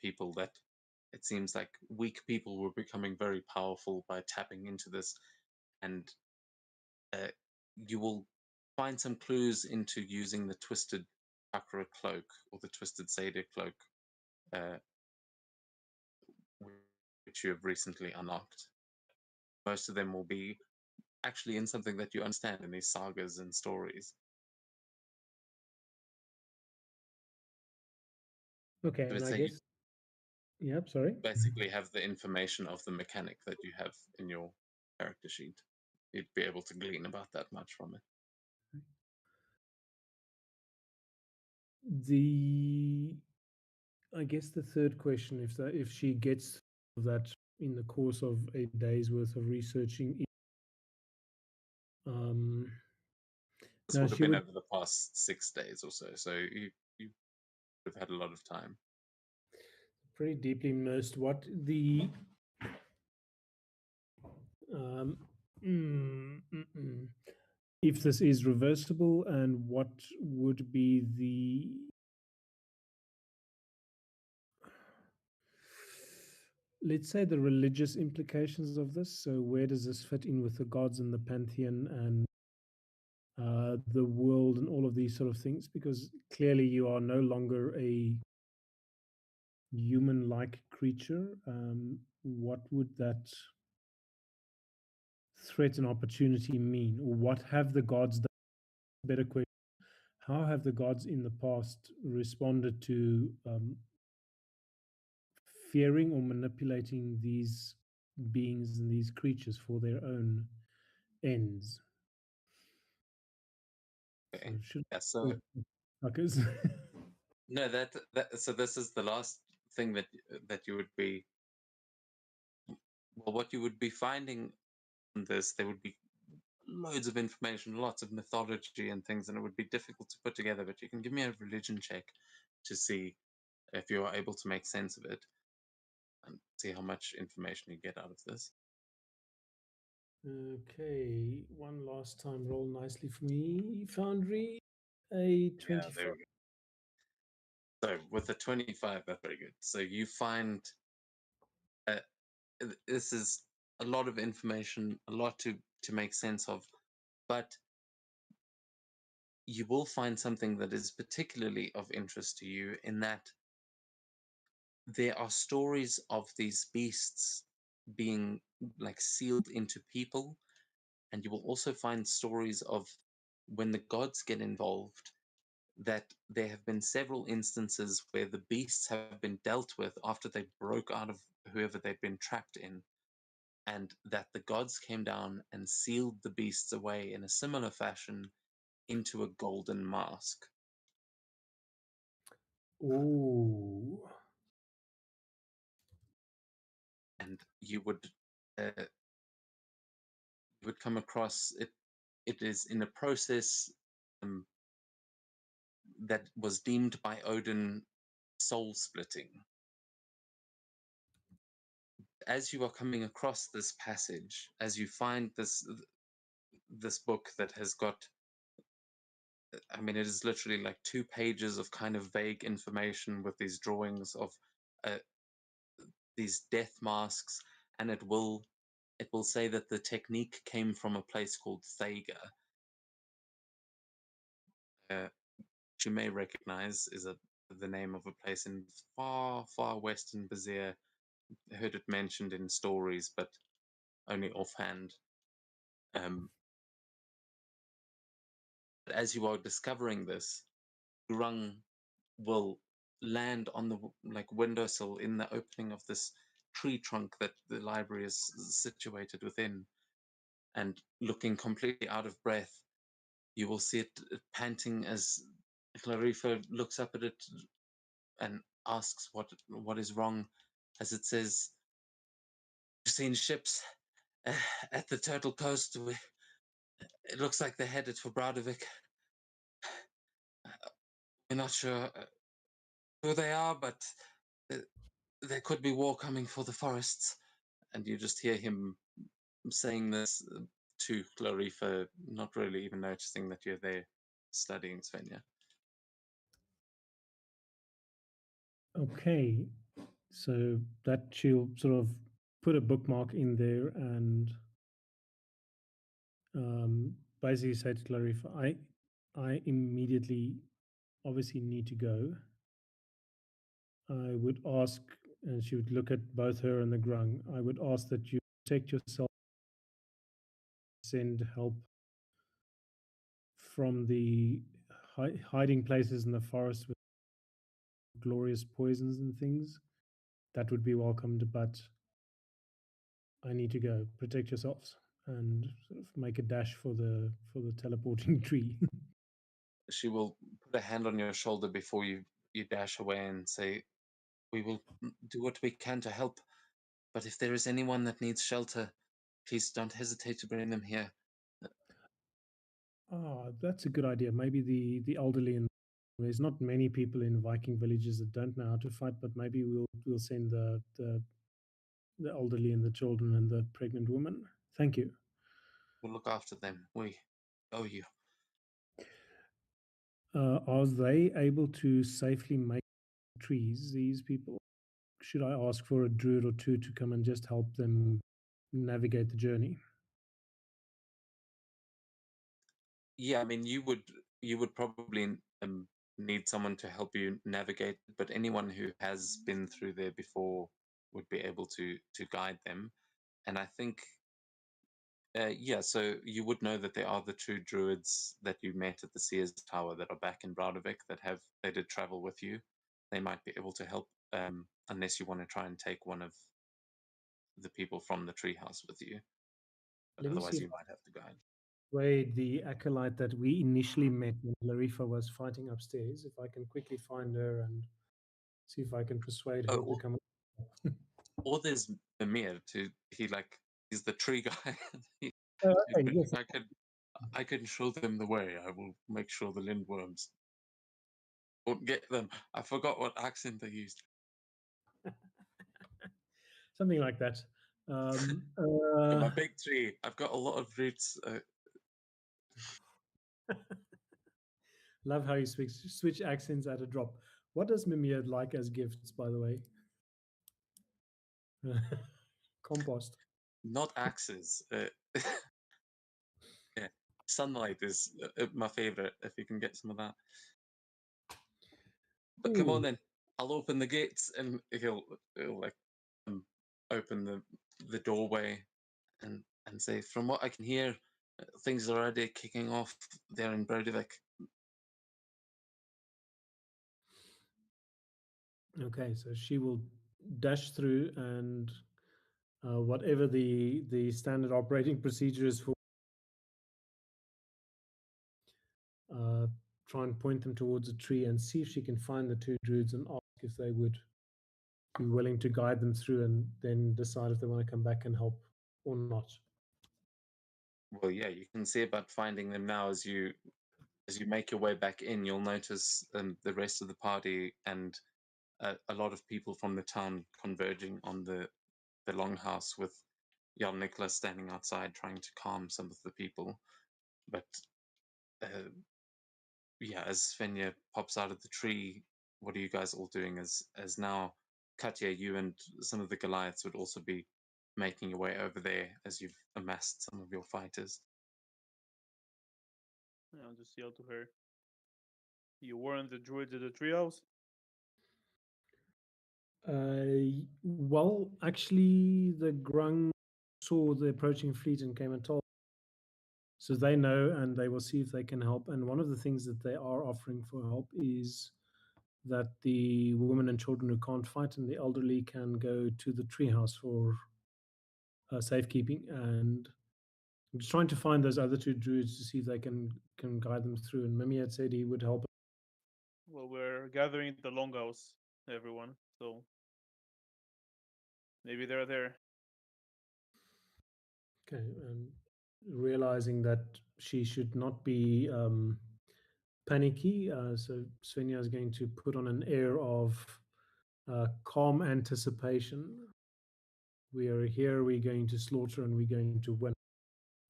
people, that it seems like weak people were becoming very powerful by tapping into this, and uh, you will find some clues into using the twisted chakra cloak or the twisted Seder cloak, uh, which you have recently unlocked. Most of them will be actually in something that you understand in these sagas and stories. Okay, So and it's I say you guess, yep, sorry. basically have the information of the mechanic that you have in your character sheet. You'd be able to glean about that much from it. The I guess the third question, if she gets that in the course of a day's worth of researching, This now would have she been would over the past 6 days or so you would have had a lot of time. pretty deeply immersed. What the um, if this is reversible, and what would be the, let's say, the religious implications of this? So where does this fit in with the gods and the pantheon and the world and all of these sort of things? Because clearly you are no longer a human-like creature. What would that threat and opportunity mean, or what have the gods done? Better question: how have the gods in the past responded to fearing or manipulating these beings and these creatures for their own ends? So Okay. should Yeah, so fuckers. no, that so this is the last thing that you would be, well, what you would be finding in this, there would be loads of information, lots of mythology and things, and it would be difficult to put together, but you can give me a religion check to see if you are able to make sense of it and see how much information you get out of this. Okay, one last time roll nicely for me, Foundry. A Yeah, 25. there we go. So with the 25, that's very good. So you find uh, this is a lot of information, a lot to make sense of, but you will find something that is particularly of interest to you, in that there are stories of these beasts being like sealed into people, and you will also find stories of when the gods get involved, that there have been several instances where the beasts have been dealt with after they broke out of whoever they've been trapped in, and that the gods came down and sealed the beasts away in a similar fashion into a golden mask. Oh, And uh, you would come across it. It is in a process um, that was deemed by Odin soul splitting. As you are coming across this passage, as you find this book that has got, I mean, it is literally like 2 pages of kind of vague information with these drawings of uh, these death masks, and it will say that the technique came from a place called Thaga, which you may recognize is the name of a place in far, far western Bazir. I heard it mentioned in stories, but only offhand. As you are discovering this, Grung will land on the windowsill in the opening of this tree trunk that the library is situated within, and looking completely out of breath. You will see it panting as Clarifa looks up at it and asks what is wrong, as it says, "We've seen ships at the Turtle Coast. It looks like they're headed for Brodovik. We're not sure who they are, but there could be war coming for the forests." And you just hear him saying this to Clarifa, not really even noticing that you're there studying Svenja. Okay, so that she'll sort of put a bookmark in there and basically say to Clarifa, I immediately obviously need to go. I would ask, and she would look at both her and the Grung, I would ask that you protect yourself, send help from the hiding places in the forest with glorious poisons and things. That would be welcomed, but I need to go. Protect yourselves and sort of make a dash for the teleporting tree. She will put a hand on your shoulder before you dash away and say, "We will do what we can to help, but if there is anyone that needs shelter, please don't hesitate to bring them here." That's a good idea. Maybe the elderly, and there's not many people in Viking villages that don't know how to fight, but maybe we'll send the elderly and the children and the pregnant woman. Thank you. We'll look after them. We owe you. Are they able to safely make trees, these people? Should I ask for a druid or two to come and just help them navigate the journey? Yeah, I mean, you would probably need someone to help you navigate, but anyone who has been through there before would be able to guide them. And I think, yeah, so you would know that there are the two druids that you met at the Sears Tower that are back in Brodovik they did travel with you. They might be able to help, unless you want to try and take one of the people from the treehouse with you. But Let me see otherwise, if you might have to guide. Wade, the acolyte that we initially met when Larifa was fighting upstairs, if I can quickly find her and see if I can persuade her to come. Or there's Amir he's the tree guy. Yes. I can show them the way. I will make sure the lindworms won't get them. I forgot what accent they used. Something like that. My big tree. I've got a lot of roots. Love how you switch accents at a drop. What does Mimir like as gifts, by the way? Compost. Not axes. Yeah, sunlight is my favorite. If you can get some of that. But come on Ooh. then. I'll open the gates, and he'll open the doorway and say, "From what I can hear, things are already kicking off there in Brodovik." Okay, so she will dash through, and whatever the standard operating procedure is for, try and point them towards a tree and see if she can find the two druids and ask if they would be willing to guide them through, and then decide if they want to come back and help or not. Well, yeah, you can see about finding them now as you make your way back in. You'll notice the rest of the party and a lot of people from the town converging on the longhouse, with Jan Nicholas standing outside trying to calm some of the people. But yeah, as Svenja pops out of the tree, what are you guys all doing? As now, Katya, you and some of the Goliaths would also be making your way over there as you've amassed some of your fighters. I'll just yell to her. You weren't the druids at the treehouse? Well, actually, the Grung saw the approaching fleet and came and told. So they know, and they will see if they can help. And one of the things that they are offering for help is that the women and children who can't fight and the elderly can go to the treehouse for safekeeping. And I'm just trying to find those other two druids to see if they can guide them through. And Mimi had said he would help. Well, we're gathering at the longhouse, everyone. So maybe they're there. Okay, and realizing that she should not be panicky, so Svenja is going to put on an air of calm anticipation. We are here, we're going to slaughter, and we're going to win.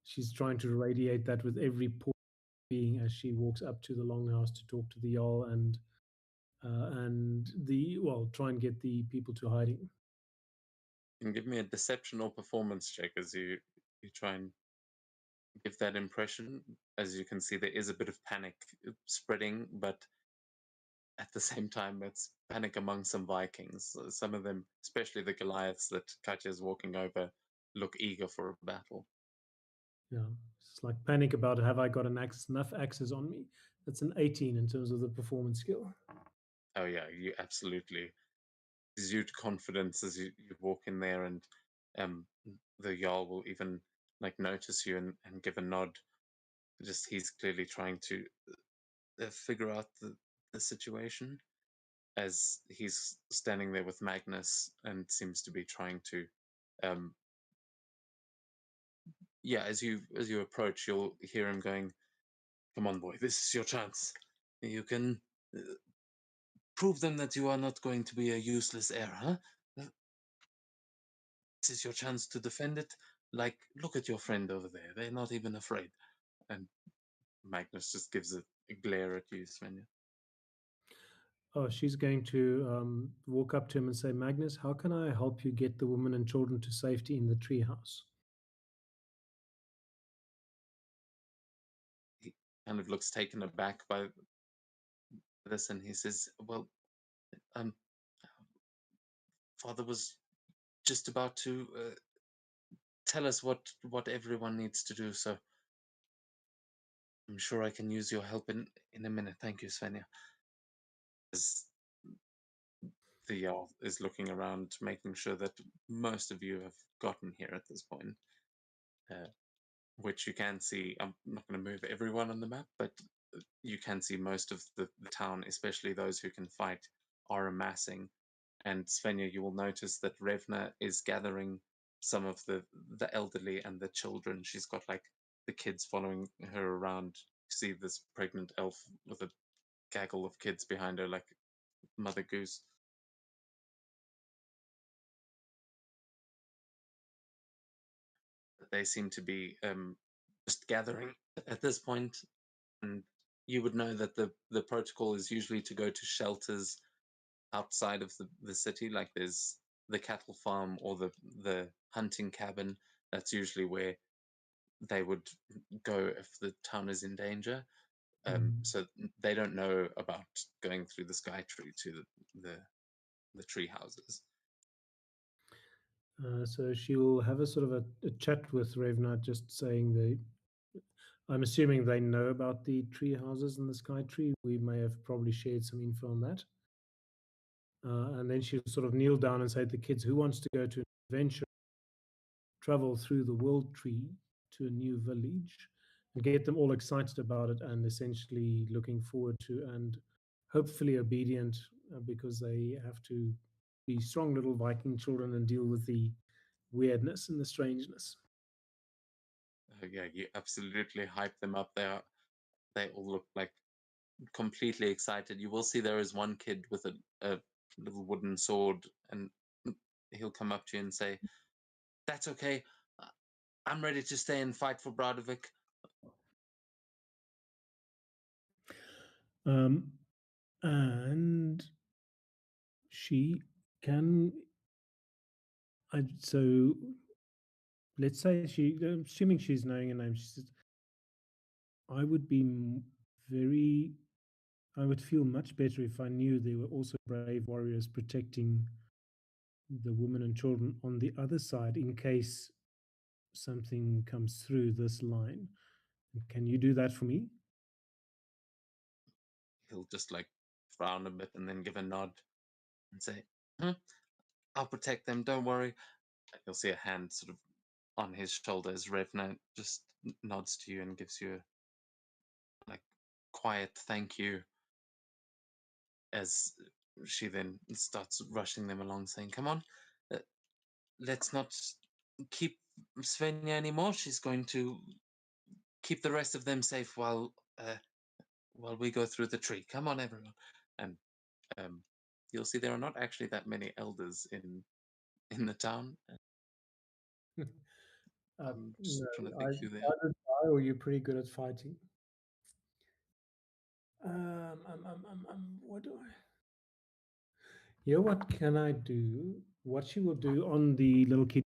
She's trying to radiate that with every poor being as she walks up to the longhouse to talk to the Jarl and try and get the people to hiding. You can give me a deception or performance check as you try and give that impression. As you can see, there is a bit of panic spreading, but at the same time, it's panic among some Vikings. Some of them, especially the Goliaths that Katja is walking over, look eager for a battle. Yeah, it's like panic about have I got enough axes on me? That's an 18 in terms of the performance skill. Oh yeah, you absolutely exude confidence as you walk in there, and the Jarl will even like notice you and give a nod. Just he's clearly trying to figure out the situation as he's standing there with Magnus and seems to be trying to as you approach, you'll hear him going, "Come on, boy, this is your chance. You can prove them that you are not going to be a useless heir, huh? This is your chance to defend it. Like, look at your friend over there. They're not even afraid." And Magnus just gives a glare at you, Svenja. Oh, she's going to walk up to him and say, Magnus, how can I help you get the women and children to safety in the treehouse? He kind of looks taken aback by this, and he says, "Well, um, Father was just about to tell us what everyone needs to do, so I'm sure I can use your help in a minute. Thank you, Svenja." As the Jarl is looking around, making sure that most of you have gotten here at this point, which you can see. I'm not going to move everyone on the map, but you can see most of the town, especially those who can fight, are amassing. And Svenja, you will notice that Revna is gathering some of the elderly and the children. She's got like the kids following her around. You see this pregnant elf with a gaggle of kids behind her, like Mother Goose. They seem to be just gathering at this point, and you would know that the protocol is usually to go to shelters outside of the city, like there's the cattle farm or the hunting cabin. That's usually where they would go if the town is in danger. So they don't know about going through the sky tree to the tree houses. So she'll have a sort of a chat with Revna, just saying I'm assuming they know about the tree houses in the sky tree. We may have probably shared some info on that. And then she'll sort of kneel down and say to the kids, who wants to go to an adventure, travel through the world tree to a new village, and get them all excited about it and essentially looking forward to and hopefully obedient because they have to be strong little Viking children and deal with the weirdness and the strangeness. Yeah, you absolutely hype them up. They all look like completely excited. You will see there is one kid with a little wooden sword, and he'll come up to you and say, "That's okay. I'm ready to stay and fight for Bradovik." And she can. So let's say assuming she's knowing her name, she says, I would be very. I would feel much better if I knew there were also brave warriors protecting the women and children on the other side in case something comes through this line. Can you do that for me? He'll just like frown a bit and then give a nod and say, "Hmm, I'll protect them, don't worry." And you'll see a hand sort of on his shoulder as Revna just nods to you and gives you a like quiet thank you as she then starts rushing them along saying, "Come on, uh, let's not keep Svenja anymore. She's going to keep the rest of them safe while we go through the tree. Come on, everyone." And um, you'll see there are not actually that many elders in the town. I'm just No, trying to think who they are. either die or you're pretty good at fighting. What do I? Yeah, what can I do? What she will do on the little kid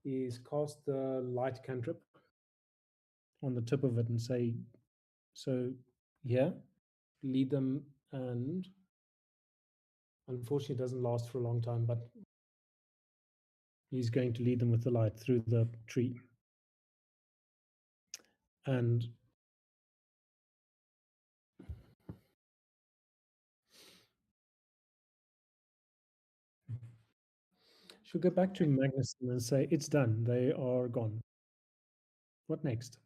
is cast the light cantrip on the tip of it and say, so yeah, lead them, and unfortunately it doesn't last for a long time, but he's going to lead them with the light through the tree. And she'll go back to Magnuson and say, it's done, they are gone. What next?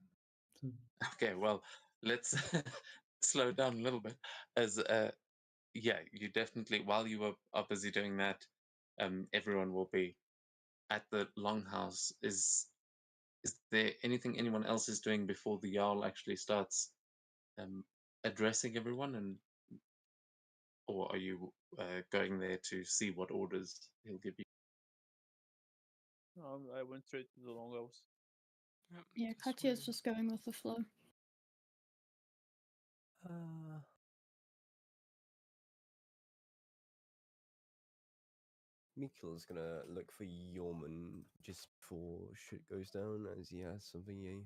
So, Okay, well, let's slow down a little bit. As yeah, you definitely while you are busy doing that, everyone will be at the longhouse. Is there anything anyone else is doing before the Jarl actually starts addressing everyone, and or are you going there to see what orders he'll give you? I went straight to the longhouse. Yep, Yeah, 'cause Katya's we're- just going with the flow. Mikkel's gonna look for Yorman just before shit goes down, as he has something he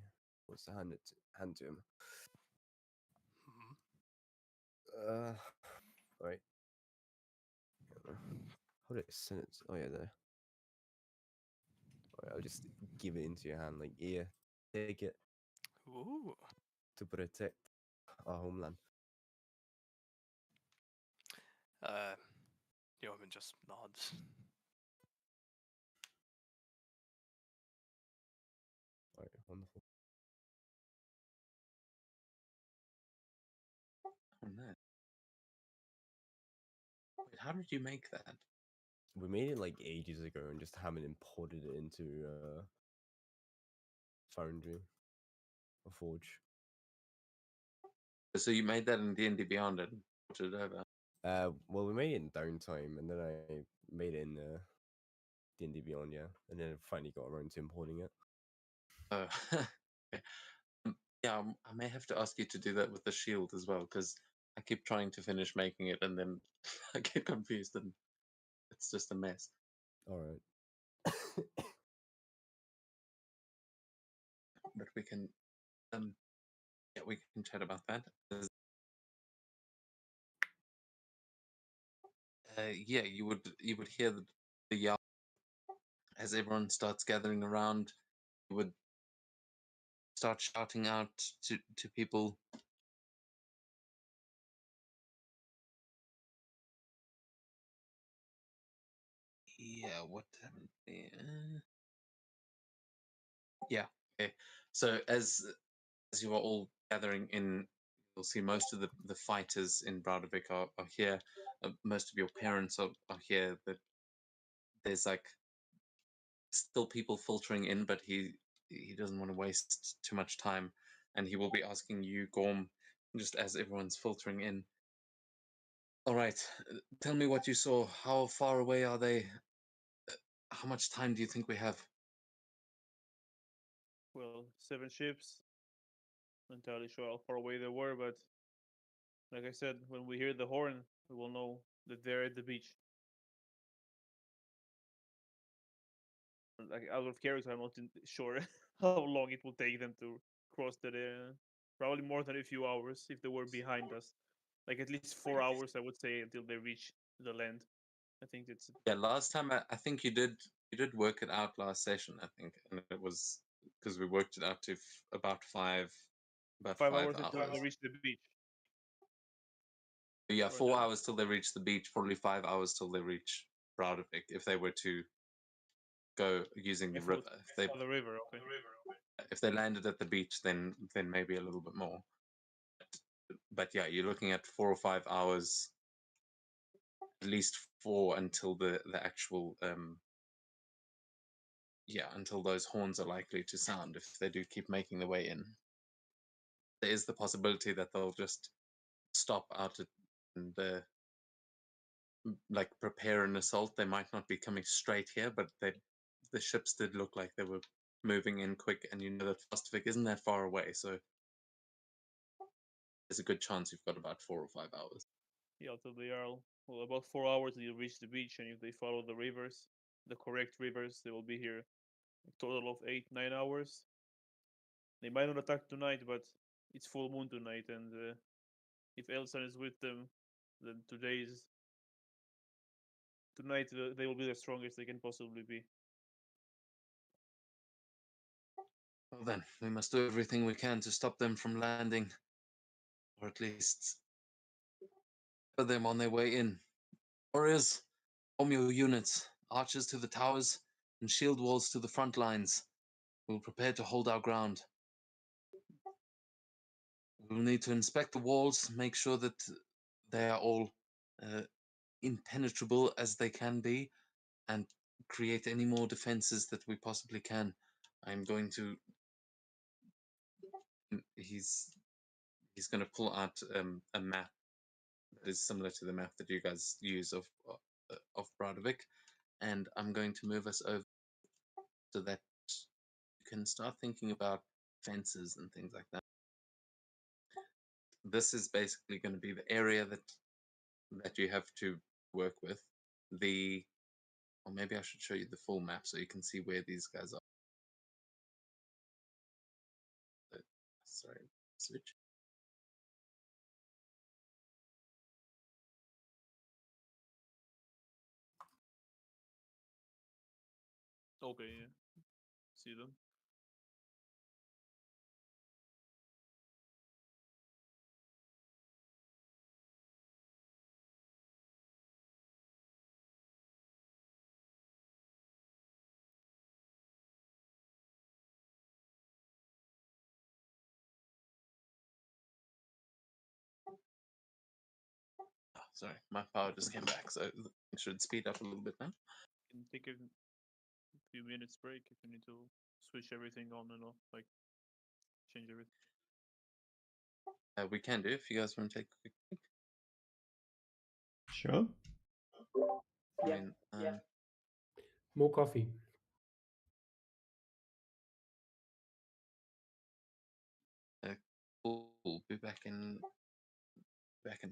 wants to hand to him. Mhm. Uh, right. How did I send it? Oh yeah, there. Alright, I'll just give it into your hand, like, here, take it Ooh. to protect our homeland. Yeoman just nods. Alright, wonderful. Oh no! Wait, how did you make that? We made it like ages ago and just haven't imported it into Foundry or Forge. So you made that in D&D Beyond and put it over. Well, we made it in downtime, and then I made it in D&D Beyond, yeah, and then finally got around to importing it. Oh, okay. Yeah, I may have to ask you to do that with the shield as well, because I keep trying to finish making it and then I get confused and it's just a mess. All right. But we can, yeah, we can chat about that. Yeah, you would hear the yell as everyone starts gathering around. You would start shouting out to people. Yeah, what? Yeah. Okay. So as you are all gathering in, you'll see most of the fighters in Bradovik are here. Most of your parents are here. That there's like still people filtering in, but he doesn't want to waste too much time, and he will be asking you, Gorm, just as everyone's filtering in. All right, tell me what you saw. How far away are they? How much time do you think we have? Well, 7 ships. Not entirely sure how far away they were, but like I said, when we hear the horn, we will know that they're at the beach. Like out of character, I'm not sure how long it will take them to cross the. Probably more than a few hours if they were behind us. Like at least 4 hours, I would say, until they reach the land. I think it's Yeah, last time I think you did You did work it out last session, I think, and it was because we worked it out to about 5 hours until they reach the beach. Yeah, Or 4 hours till they reach the beach, probably 5 hours till they reach Broudevik, if they were to go using the If it was river. If they on the river, okay. if they landed at the beach, then maybe a little bit more. But yeah, you're looking at 4 or 5 hours, at least 4 until the actual until those horns are likely to sound. If they do keep making their way in, there is the possibility that they'll just stop out at and like prepare an assault. They might not be coming straight here, but the ships did look like they were moving in quick, and you know that Fostvik isn't that far away, so there's a good chance you've got about 4 or 5 hours. Yeah, until they are about 4 hours and you reach the beach, and if they follow the rivers, the correct rivers, they will be here a total of 8-9 hours. They might not attack tonight, but it's full moon tonight, and if Elsan is with them, then tonight they will be the strongest they can possibly be. Well then, we must do everything we can to stop them from landing, or at least put them on their way in. Warriors, form your units, archers to the towers, and shield walls to the front lines. We will prepare to hold our ground. We will need to inspect the walls, make sure that they are all impenetrable as they can be, and create any more defenses that we possibly can. I'm going to. He's going to pull out a map that is similar to the map that you guys use of Broudevik, and I'm going to move us over so that you can start thinking about fences and things like that. This is basically going to be the area that you have to work with. Or maybe I should show you the full map so you can see where these guys are. Sorry, switch. Okay, yeah. See them. Oh, sorry, my power just came back, so it should speed up a little bit now. Can take a few minutes break if you need to switch everything on and off, like change everything. We can do if you guys want to take a quick break. Sure. I mean, More coffee. we'll be back in 5.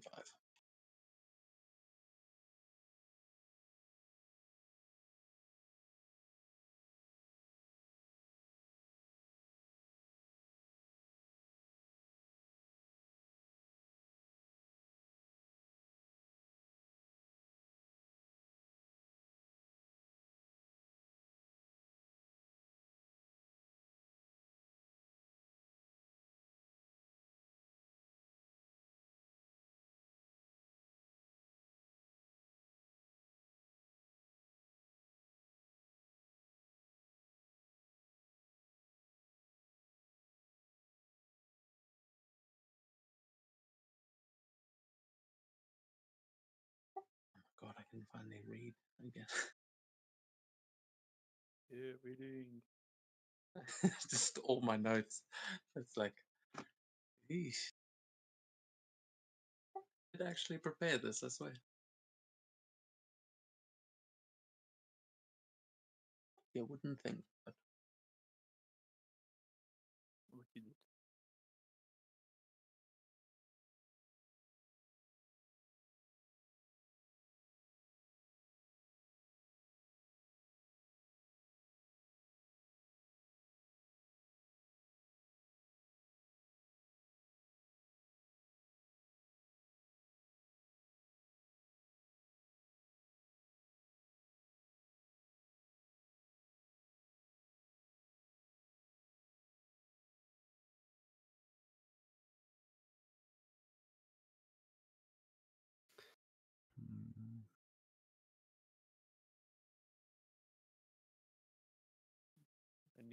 God, I can finally read again. Yeah, reading. Just all my notes. It's like, eesh. I did actually prepare this, I swear. You wouldn't think, but What he did.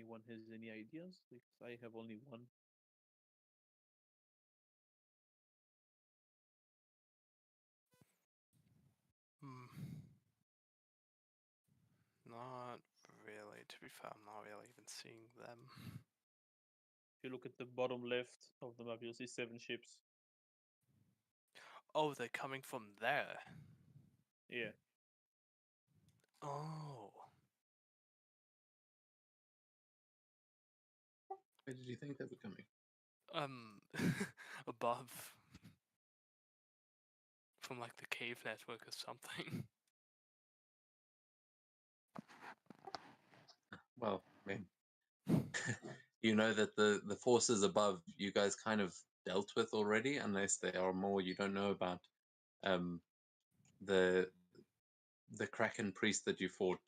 anyone has any ideas, because I have only one. Hmm. Not really. To be fair, I'm not really even seeing them. If you look at the bottom left of the map, you'll see 7 ships. Oh, they're coming from there. Yeah. Oh. Where did you think they were coming? Above. From like the cave network or something. Well, I mean, you know that the forces above you guys kind of dealt with already, unless there are more you don't know about. Um, the Kraken priest that you fought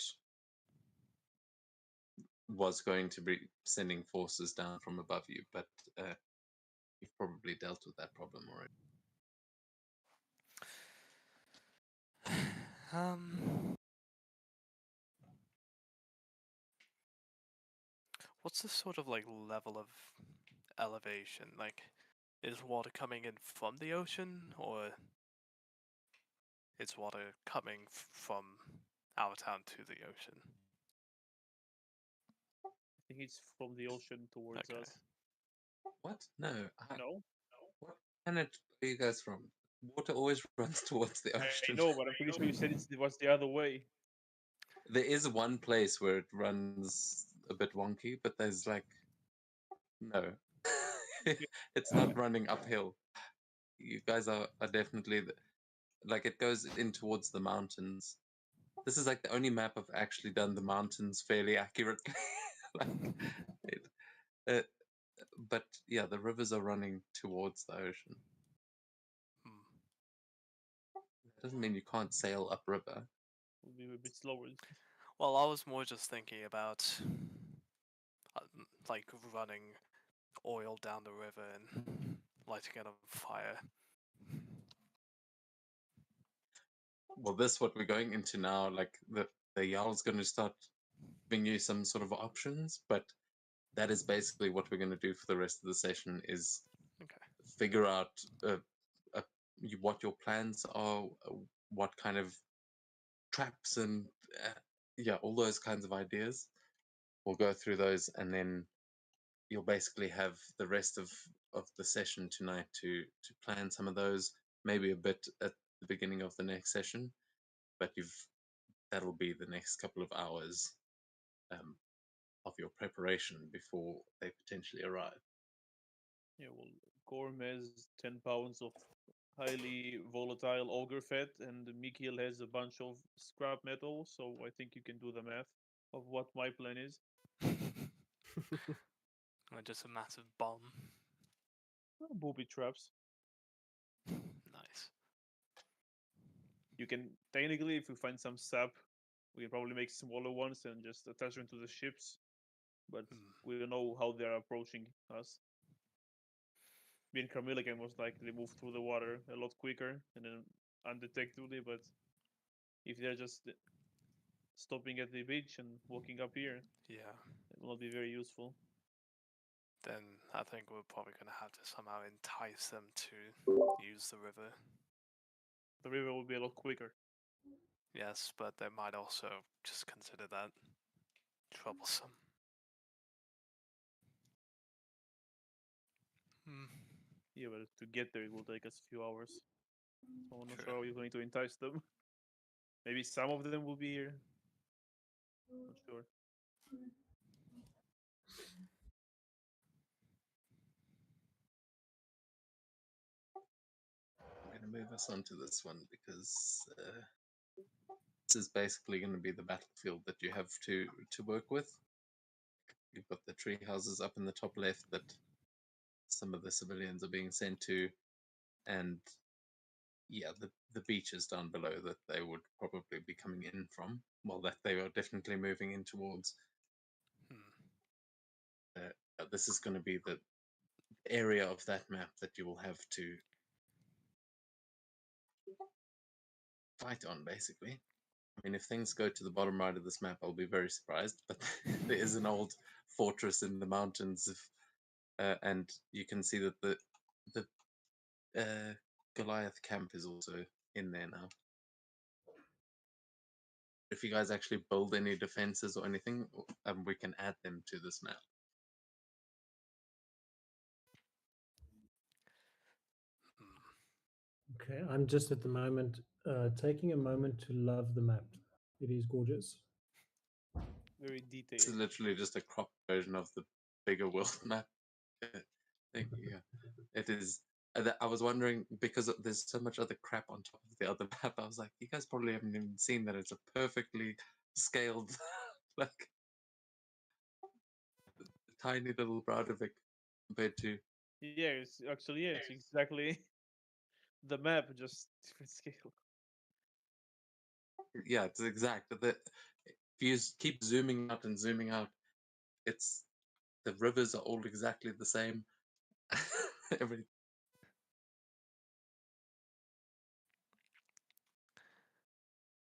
was going to be sending forces down from above you, but you've probably dealt with that problem already. um. What's the sort of like level of elevation? Like, is water coming in from the ocean, or is water coming from our town to the ocean? I think it's from the ocean towards Okay. us. What? No. No? What planet are you guys from? Water always runs towards the I ocean. know, but I'm pretty sure you said it was the other way. There is one place where it runs a bit wonky, but there's like no. It's not running uphill. You guys are definitely like it goes in towards the mountains. This is like the only map I've actually done the mountains fairly accurately. like it, uh, but yeah, the rivers are running towards the ocean. Hmm. That doesn't mean you can't sail upriver. We'll be a bit slower. Well, I was more just thinking about like running oil down the river and lighting it on fire. Well, this what we're going into now. Like the Jarl's going to start giving you some sort of options, but that is basically what we're going to do for the rest of the session is Okay. figure out uh, what your plans are, what kind of traps and yeah, all those kinds of ideas. We'll go through those, and then you'll basically have the rest of the session tonight to plan some of those. Maybe a bit at the beginning of the next session, but that'll be the next couple of hours of your preparation before they potentially arrive. Yeah, well, Gorm has 10 pounds of highly volatile ogre fat, and Mikhail has a bunch of scrap metal, so I think you can do the math of what my plan is. Or just a massive bomb. Booby traps. Nice. You can, technically, if we find some sap, we can probably make smaller ones and just attach them to the ships, but we don't know how they're approaching us. Me and Camilla can most likely move through the water a lot quicker and then undetectably, but if they're just stopping at the beach and walking up here, Yeah. it will not be very useful. Then I think we're probably going to have to somehow entice them to use the river. The river will be a lot quicker. Yes, but they might also just consider that troublesome. Hmm. Yeah, but to get there, it will take us a few hours. So I'm not True. sure how you're going to entice them. Maybe some of them will be here. Not sure. I'm going to move us on to this one because this is basically going to be the battlefield that you have to work with. You've got the tree houses up in the top left that some of the civilians are being sent to, and yeah, the beaches down below that they would probably be coming in from. Well, that they are definitely moving in towards. This is going to be the area of that map that you will have to fight on, basically. I mean, if things go to the bottom right of this map, I'll be very surprised. But there is an old fortress in the mountains, and you can see that the Goliath camp is also in there now. If you guys actually build any defenses or anything, we can add them to this map. Okay, I'm just at the moment taking a moment to love the map. It is gorgeous. Very This is detailed. literally just a cropped version of the bigger world map. Yeah, it is. I was wondering because there's so much other crap on top of the other map. I was like, you guys probably haven't even seen that it's a perfectly scaled, like tiny little Bradovic compared to Yeah, it's actually it's exactly the map, just different scale. yeah, it's exact. If you keep zooming out and zooming out, it's the rivers are all exactly the same. Every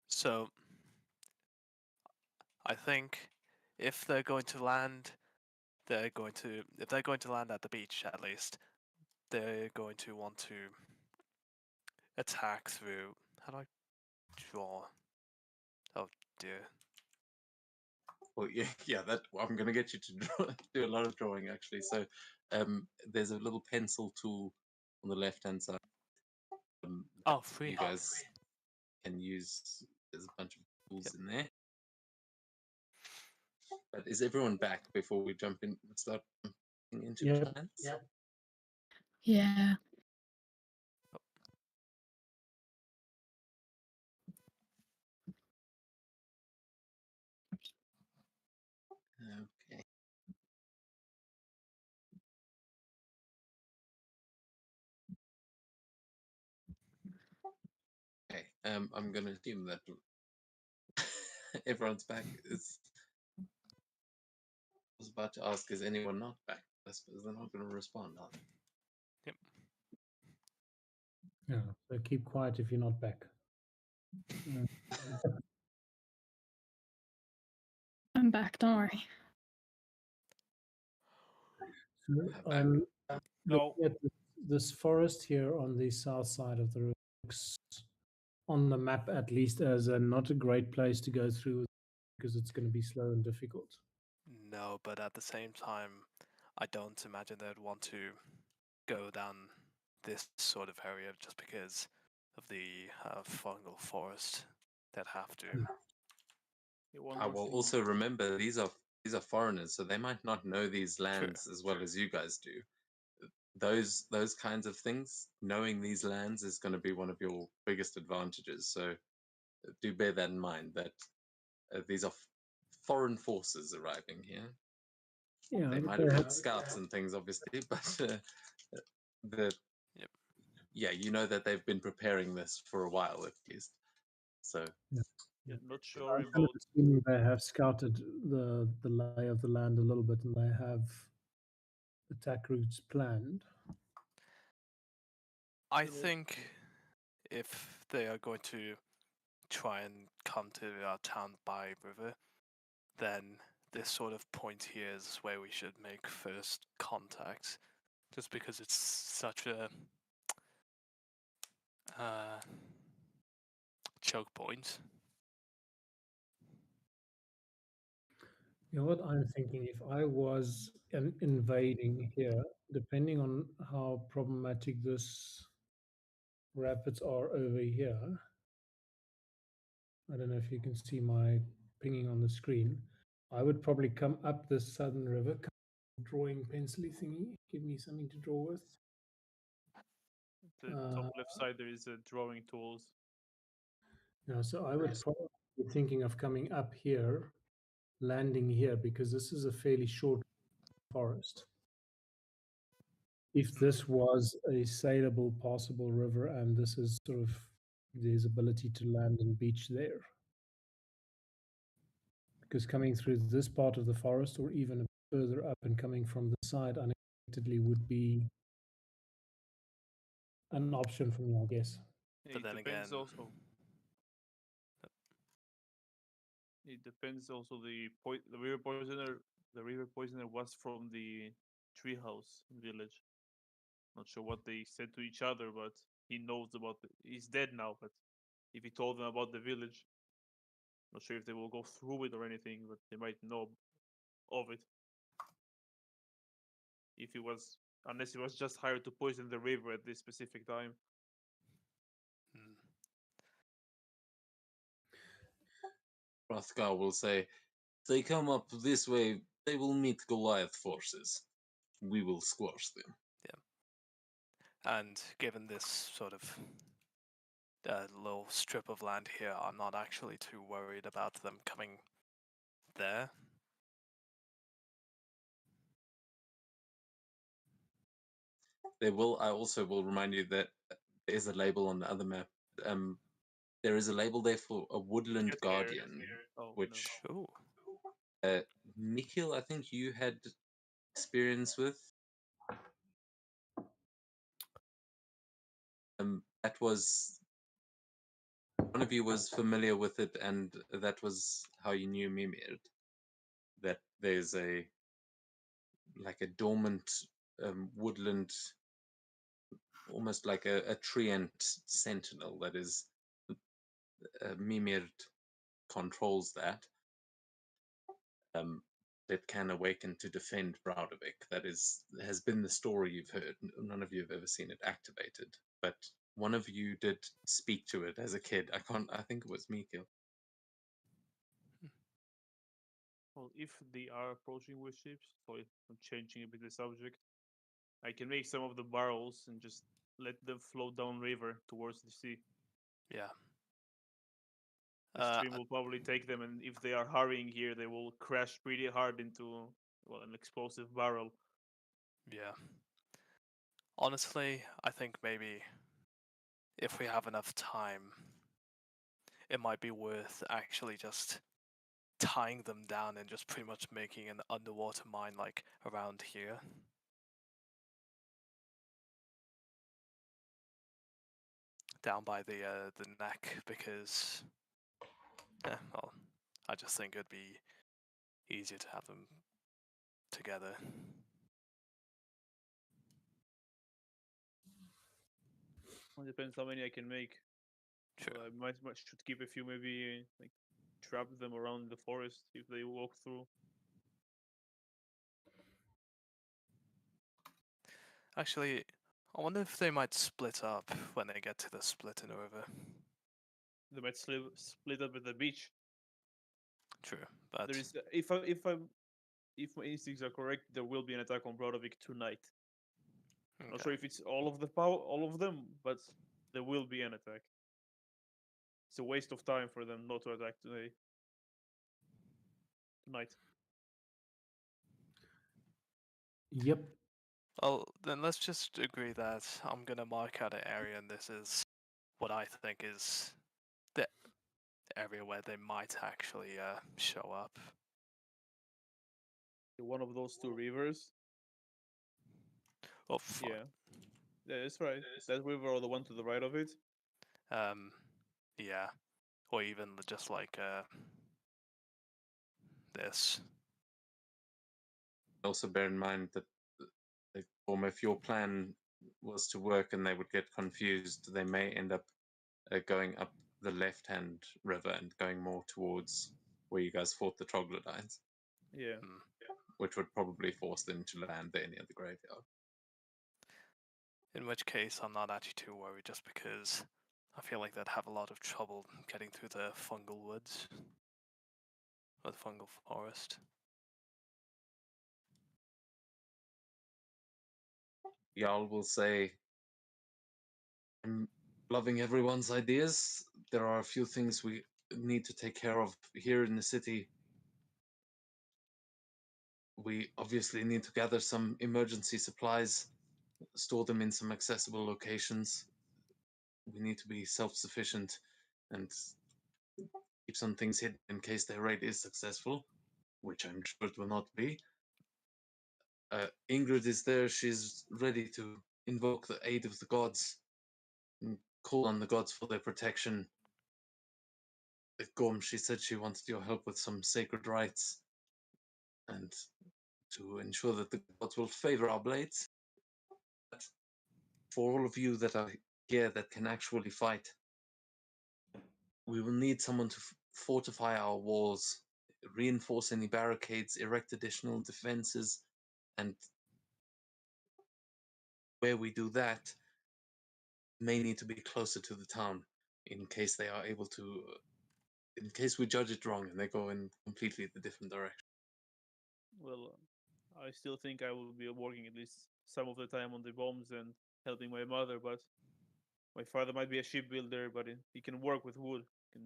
So I think if they're going to land, if they're going to land at the beach at least, they're going to want to attack through. How do I draw? Oh dear. well, yeah. That I'm gonna get you to do a lot of drawing actually. So, there's a little pencil tool on the left hand side. Oh, free. You guys can use. There's a bunch of tools Yep. in there. But is everyone back before we jump in and start into Yep. plans? Yeah. Okay. Okay. I'm gonna assume that everyone's back. I was about to ask, is anyone not back? I suppose they're not going to respond, are they? Yep. Yeah. So keep quiet if you're not back. I'm back, don't worry. So Back. I'm No, looking at this forest here on the south side of the river. Looks on the map at least as not a great place to go through because it's going to be slow and difficult. No, but at the same time, I don't imagine they'd want to go down this sort of area just because of the fungal forest. They'd have to. yeah, one I more will thing. also remember these are foreigners, so they might not know these lands as well as you guys do. Those kinds of things, knowing these lands is going to be one of your biggest advantages. So do bear that in mind that these are foreign forces arriving here. Yeah, They might have had scouts and things, obviously, but the Yep. yeah, you know that they've been preparing this for a while at least. So Yeah, not sure I'm kind of about. assuming they have scouted the lay of the land a little bit and they have attack routes planned. I think if they are going to try and come to our town by river, then this sort of point here is where we should make first contact, just because it's such a choke point. You know what I'm thinking? If I was invading here, depending on how problematic this rapids are over here, I don't know if you can see my pinging on the screen. I would probably come up this southern river, drawing pencily thingy. Give me something to draw with. The top left side there is a drawing tools. Yeah, so I would probably be thinking of coming up here, landing here, because this is a fairly short forest. If this was a sailable, passable river, and this is sort of there's ability to land and beach there. Because coming through this part of the forest, or even further up and coming from the side unexpectedly, would be an option for me, I guess. Yeah, But it then depends again, also. It depends also the river poisoner. The river poisoner was from the treehouse village. Not sure what they said to each other, but he knows about. He's dead now, but if he told them about the village, not sure if they will go through it or anything, but they might know of it. If he was, unless he was just hired to poison the river at this specific time. Hmm. Hrothgar will say, if they come up this way, they will meet Goliath forces. We will squash them. And given this sort of little strip of land here, I'm not actually too worried about them coming there. They will. I also will remind you that there is a label on the other map. There is a label there for a woodland Get guardian, Oh, which Ooh. Mikhail, I think you had experience with. That was one of you was familiar with it, and that was how you knew Mimir. That there's a dormant woodland, almost like a treant sentinel that is Mimir controls that. That can awaken to defend Braudavik. That has been the story you've heard. None of you have ever seen it activated, but one of you did speak to it as a kid. I think it was Mikhail. Well, if they are approaching with ships, sorry, I'm changing a bit the subject. I can make some of the barrels and just let them float down river towards the sea. Yeah. The stream will probably take them, and if they are hurrying here, they will crash pretty hard into an explosive barrel. Yeah. Honestly, I think maybe if we have enough time, it might be worth actually just tying them down and just pretty much making an underwater mine like around here. Down by the neck, because well, I just think it'd be easier to have them together. It depends how many I can make. Sure. I might should keep a few, maybe like trap them around the forest if they walk through. Actually, I wonder if they might split up when they get to the splitting river. They might split up at the beach. True, but There is, if my instincts are correct, there will be an attack on Brodovik tonight. okay. Not sure if it's all of them, but there will be an attack. It's a waste of time for them not to attack tonight. Yep. Well, then let's just agree that I'm gonna mark out an area, and this is what I think is the area where they might actually show up. One of those two rivers. Oh, fine. Yeah, that's right. That river or the one to the right of it. Yeah, or even just like this. Also bear in mind that if your plan was to work and they would get confused, they may end up going up the left-hand river and going more towards where you guys fought the troglodytes. Yeah. Which would probably force them to land there near the graveyard. In which case, I'm not actually too worried, just because I feel like they'd have a lot of trouble getting through the fungal woods or the fungal forest. Jarl will say, I'm loving everyone's ideas. There are a few things we need to take care of here in the city. We obviously need to gather some emergency supplies, store them in some accessible locations. We need to be self-sufficient and keep some things hidden in case their raid is successful, which I'm sure it will not be. Ingrid is there. She's ready to invoke the aid of the gods and call on the gods for their protection. Gorm, she said she wanted your help with some sacred rites and to ensure that the gods will favor our blades. But for all of you that are here that can actually fight, we will need someone to fortify our walls, reinforce any barricades, erect additional defenses, and where we do that may need to be closer to the town in case they are able to, in case we judge it wrong and they go in completely the different direction. Well, I still think I will be working at least some of the time on the bombs and helping my mother, but my father might be a shipbuilder, but he can work with wood. Can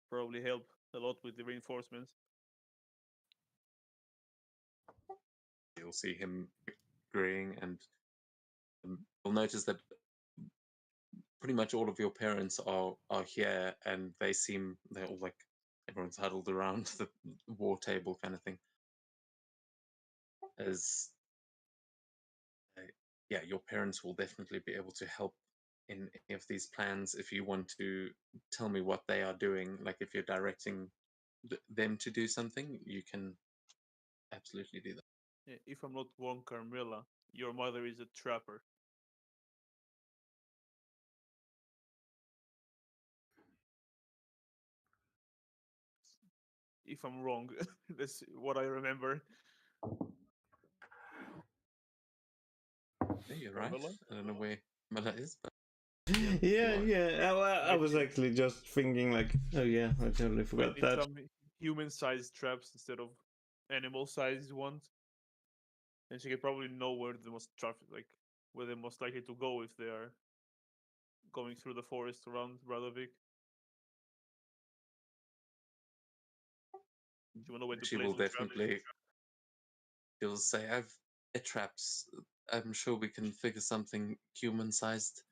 probably help a lot with the reinforcements. You'll see him agreeing, and you'll notice that pretty much all of your parents are here, and they're all like everyone's huddled around the war table kind of thing. As yeah, your parents will definitely be able to help in any of these plans. If you want to tell me what they are doing, like if you're directing them to do something, you can absolutely do that. If I'm not wrong, Carmilla, your mother is a trapper. If I'm wrong, that's what I remember. Yeah, you're right. Carmilla? I don't know where Mela is, but Yeah, are. yeah. I was actually just thinking like, oh yeah, I totally Might forgot need that. some human-sized traps instead of animal-sized ones, and she could probably know where the most traffic, like where they're most likely to go if they are going through the forest around Radovik. She will know where to She place will the traps. definitely. She'll say, "I've traps. I'm sure we can figure something human-sized."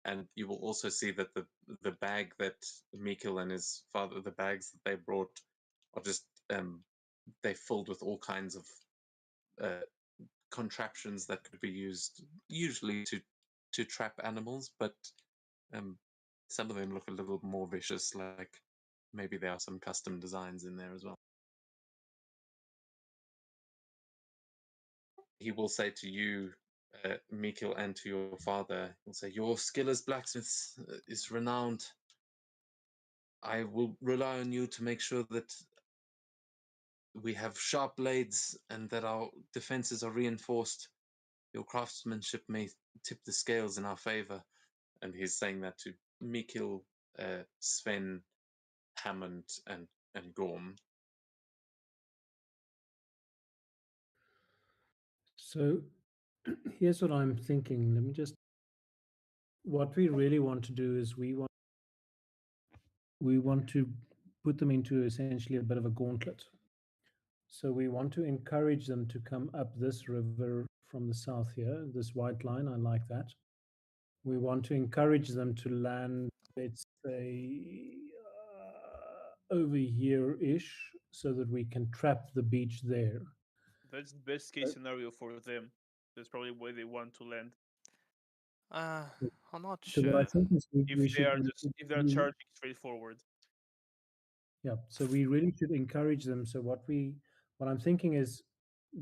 And you will also see that the bag that Mikkel and his father, the bags that they brought, are just they filled with all kinds of uh, contraptions that could be used usually to trap animals, but um, some of them look a little more vicious. Like maybe there are some custom designs in there as well. He will say to you, Mikkel, and to your father, he'll say, "Your skill as blacksmiths is renowned. I will rely on you to make sure that we have sharp blades and that our defenses are reinforced. Your craftsmanship may tip the scales in our favor." And he's saying that to Mikkel, Sven, Hammond, and Gorm. So here's what I'm thinking. Let me just. What we really want to do is we want to put them into essentially a bit of a gauntlet. So we want to encourage them to come up this river from the south here, this white line. I like that. We want to encourage them to land, let's say, over here ish, so that we can trap the beach there. That's the best case scenario for them. That's probably where they want to land. I'm not So what I sure. think is If they are just if they are charging straight forward. yeah, so we really should encourage them. So what I'm thinking is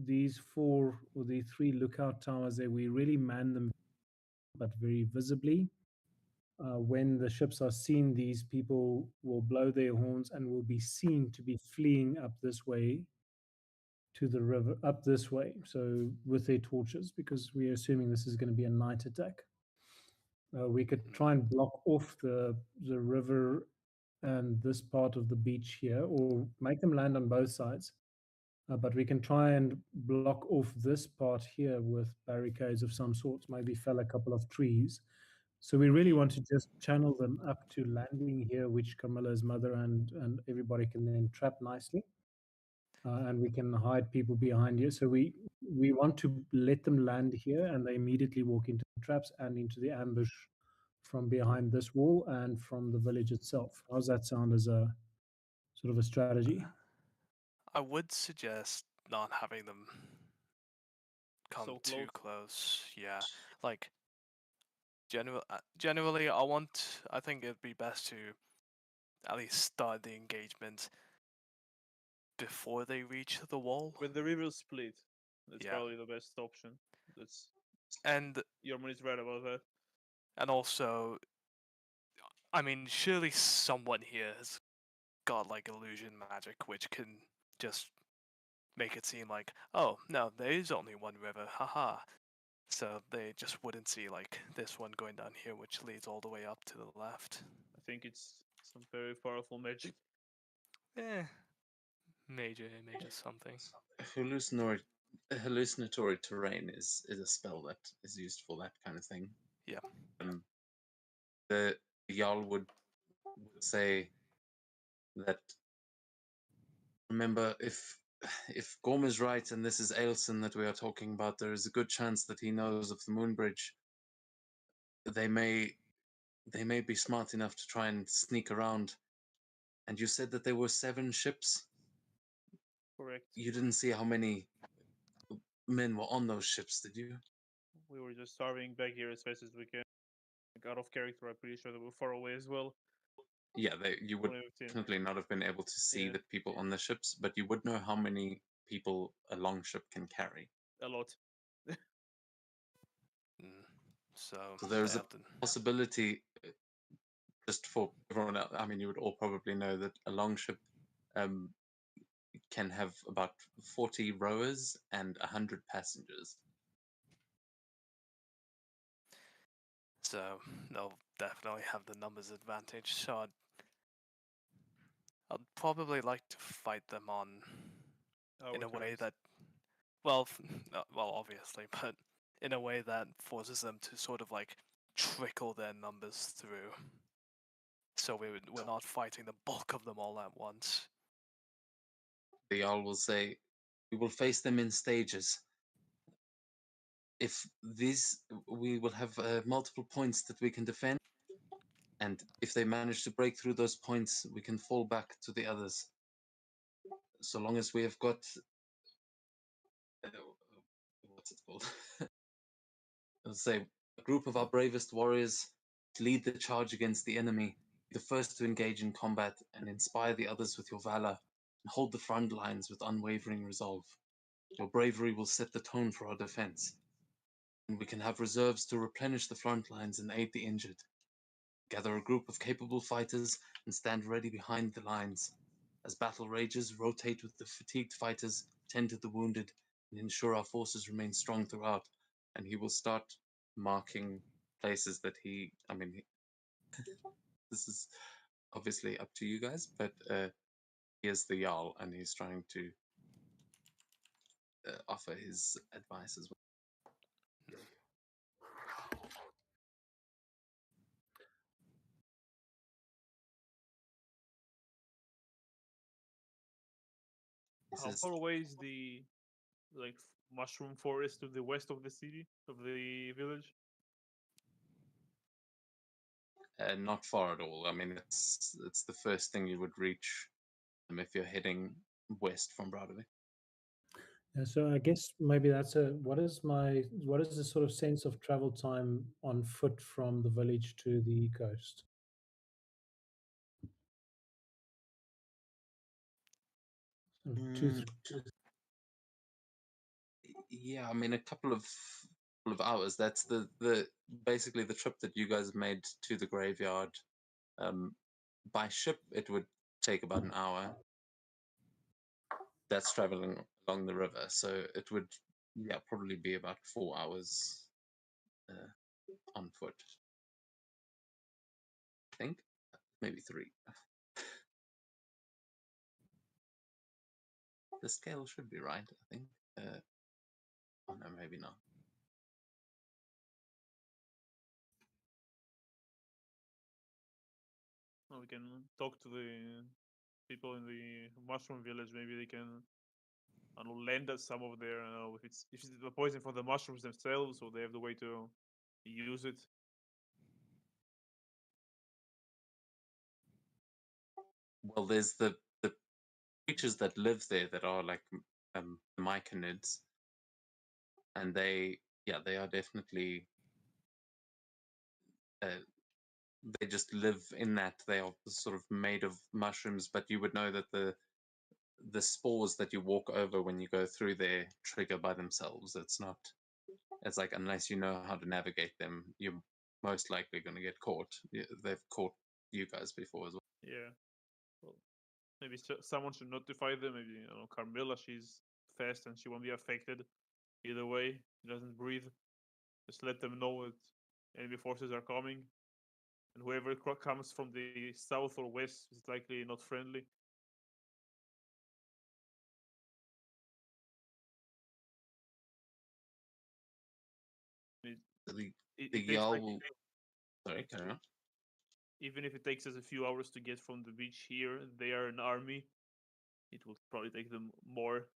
these four or the three lookout towers there, we really man them, but very visibly. When the ships are seen, these people will blow their horns and will be seen to be fleeing up this way to the river, up this way. So with their torches, because we're assuming this is going to be a night attack. We could try and block off the river and this part of the beach here, or make them land on both sides. But we can try and block off this part here with barricades of some sorts, maybe fell a couple of trees. So we really want to just channel them up to landing here, which Camilla's mother and everybody can then trap nicely. And we can hide people behind here. So we want to let them land here, and they immediately walk into the traps and into the ambush from behind this wall and from the village itself. How's that sound as a sort of a strategy? I would suggest not having them come So too close. close. Yeah, like generally, I think it'd be best to at least start the engagement before they reach the wall. When the rivers split, that's Yeah. probably the best option. That's And Yorman right about that. also, I mean, surely someone here has got like illusion magic which can just make it seem like, oh no, there is only one river, haha. So they just wouldn't see like this one going down here, which leads all the way up to the left. I think it's some very powerful magic. Eh, major something. Hallucinatory terrain is a spell that is used for that kind of thing. Yeah. The Jarl would say that, remember, if Gorm is right and this is Ailson that we are talking about, there is a good chance that he knows of the moon bridge. They may be smart enough to try and sneak around. And you said that there were 7 ships? Correct. You didn't see how many men were on those ships, did you? We were just starving back here as fast as we can. Like, out of character, I'm pretty sure they were far away as well. Yeah, you would Only 15. definitely not have been able to see Yeah. the people on the ships, but you would know how many people a longship can carry. A lot. So So there is they a have to... possibility, just for everyone else, I mean, you would all probably know that a longship can have about 40 rowers and 100 passengers. So they'll definitely have the numbers advantage. So I'd probably like to fight them on in a way terms. that, well, well, obviously, but in a way that forces them to sort of like trickle their numbers through. So we're not fighting the bulk of them all at once. The Jarl will say, we will face them in stages. If we will have multiple points that we can defend, and if they manage to break through those points, we can fall back to the others. So long as we have got what's it called? Let's say a group of our bravest warriors to lead the charge against the enemy, be the first to engage in combat, and inspire the others with your valor, and hold the front lines with unwavering resolve. Your bravery will set the tone for our defense, and we can have reserves to replenish the front lines and aid the injured. Gather a group of capable fighters and stand ready behind the lines. As battle rages, rotate with the fatigued fighters, tend to the wounded, and ensure our forces remain strong throughout. And he will start marking places that this is obviously up to you guys, but he is the Jarl, and he's trying to offer his advice as well. How far away is the like mushroom forest to the west of the city, of the village? Not far at all. I mean, it's the first thing you would reach if you're heading west from Broadway. Yeah, so I guess maybe that's what is the sort of sense of travel time on foot from the village to the coast? So yeah, I mean, a couple of hours. That's the basically the trip that you guys have made to the graveyard. By ship, it would take about an hour. That's traveling along the river, so it would probably be about 4 hours on foot. I think maybe 3. The scale should be right, I think. Oh no, maybe not. Well, we can talk to the people in the mushroom village. Maybe they can, I don't know, lend us some of their. I don't know if it's the poison for the mushrooms themselves, or they have the way to use it. Well, there's the creatures that live there that are like myconids, and they are definitely they just live in that. They are sort of made of mushrooms, but you would know that the spores that you walk over when you go through there trigger by themselves. It's not. It's like unless you know how to navigate them, you're most likely going to get caught. They've caught you guys before as well. Yeah. Well, maybe someone should notify them. Maybe Carmilla. She's fast and she won't be affected. Either way, she doesn't breathe. Just let them know that enemy forces are coming, and whoever comes from the south or west is likely not friendly. It, The, it, the it takes Jarl like will. Sorry, carry on. even if it takes us a few hours to get from the beach here, they are an army. It will probably take them more,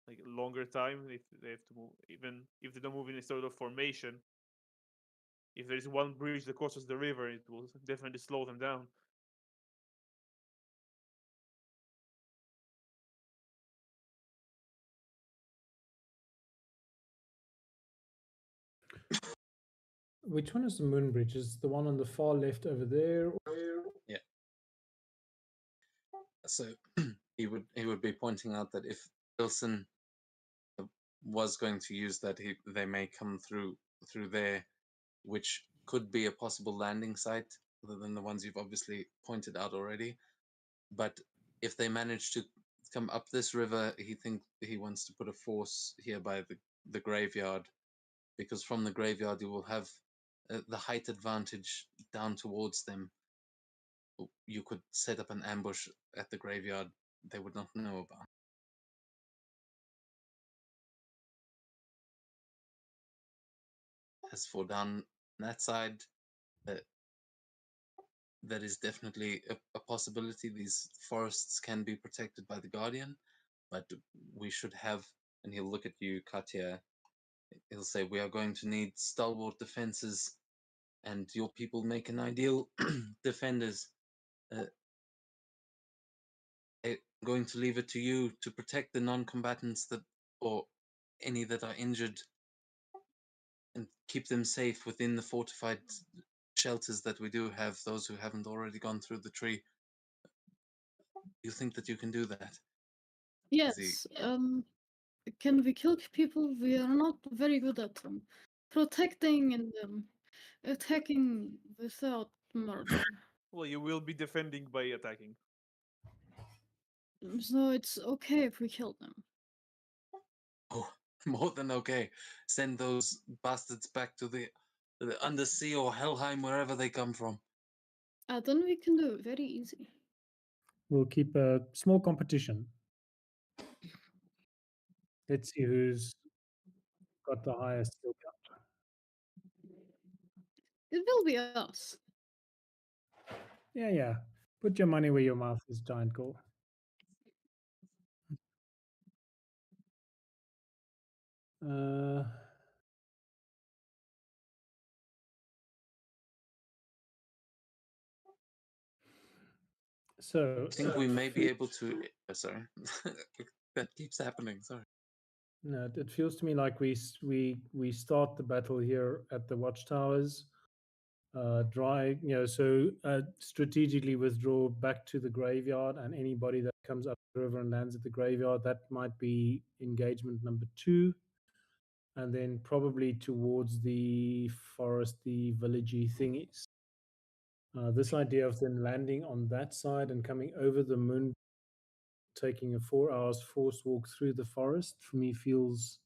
like a longer time if they have to move. Even if they don't move in a sort of formation, if there is one bridge that crosses the river, it will definitely slow them down. Which one is the moon bridge? Is the one on the far left over there? Yeah. So he would be pointing out that if Wilson was going to use that, they may come through there, which could be a possible landing site, other than the ones you've obviously pointed out already. But if they manage to come up this river, he wants to put a force here by the graveyard, because from the graveyard you will have the height advantage down towards them. You could set up an ambush at the graveyard they would not know about. As for down that side, that is definitely a possibility. These forests can be protected by the Guardian, but we should have, and he'll look at you, Katya, he'll say, we are going to need stalwart defenses, and your people make an ideal defenders. I'm going to leave it to you to protect the non-combatants or any that are injured, and keep them safe within the fortified shelters that we do have, those who haven't already gone through the tree. You think that you can do that? Yes. Can we kill people? We are not very good at protecting and attacking without murder. Well, you will be defending by attacking. So it's okay if we kill them. Oh, more than okay. Send those bastards back to the undersea or Helheim, wherever they come from. Then we can do it very easy. We'll keep a small competition. Let's see who's got the highest skill count. It will be us. Yeah. Put your money where your mouth is, giant goal. So I think we may be able to. Sorry, that keeps happening. Sorry. No, it feels to me like we start the battle here at the watchtowers, strategically withdraw back to the graveyard, and anybody that comes up the river and lands at the graveyard, that might be engagement number 2, and then probably towards the forest, the villagey thingies. This idea of them landing on that side and coming over the moon, taking a 4 hours force walk through the forest, for me feels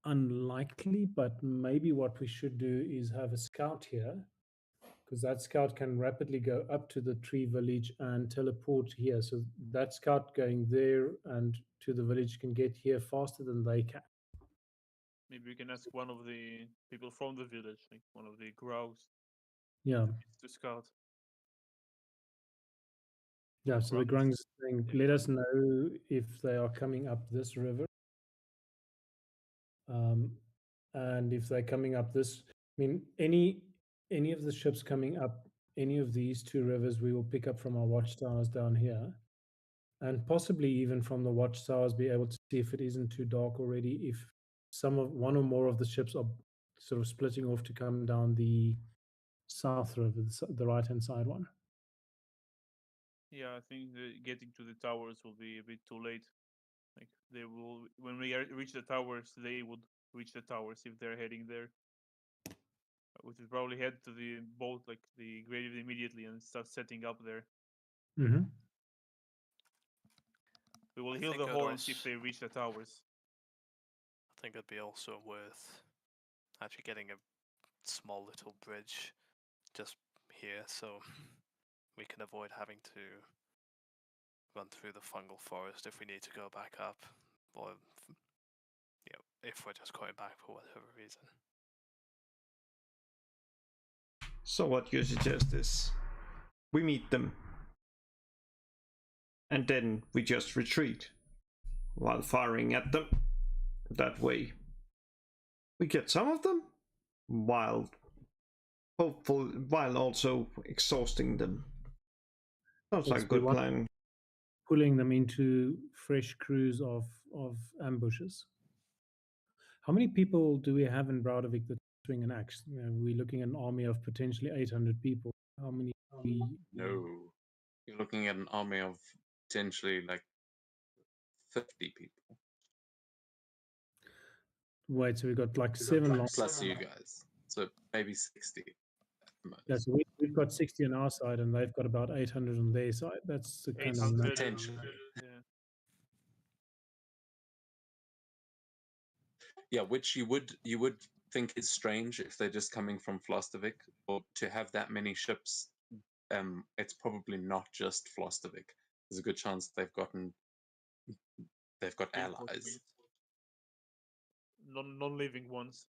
unlikely, but maybe what we should do is have a scout here, because that scout can rapidly go up to the tree village and teleport here. So that scout going there and to the village can get here faster than they can. Maybe we can ask one of the people from the village, like one of the grouse, Yeah. to scout. Yeah, so the grungs saying, let us know if they are coming up this river. And if they're coming up this, I mean, any of the ships coming up any of these 2 rivers, we will pick up from our watchtowers down here, and possibly even from the watchtowers be able to see if it isn't too dark already, if one or more of the ships are sort of splitting off to come down the South River, the right-hand side one. Yeah, I think getting to the towers will be a bit too late. Like they will, when we reach the towers, they would reach the towers if they're heading there. We should probably head to the boat, like the grave immediately, and start setting up there. Mm-hmm. We will I heal think the it horns if also- they reach the towers. I think it'd be also worth actually getting a small little bridge just here so we can avoid having to run through the fungal forest if we need to go back up, or if we're just going back for whatever reason. So what you suggest is we meet them and then we just retreat while firing at them. That way we get some of them while while also exhausting them. Sounds like a good plan. Pulling them into fresh crews of ambushes. How many people do we have in Browdervik that swing an axe? We're looking at an army of potentially 800 people. How many? No, you're looking at an army of potentially like 50 people. Wait, so we got like 7 long. Plus you guys, so maybe 60 at the most. Yeah, so we've got 60 on our side, and they've got about 800 on their side. That's the kind of 800, potentially. Yeah. Yeah, which you would think is strange if they're just coming from Flostervik, or to have that many ships. It's probably not just Flostervik. There's a good chance they've got allies. Non-living ones,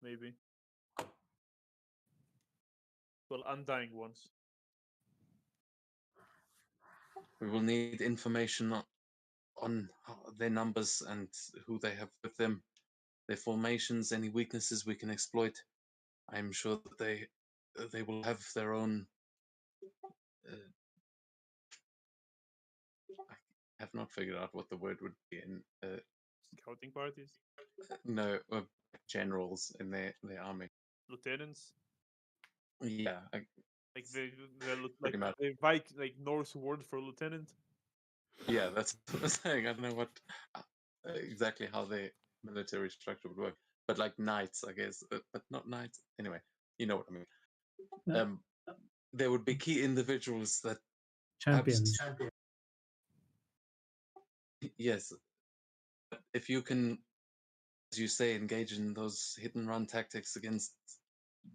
maybe. Well, undying ones. We will need information on their numbers and who they have with them, their formations, any weaknesses we can exploit. I'm sure that they will have their own. I have not figured out what the word would be in. Scouting parties, No, generals in their army. lieutenants, Yeah, like they look Pretty like much. a like Norse word for lieutenant. yeah. That's what I'm saying. I don't know what exactly how the military structure would work, but like knights, I guess, but not knights. Anyway, you know what I mean. Yeah. There would be key individuals that champions. Yes, if you can, as you say, engage in those hit and run tactics against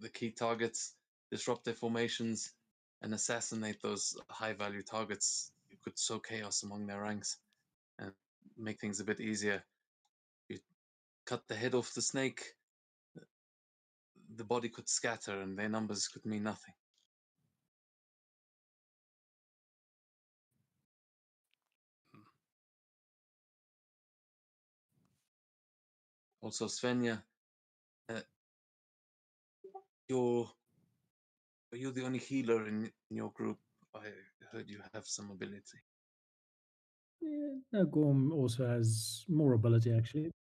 the key targets, disrupt their formations, and assassinate those high value targets, you could sow chaos among their ranks and make things a bit easier. You cut the head off the snake, the body could scatter and their numbers could mean nothing. Also, Svenja, you're the only healer in your group. I heard you have some ability. Yeah, no, Gorm also has more ability, actually.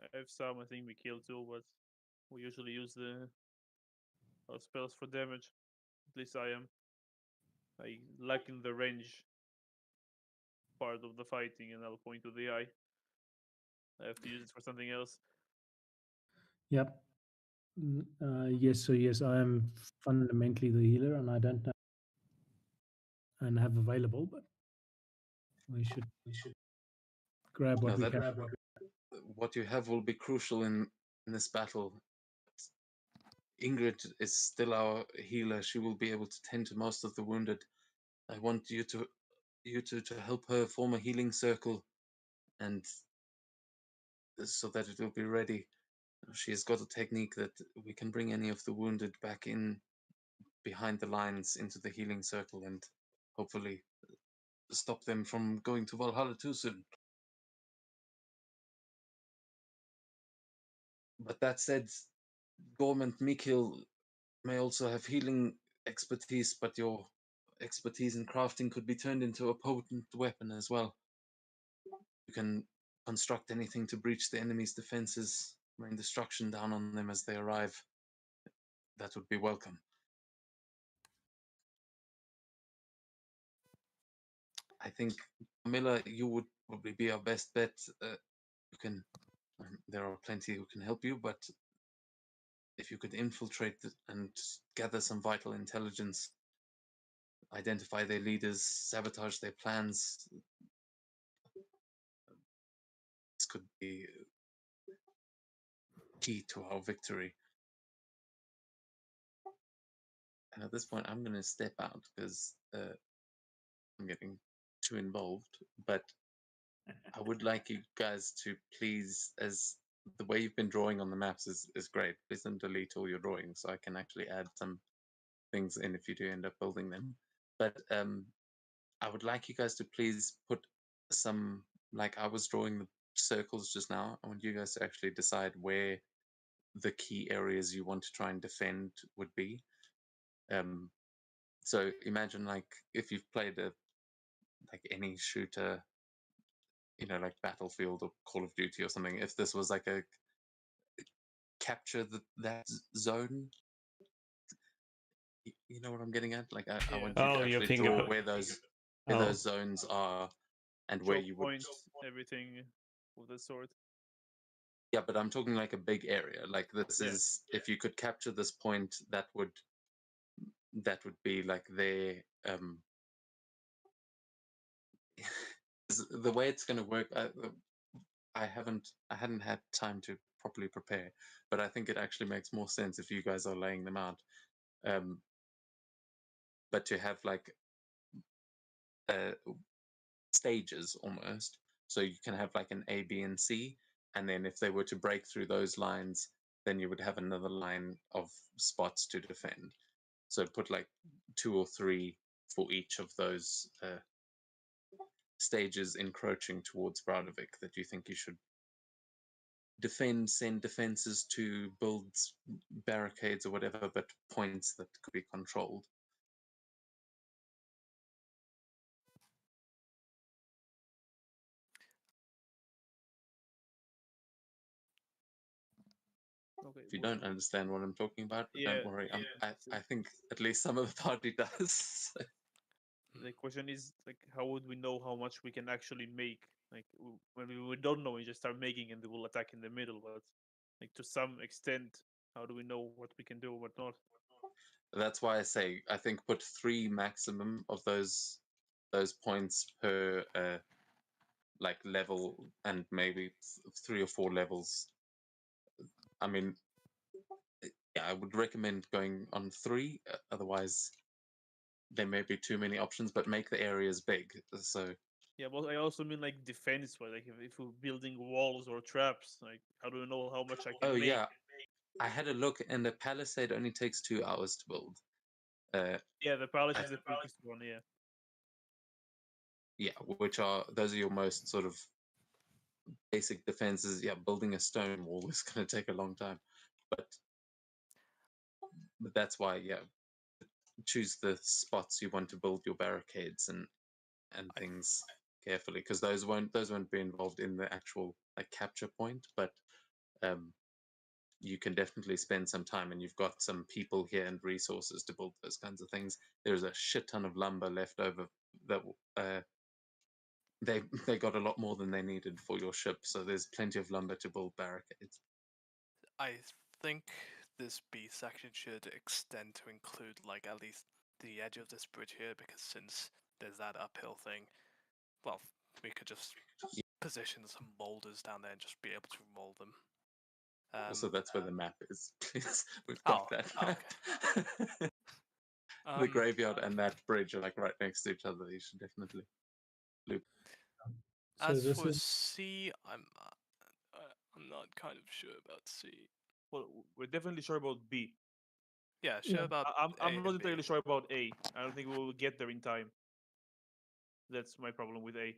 I have some. I think we kill two, but we usually use our spells for damage. At least I am. I lack in the range part of the fighting, and I'll point to the eye. I have to use it for something else. Yep. Yes, so yes, I am fundamentally the healer, and I don't know and have available, but we should grab what No, we that- can. What you have will be crucial in this battle. Ingrid is still our healer. She will be able to tend to most of the wounded. I want you to help her form a healing circle, and so that it will be ready. She has got a technique that we can bring any of the wounded back in behind the lines into the healing circle and hopefully stop them from going to Valhalla too soon. But that said, Gorm and Mikil may also have healing expertise, but your expertise in crafting could be turned into a potent weapon as well. You can construct anything to breach the enemy's defenses, rain destruction down on them as they arrive. that would be welcome. I think, Camilla, you would probably be our best bet. You can. There are plenty who can help you, but if you could infiltrate and gather some vital intelligence, identify their leaders, sabotage their plans, this could be key to our victory. And at this point, I'm going to step out because I'm getting too involved. But I would like you guys to please, as the way you've been drawing on the maps is great. Please don't delete all your drawings, so I can actually add some things in if you do end up building them. But I would like you guys to please put some, like I was drawing the circles just now. I want you guys to actually decide where the key areas you want to try and defend would be. So imagine like if you've played like any shooter, like Battlefield or Call of Duty or something, if this was like a capture that zone, you know what I'm getting at? Like I want you to you're actually thinking draw about where those zones are and where Choke you would. point everything with the sword. Yeah, but I'm talking like a big area. Like this Yeah. is, if you could capture this point, that would be like their the way it's going to work. I hadn't had time to properly prepare, but I think it actually makes more sense if you guys are laying them out. But to have like stages almost, so you can have like an A, B, and C, and then if they were to break through those lines, then you would have another line of spots to defend. So put like 2 or 3 for each of those stages encroaching towards Bradovic that you think you should defend, send defenses to build barricades or whatever, but points that could be controlled. Okay. If you don't understand what I'm talking about, Yeah, don't worry. I think at least some of the party does. the question is like, how would we know how much we can actually make? Like when we don't know, we just start making and they will attack in the middle. But like to some extent, how do we know what we can do, what not? That's why I say I think put 3 maximum of those points per like level, and maybe 3 or 4 levels. I mean, yeah, I would recommend going on 3. Otherwise, there may be too many options. But make the areas big. So Yeah, but I also mean like defense, but like if we're building walls or traps, like how do we know how much I can make? yeah, I had a look, and the palisade only takes 2 hours to build. Yeah, the palace is the quickest one. Yeah. Yeah, those are your most sort of basic defenses. Yeah, building a stone wall is going to take a long time, but that's why, yeah, choose the spots you want to build your barricades and things carefully, because those won't be involved in the actual like capture point, but you can definitely spend some time, and you've got some people here and resources to build those kinds of things. There's a shit ton of lumber left over that they got a lot more than they needed for your ship, so there's plenty of lumber to build barricades. I think this B section should extend to include like at least the edge of this bridge here, because since there's that uphill thing, well, we could just position some boulders down there and just be able to roll them. Also, that's where the map is. Please, we've got that. Okay. The graveyard and that bridge are like right next to each other. You should definitely loop. So As this for is C, I'm not kind of sure about C. Well, we're definitely sure about B. Yeah, sure Yeah. about I'm A not and entirely B. sure about A. I don't think we will get there in time. That's my problem with A.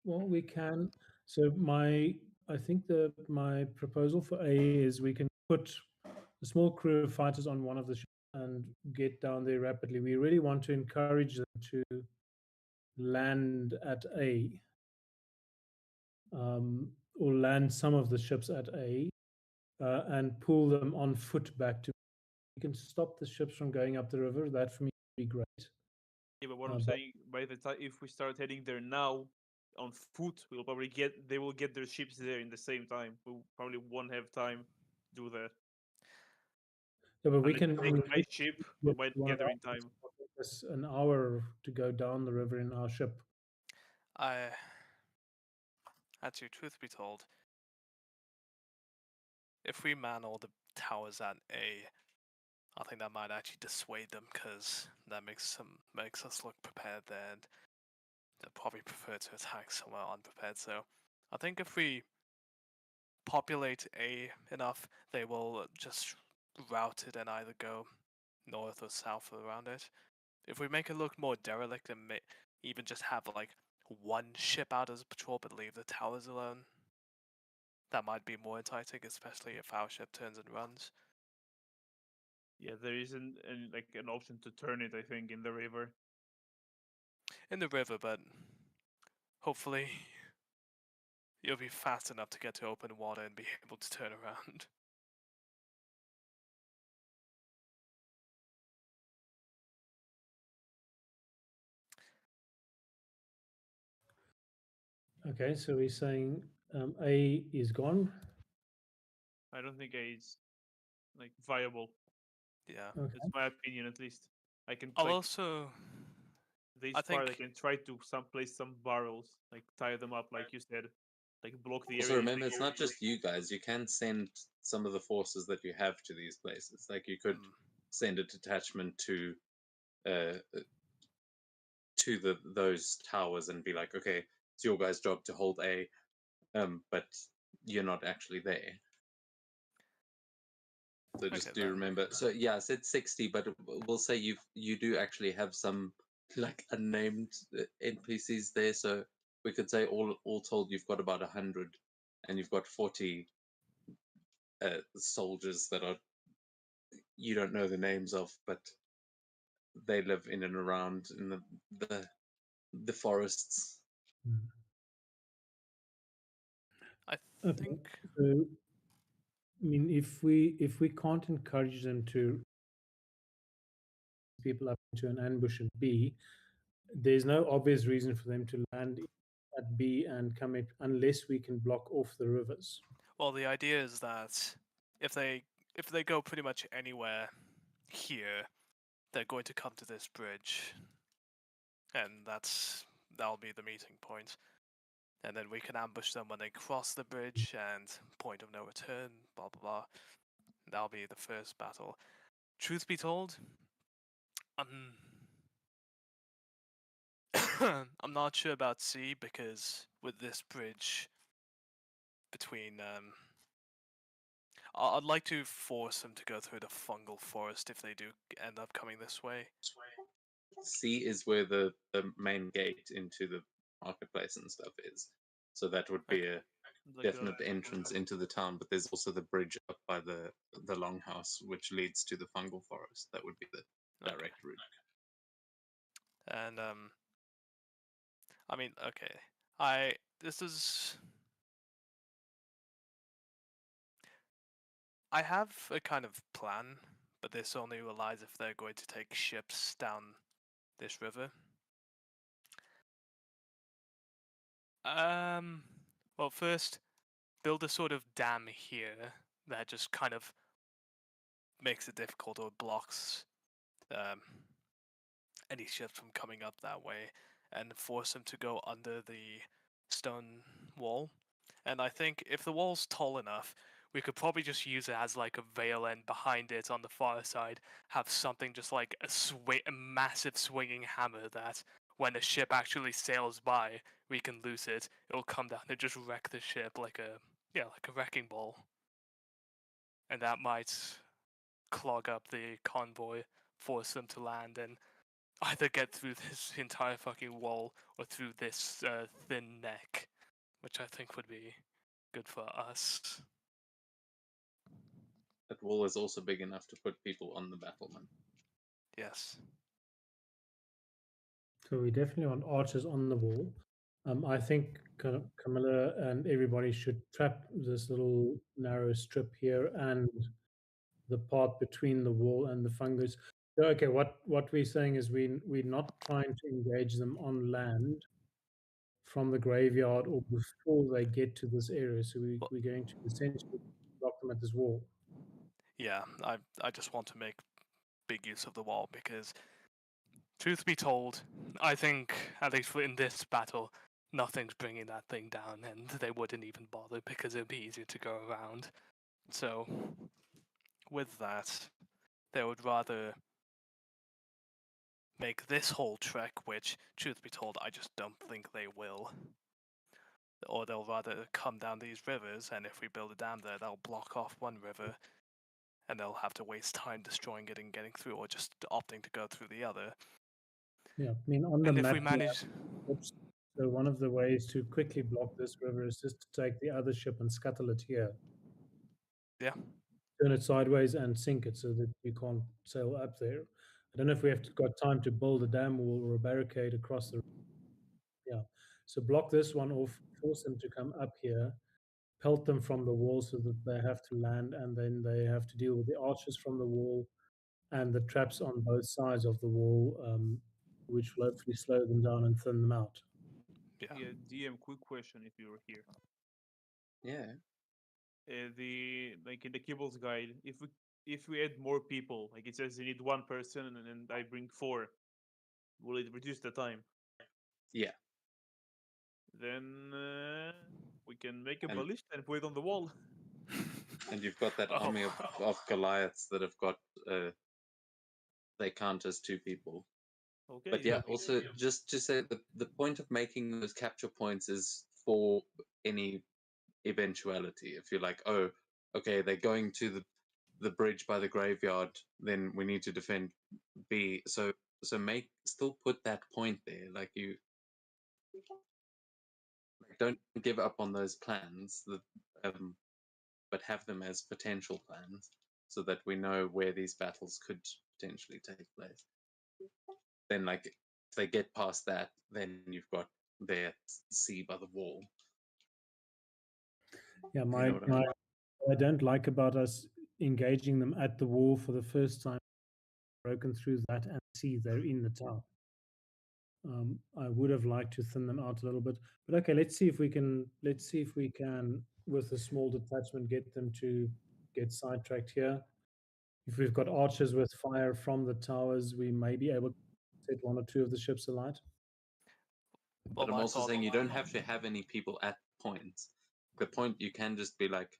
well, we can. So I think my proposal for A is we can put a small crew of fighters on one of the ships and get down there rapidly. We really want to encourage them to land at A, or land some of the ships at A, and pull them on foot back to we can stop the ships from going up the river, that for me would be great. Yeah, but what I'm But saying, by the time if we start heading there now on foot, they will get their ships there in the same time. We probably won't have time to do that. yeah, but we Unless can we take a nice ship, we get might one get of there our in time. ships. It'll take us an hour to go down the river in our ship. Actually, truth be told, if we man all the towers at A, I think that might actually dissuade them because that makes us look prepared there, and they'll probably prefer to attack somewhere unprepared. So I think if we populate A enough, they will just route it and either go north or south around it. If we make it look more derelict and even just have like one ship out as a patrol but leave the towers alone, that might be more enticing, especially if our ship turns and runs. Yeah, there isn't like an option to turn it. I think in the river. In the river, but hopefully you'll be fast enough to get to open water and be able to turn around. Okay, so we're saying A is gone. I don't think it's like viable. Yeah. Okay. It's my opinion, at least. I can I'll like also. this I part. I think. can try to place some barrels, like tie them up, like you said, like block the Also, area. remember, it's not just you guys. You can send some of the forces that you have to these places. Like you could send a detachment uh, to those towers and be like, okay, it's your guys' job to hold A, but you're not actually there. So just Okay, do then. remember. So yeah, I said 60, but we'll say you do actually have some like unnamed NPCs there. So we could say all told you've got about 100, and you've got 40 soldiers that are you don't know the names of, but they live in and around in the forests. I Okay. think. So, I mean, if we can't encourage them to people up into an ambush at B, there's no obvious reason for them to land at B and come in unless we can block off the rivers. Well, the idea is that if they go pretty much anywhere here, they're going to come to this bridge, and that'll be the meeting point. And then we can ambush them when they cross the bridge, and point of no return, blah blah blah. That'll be the first battle. Truth be told, I'm not sure about C because with this bridge between I'd like to force them to go through the fungal forest if they do end up coming this way. C is where the main gate into the marketplace and stuff is. So that would be a definite entrance into the town, but there's also the bridge up by the longhouse which leads to the fungal forest. That would be the direct route. And I mean, okay. I have a kind of plan, but this only relies if they're going to take ships down this river. Well, first, build a sort of dam here that just kind of makes it difficult or blocks any ships from coming up that way, and force them to go under the stone wall. And I think if the wall's tall enough, we could probably just use it as like a veil, and behind it on the far side have something just like a massive swinging hammer that when a ship actually sails by, we can loose it. It'll come down and just wreck the ship like a wrecking ball. And that might clog up the convoy, force them to land, and either get through this entire fucking wall or through this thin neck, which I think would be good for us. That wall is also big enough to put people on the battlement. Yes. So we definitely want archers on the wall. I think Camilla and everybody should trap this little narrow strip here and the part between the wall and the fungus. So, okay, what we're saying is we're not trying to engage them on land from the graveyard or before they get to this area. So we're going to essentially block them at this wall. Yeah, I just want to make big use of the wall because, truth be told, I think, at least in this battle, nothing's bringing that thing down, and they wouldn't even bother because it'd be easier to go around. So, with that, they would rather make this whole trek, which, truth be told, I just don't think they will. Or they'll rather come down these rivers, and if we build a dam there, that'll block off one river, and they'll have to waste time destroying it and getting through, or just opting to go through the other. Yeah, I mean, on the And if map, we manage, oops. So one of the ways to quickly block this river is just to take the other ship and scuttle it here. yeah, Turn it sideways and sink it so that you can't sail up there. I don't know if we have got time to build a dam wall or a barricade across the. Yeah, so block this one off, force them to come up here, pelt them from the wall so that they have to land, and then they have to deal with the archers from the wall and the traps on both sides of the wall, which will hopefully slow them down and thin them out. yeah. Yeah, DM, quick question if you're here. Yeah. The like in the Kibbles guide, if we add more people, like it says you need one person and I bring 4, will it reduce the time? Yeah. Then we can make a And- ballista and put it on the wall. And you've got that Oh. army of Goliaths that have got they count as 2 people. Okay. But yeah, also just to say that the point of making those capture points is for any eventuality. If you're like, oh, okay, they're going to the bridge by the graveyard, then we need to defend B. So still put that point there. Like you don't give up on those plans, but have them as potential plans so that we know where these battles could potentially take place. Then, like, if they get past that, then you've got their sea by the wall. Yeah, You know what I mean? I don't like about us engaging them at the wall for the first time, broken through that and see they're in the town. I would have liked to thin them out a little bit, but okay, let's see if we can with a small detachment get them to get sidetracked here. If we've got archers with fire from the towers, we may be able to set 1 or 2 of the ships alight. Well, But I'm my also thought- saying you don't have to have any people at points. The point you can just be like,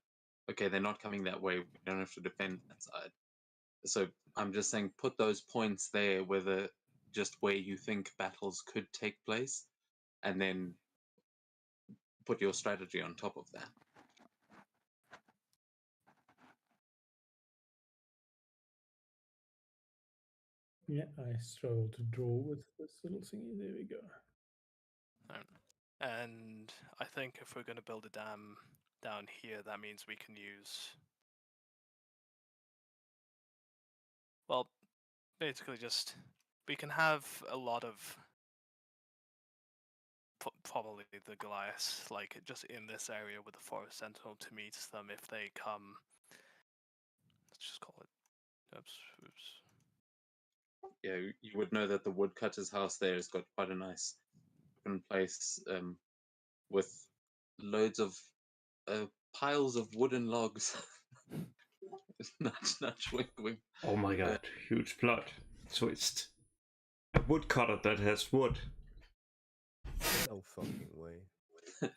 okay, they're not coming that way. We don't have to defend that side. So I'm just saying, put those points there, just where you think battles could take place, and then put your strategy on top of that. Yeah, I struggle to draw with this little thingy. There we go. And I think if we're going to build a dam down here, that means we can use, well, basically just, we can have a lot of, probably the Goliaths, like, just in this area with the Forest Sentinel to meet them if they come, let's just call it, oops. Yeah, you would know that the woodcutter's house there has got quite a nice open place with loads of piles of wooden logs. Nudge, wink, wink. Oh my god, huge plot twist. A woodcutter that has wood. No fucking way.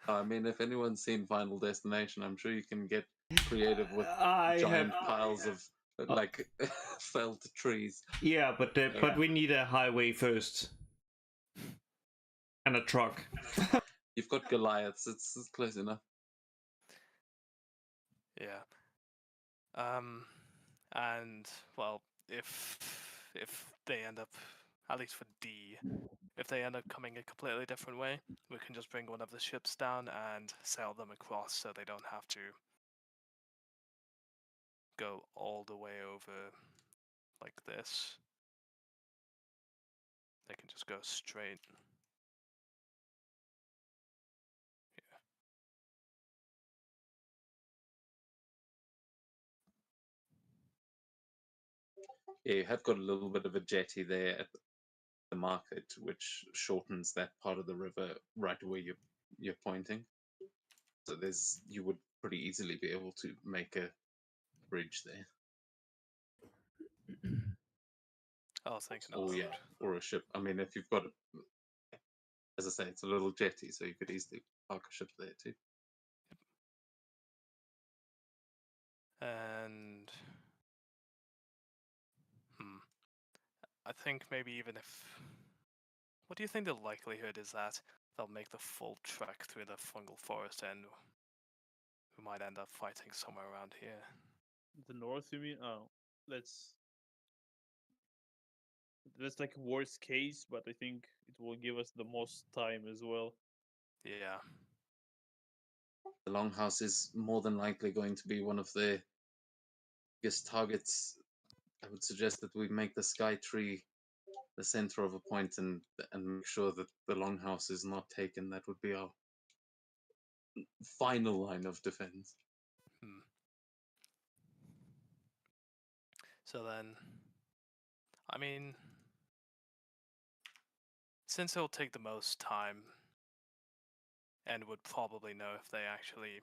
I mean, if anyone's seen Final Destination, I'm sure you can get creative with I giant have. piles of like felled trees. Yeah, but we need a highway first. And a truck. You've got Goliaths. It's close enough. Yeah. And well, if they end up, at least for D, if they end up coming a completely different way, we can just bring one of the ships down and sail them across so they don't have to go all the way over like this. They can just go straight. Yeah, you have got a little bit of a jetty there at the market, which shortens that part of the river right where you're pointing. So you would pretty easily be able to make a bridge there. I was thinking of Or yeah, or a ship. I mean, if you've got as I say, it's a little jetty, so you could easily park a ship there too. And I think maybe even if, what do you think the likelihood is that they'll make the full trek through the fungal forest and we might end up fighting somewhere around here? The north, you mean? Oh, that's like worst case, but I think it will give us the most time as well. Yeah. The longhouse is more than likely going to be one of the biggest targets. I would suggest that we make the sky tree the center of a point and make sure that the longhouse is not taken. That would be our final line of defense. So then, I mean, since it'll take the most time and would probably know if they actually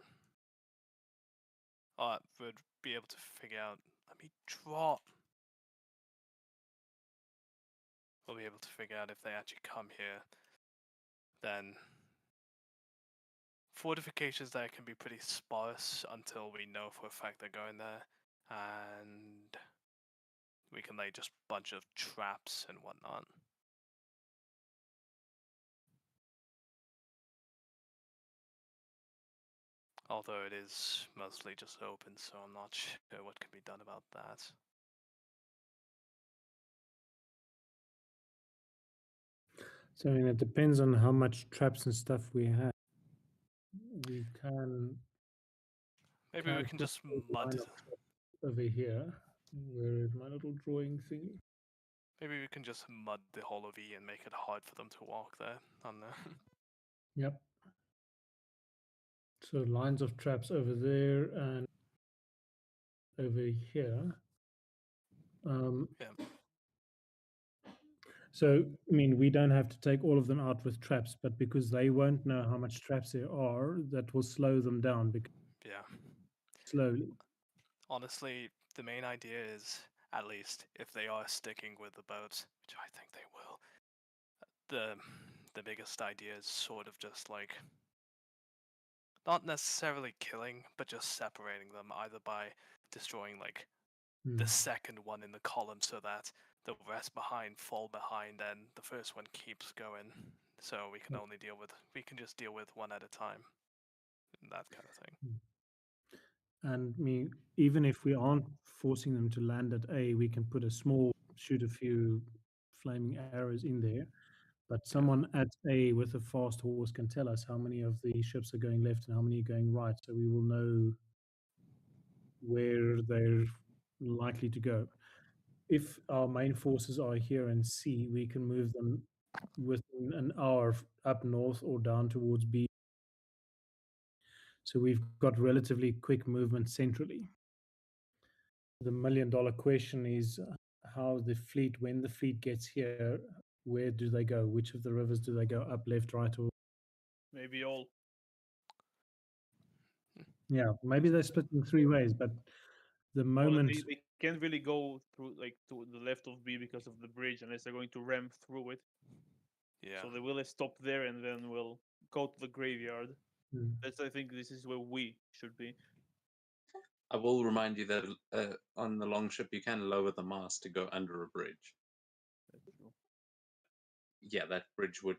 would be able to figure out, let me draw. We'll be able to figure out if they actually come here. Then fortifications there can be pretty sparse until we know for a fact they're going there, and we can lay just a bunch of traps and whatnot. Although it is mostly just open, so I'm not sure what can be done about that. So I mean, it depends on how much traps and stuff we have. We can. Maybe we can put just a mud. line of traps over here. Where is my little drawing thing? Maybe we can just mud the whole of E and make it hard for them to walk there. On there. Yep. So lines of traps over there and over here. Yeah. So, I mean, we don't have to take all of them out with traps, but because they won't know how much traps there are, that will slow them down Yeah. slowly. Honestly, the main idea is, at least if they are sticking with the boats, which I think they will, the biggest idea is sort of just like not necessarily killing, but just separating them either by destroying like the second one in the column so that the rest behind fall behind and the first one keeps going. So we can just deal with one at a time. That kind of thing. And even if we aren't forcing them to land at A, we can shoot a few flaming arrows in there. But someone at A with a fast horse can tell us how many of the ships are going left and how many are going right, so we will know where they're likely to go. If our main forces are here in C, we can move them within an hour up north or down towards B. So we've got relatively quick movement centrally. The million-dollar question is how the fleet, when the fleet gets here, where do they go? Which of the rivers do they go up, left, right, or Maybe all. yeah, maybe they're split in three ways, but the Well, moment they can't really go through like to the left of B because of the bridge unless they're going to ram through it. Yeah. So they will stop there and then we'll go to the graveyard. Hmm. I think this is where we should be. I will remind you that on the longship you can lower the mast to go under a bridge. That's true. Yeah, that bridge would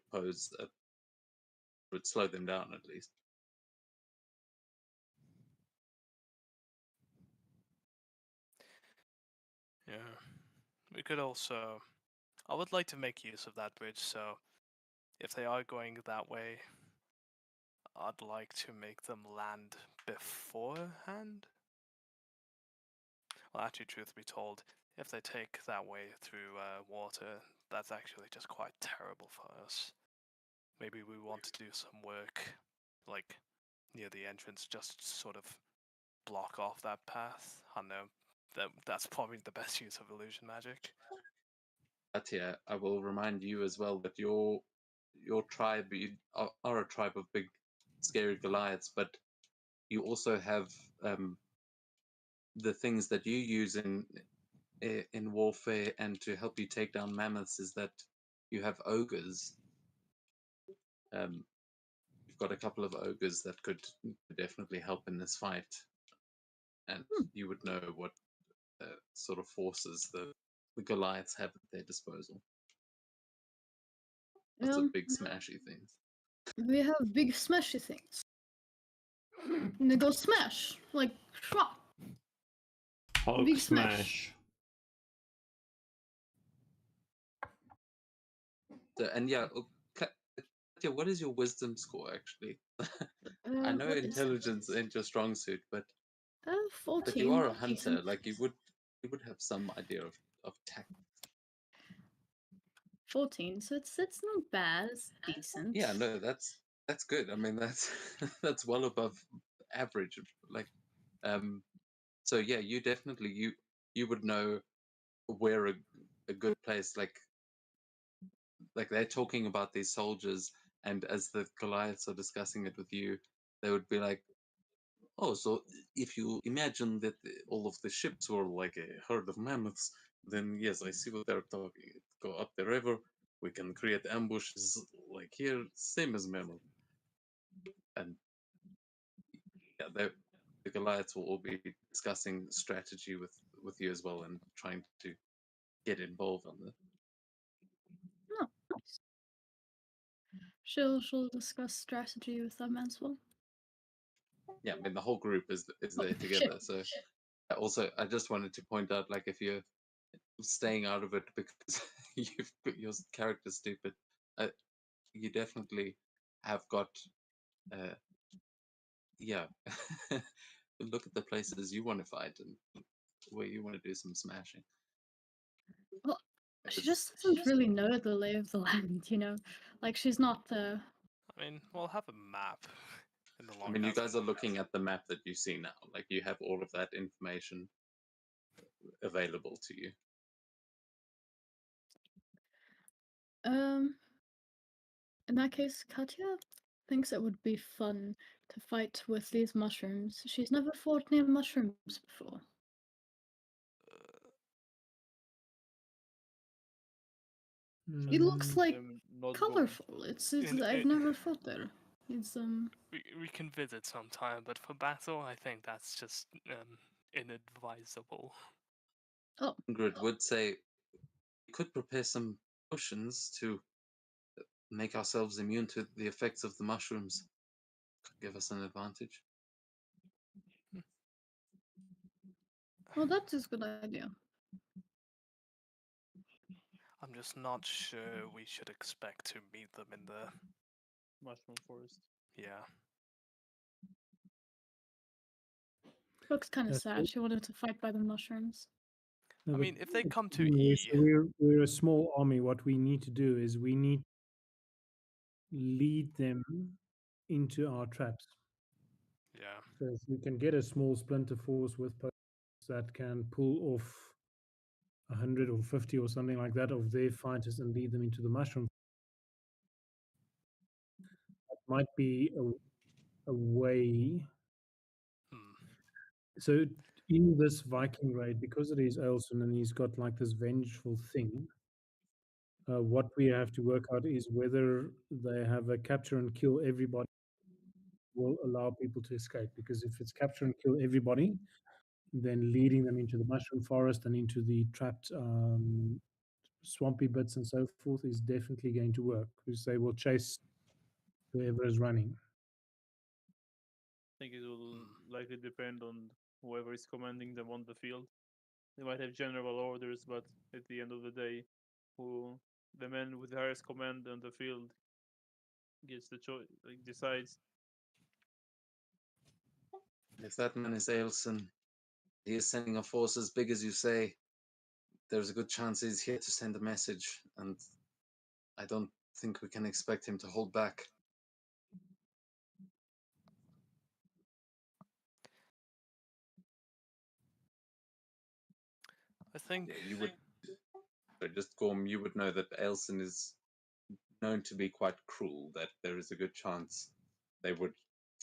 would slow them down at least. Yeah. We could also. I would like to make use of that bridge, so if they are going that way, I'd like to make them land beforehand. Well, actually, truth be told, if they take that way through water, that's actually just quite terrible for us. Maybe we want to do some work, like near the entrance, just sort of block off that path. I don't know, that's probably the best use of illusion magic. But yeah, I will remind you as well that your tribe are a tribe of big, scary Goliaths, but you also have the things that you use in warfare and to help you take down mammoths is that you have ogres. You've got a couple of ogres that could definitely help in this fight, and you would know what sort of forces the Goliaths have at their disposal. Lots of big smashy things. We have big smashy things. And they go smash like shwa. Hulk Big smash. So, and yeah, Katya, what is your wisdom score actually? I know What is- intelligence ain't your strong suit, but 14. you are a hunter. decent. Like you would have some idea of tact. 14, so it's not bad. It's decent. Yeah, no, that's good. I mean, that's that's well above average. Like, so yeah, you definitely you would know where a good place like they're talking about these soldiers, and as the Goliaths are discussing it with you, they would be like, "Oh, so if you imagine that all of the ships were like a herd of mammoths, then yes, I see what they're talking. Go up the river, we can create ambushes like here, same as mammoth." And yeah, the Goliaths will all be discussing strategy with you as well and trying to get involved on this. No. She'll discuss strategy with them as well. Yeah, I mean the whole group is there together. So also, I just wanted to point out, like, if you're staying out of it because you've got your character stupid, you definitely have got, yeah. Look at the places you want to fight and where you want to do some smashing. Well, she It's- just doesn't really know the lay of the land, you know? Like, she's not the. I mean, we'll have a map in the long I mean, you house. guys are looking at the map that you see now. Like, you have all of that information available to you. In that case, Katya thinks it would be fun to fight with these mushrooms. She's never fought near mushrooms before. It looks Mm, like Not colorful. It's In- I've in- never fought there. It's we can visit sometime, but for battle, I think that's just inadvisable. oh Ingrid would say we could prepare some potions to make ourselves immune to the effects of the mushrooms. Could give us an advantage. well, that is a good idea. I'm just not sure we should expect to meet them in the mushroom forest. yeah. Looks kind of That's sad. good. She wanted to fight by the mushrooms. no, I but mean, if they come to we're, E, we're a small army. What we need to do is we need to lead them into our traps. yeah, So if we can get a small splinter force with posts that can pull off 100 or 50 or something like that of their fighters and lead them into the mushroom, that might be a way. hmm, So in this Viking raid, because it is Elson and he's got like this vengeful thing, what we have to work out is whether they have a capture and kill everybody will allow people to escape. Because if it's capture and kill everybody, then leading them into the mushroom forest and into the trapped swampy bits and so forth is definitely going to work because they will chase whoever is running. I think it will hmm. likely depend on whoever is commanding them on the field. They might have general orders, but at the end of the day, who the man with the highest command on the field gets the choice, like decides. If that man is Ailson, he is sending a force as big as you say. There's a good chance he's here to send a message, and I don't think we can expect him to hold back. think. Yeah, you would. So just Gorm, you would know that Ailson is known to be quite cruel. That there is a good chance they would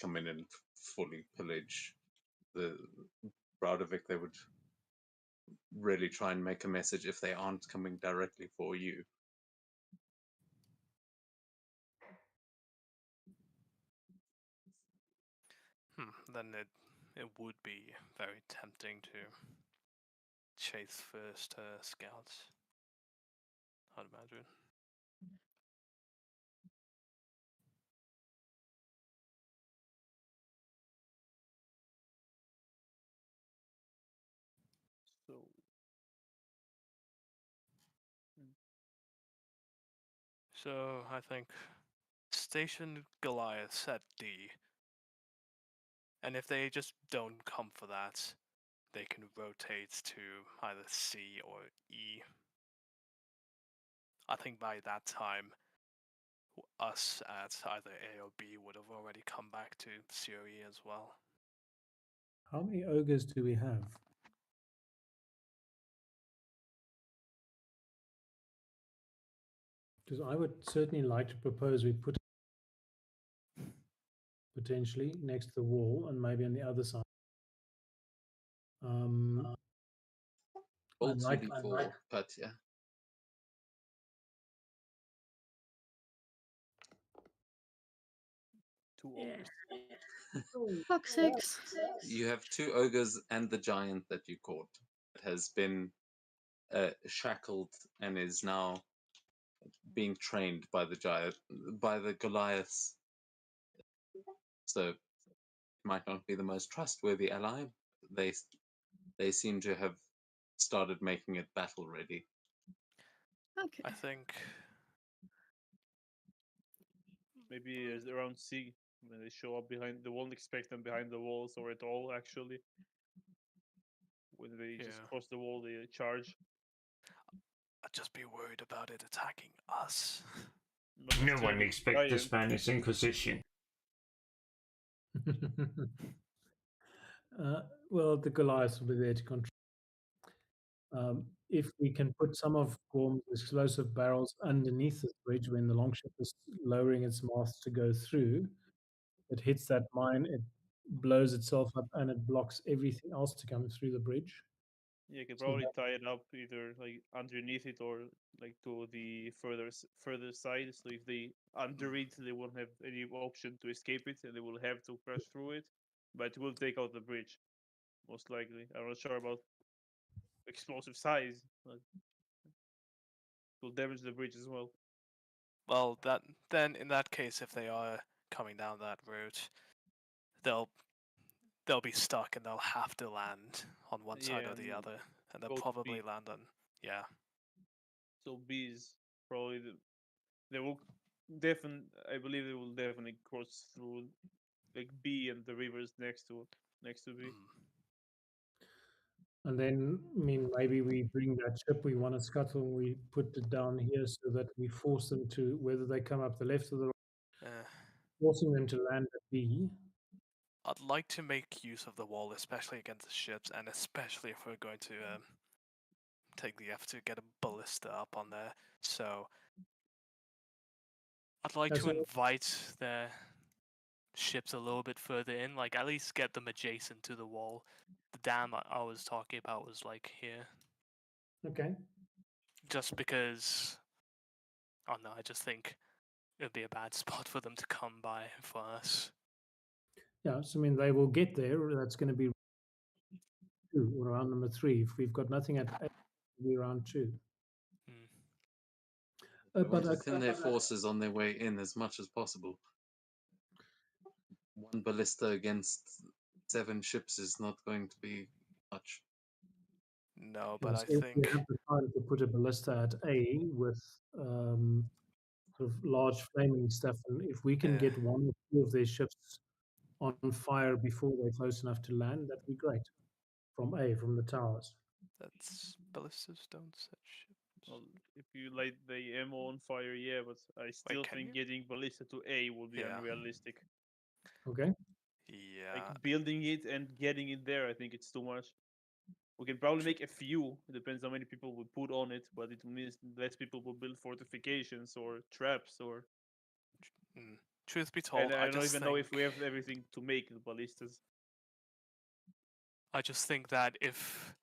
come in and fully pillage the Browdovik. They would really try and make a message if they aren't coming directly for you. Then it would be very tempting to chase first scouts. I'd imagine. So mm, So I think station Goliath at D, and if they just don't come for that, they can rotate to either C or E. I think by that time, us at either A or B would have already come back to COE as well. How many ogres do we have? Because I would certainly like to propose we put potentially next to the wall and maybe on the other side. I All like, 2d4, but yeah. two ogres. Fuck's sakes. You have two ogres and the giant that you caught. It has been shackled and is now being trained by the giant, by the Goliaths. So it might not be the most trustworthy ally. They seem to have started making it battle ready. Okay. I think Maybe around C when they show up behind. They won't expect them behind the walls or at all. Actually, when they just yeah, cross the wall, they charge. I'd just be worried about it attacking us. Not No one necessarily the expect the giant. Spanish Inquisition. well, the Goliaths will be there to control. If we can put some of Gorm's explosive barrels underneath this bridge when the longship is lowering its mast to go through, it hits that mine, it blows itself up, and it blocks everything else to come through the bridge. Yeah, you can So probably that, tie it up either like underneath it or like to the further side. So if they under it, they won't have any option to escape it, and they will have to crash through it. But it will take out the bridge, most likely. I'm not sure about explosive size, but it will damage the bridge as well. Well, then in that case, if they are coming down that route, they'll they'll be stuck and they'll have to land on one side Yeah, or the and other, and they'll go to probably B. land on yeah. So B is probably they will definitely. I believe they will definitely cross through like B and the rivers next to B. and then, I mean, maybe we bring that ship we want to scuttle and we put it down here so that we force them to, whether they come up the left or the right, Uh, forcing them to land at B. I'd like to make use of the wall, especially against the ships, and especially if we're going to take the effort to get a ballista up on there. So I'd like to So, invite their ships a little bit further in, like at least get them adjacent to the wall. The dam I was talking about was like here, okay. just because. Oh no, I just think it would be a bad spot for them to come by for us. Yeah, so I mean, they will get there. That's going to be 2 or round number 3. If we've got nothing at A, it'll be round 2. Mm. They But want to thin their forces on their way in as much as possible. One ballista against 7 ships is not going to be much. No, yeah, but I so if we think have the time to put a ballista at A with sort of large flaming stuff, and if we can uh, get 1 or 2 of their ships on fire before they're close enough to land, that'd be great. From A, from the towers. that's ballistas don't set ships. Well, if you light the ammo on fire, yeah, but I Wait, still can think you? getting ballista to A will be Yeah. unrealistic. Okay. Like Yeah. building it and getting it there, I think it's too much. We can probably make a few. It depends how many people we put on it, but it means less people will build fortifications or traps or. Truth be And told, I I don't just even know think if we have everything to make the ballistas. I just think that if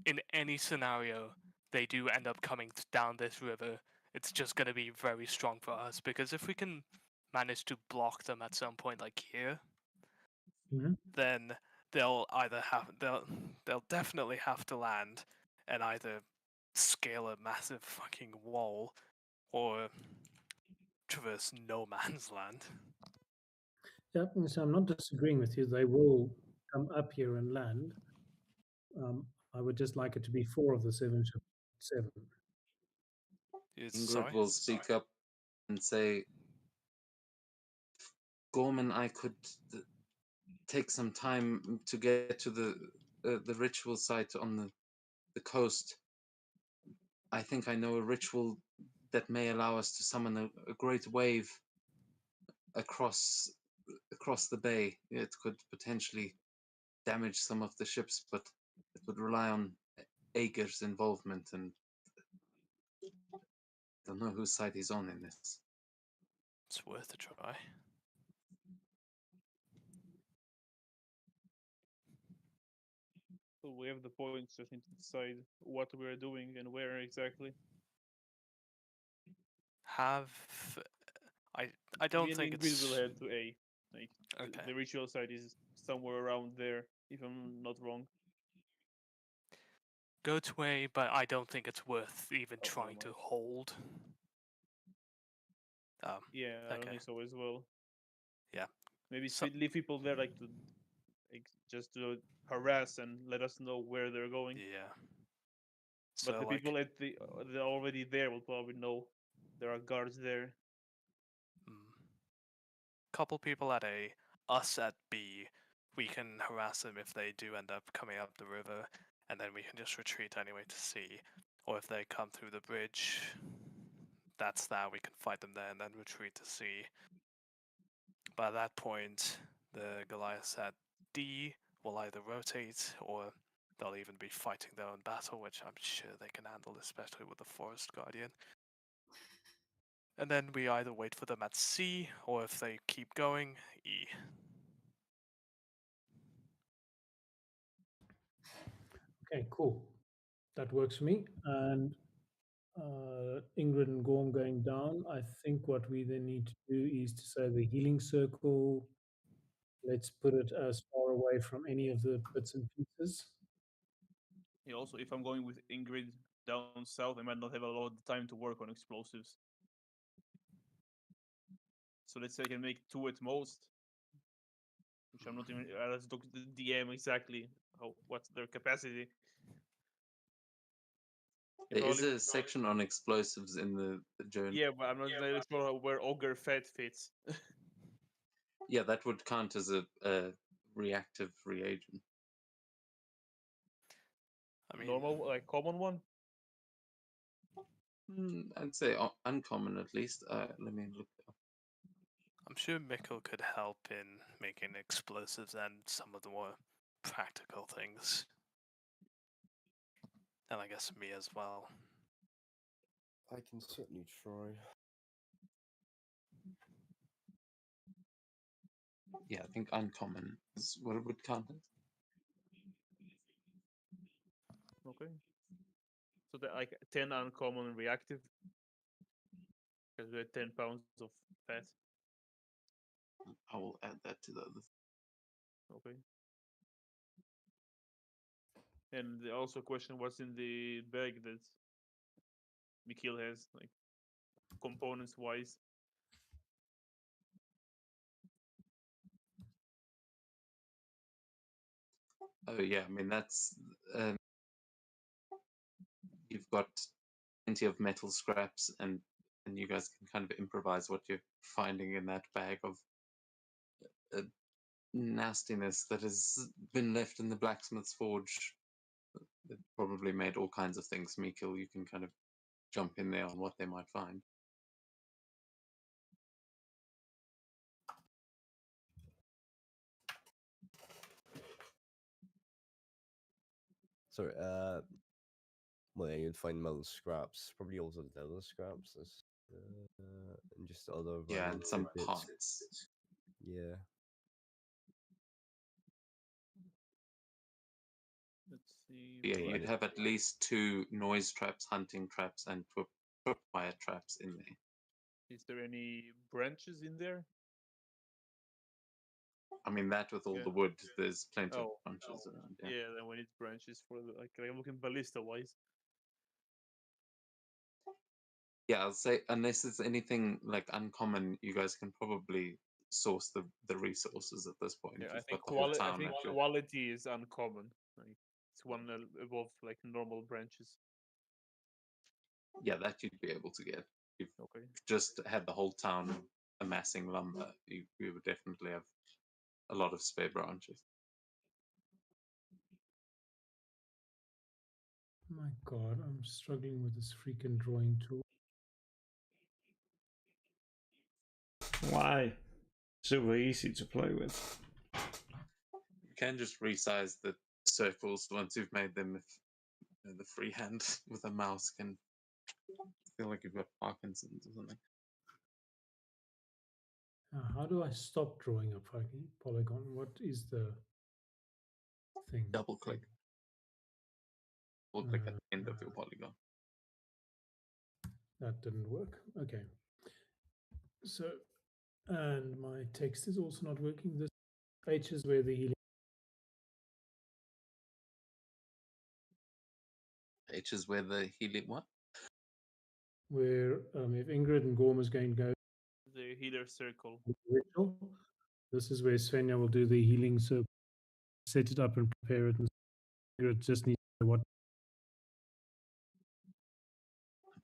in any scenario they do end up coming down this river, it's just going to be very strong for us, because if we can manage to block them at some point like here, Mhm. then they'll definitely have to land and either scale a massive fucking wall or traverse no man's land. Yeah, so I'm not disagreeing with you. They will come up here and land. I would just like it to be 4 of the 7 ships, 7. It's, Ingrid sorry? will speak up and say, Gorman, I could take some time to get to the ritual site on the coast. I think I know a ritual that may allow us to summon a great wave across the bay. It could potentially damage some of the ships, but it would rely on Ager's involvement, and I don't know whose side he's on in this. It's worth a try. So we have the points. Just need to decide what we're doing and where exactly. Have I don't Me and think Ingrid will it's head to A. Like okay. the ritual site is somewhere around there, if I'm not wrong. Go to A, but I don't think it's worth even Oh, never trying to mind. hold. Yeah, I don't Okay. think so as well. Yeah. Maybe So leave people there like to just to harass and let us know where they're going. yeah. But So the like people at they're already there will probably know there are guards there. couple people at A, us at B, we can harass them if they do end up coming up the river, and then we can just retreat anyway to C. Or if they come through the bridge, that's that. We can fight them there and then retreat to C. By that point, the Goliaths at D will either rotate or they'll even be fighting their own battle, which I'm sure they can handle, especially with the Forest Guardian. And then we either wait for them at C, or if they keep going, E. Okay, cool. That works for me. And Ingrid and Gorm going down. I think what we then need to do is to say the healing circle. Let's put it as far away from any of the bits and pieces. Yeah, also, if I'm going with Ingrid down south, I might not have a lot of time to work on explosives. So let's say I can make 2 at most, which I'm not even. Let's look at the DM exactly what's their capacity. There is a section on explosives in the journal. Yeah, but I'm not entirely sure where Ogre Fat fits. Yeah, that would count as a reactive reagent. I mean, Normal, like common one. I'd say uncommon at least. Let me look it up. I'm sure Mikkel could help in making explosives and some of the more practical things. And I guess me as well. I can certainly try. Yeah, I think uncommon is what it would count as. Okay. So that like 10 uncommon and reactive. Because we had 10 pounds of fat. I will add that to the other. Okay. And also question what's in the bag that Mikhail has, like components wise. Oh yeah, I mean that's you've got plenty of metal scraps, and you guys can kind of improvise what you're finding in that bag of nastiness that has been left in the blacksmith's forge. It probably made all kinds of things. Mikhail, you can kind of jump in there on what they might find. Sorry, well, yeah, you'd find metal scraps, probably also leather scraps, and just other Yeah, random and some tidbits. parts. Yeah. Let's see. Yeah, Oh, you'd and have at least 2 noise traps, hunting traps, and tripwire traps in there. Is there any branches in there? I mean, that with all Yeah. the wood, there's plenty of Oh. bunches around. Yeah, Yeah. then we need branches for the like I'm looking ballista wise. Yeah, I'll say unless it's anything like uncommon, you guys can probably source the resources at this point. Yeah, You've I think got the whole I town think at your. quality is uncommon. Like it's one above like normal branches. Yeah, that you'd be able to get. You've Okay. just had the whole town amassing lumber. You would definitely have a lot of spare branches. My God, I'm struggling with this freaking drawing tool. Why? Super easy to play with. You can just resize the circles once you've made them. If the freehand with a mouse can feel like you've got Parkinson's or something. How do I stop drawing a fucking polygon? What is the thing? Double click. Double click at the end of your polygon. That didn't work. Okay. So, and my text is also not working. This H is where the healing. H is where the healing what? Where if Ingrid and Gorm is going to go The healer circle. to the ritual, this is where Svenja will do the healing circle, set it up and prepare it. And Ingrid just needs to know what.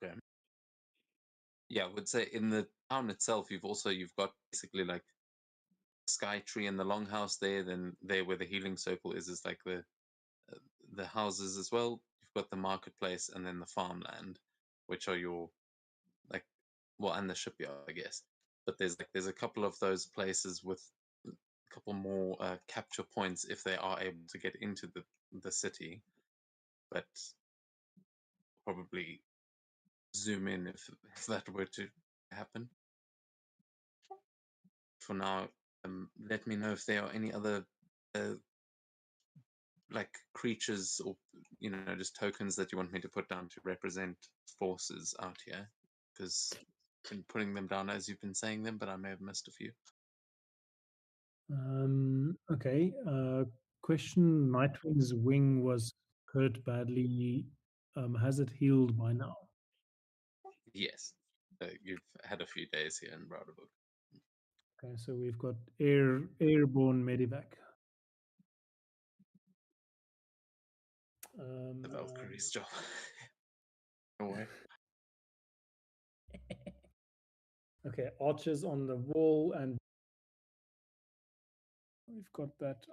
Okay. Yeah, I would say in the town itself, you've got basically like sky tree and the longhouse there. Then there where the healing circle is like the houses as well. You've got the marketplace and then the farmland, which are your like and the shipyard, I guess. But there's a couple of those places with a couple more capture points if they are able to get into the city, but probably zoom in if that were to happen. For now, let me know if there are any other like creatures or just tokens that you want me to put down to represent forces out here, because I've been putting them down as you've been saying them, but I may have missed a few. Okay. Question: Nightwing's wing was hurt badly. Has it healed by now? Yes, you've had a few days here in Browderbook. Okay, so we've got airborne medevac. The Valkyrie's job. No way. Okay, archers on the wall, and we've got that.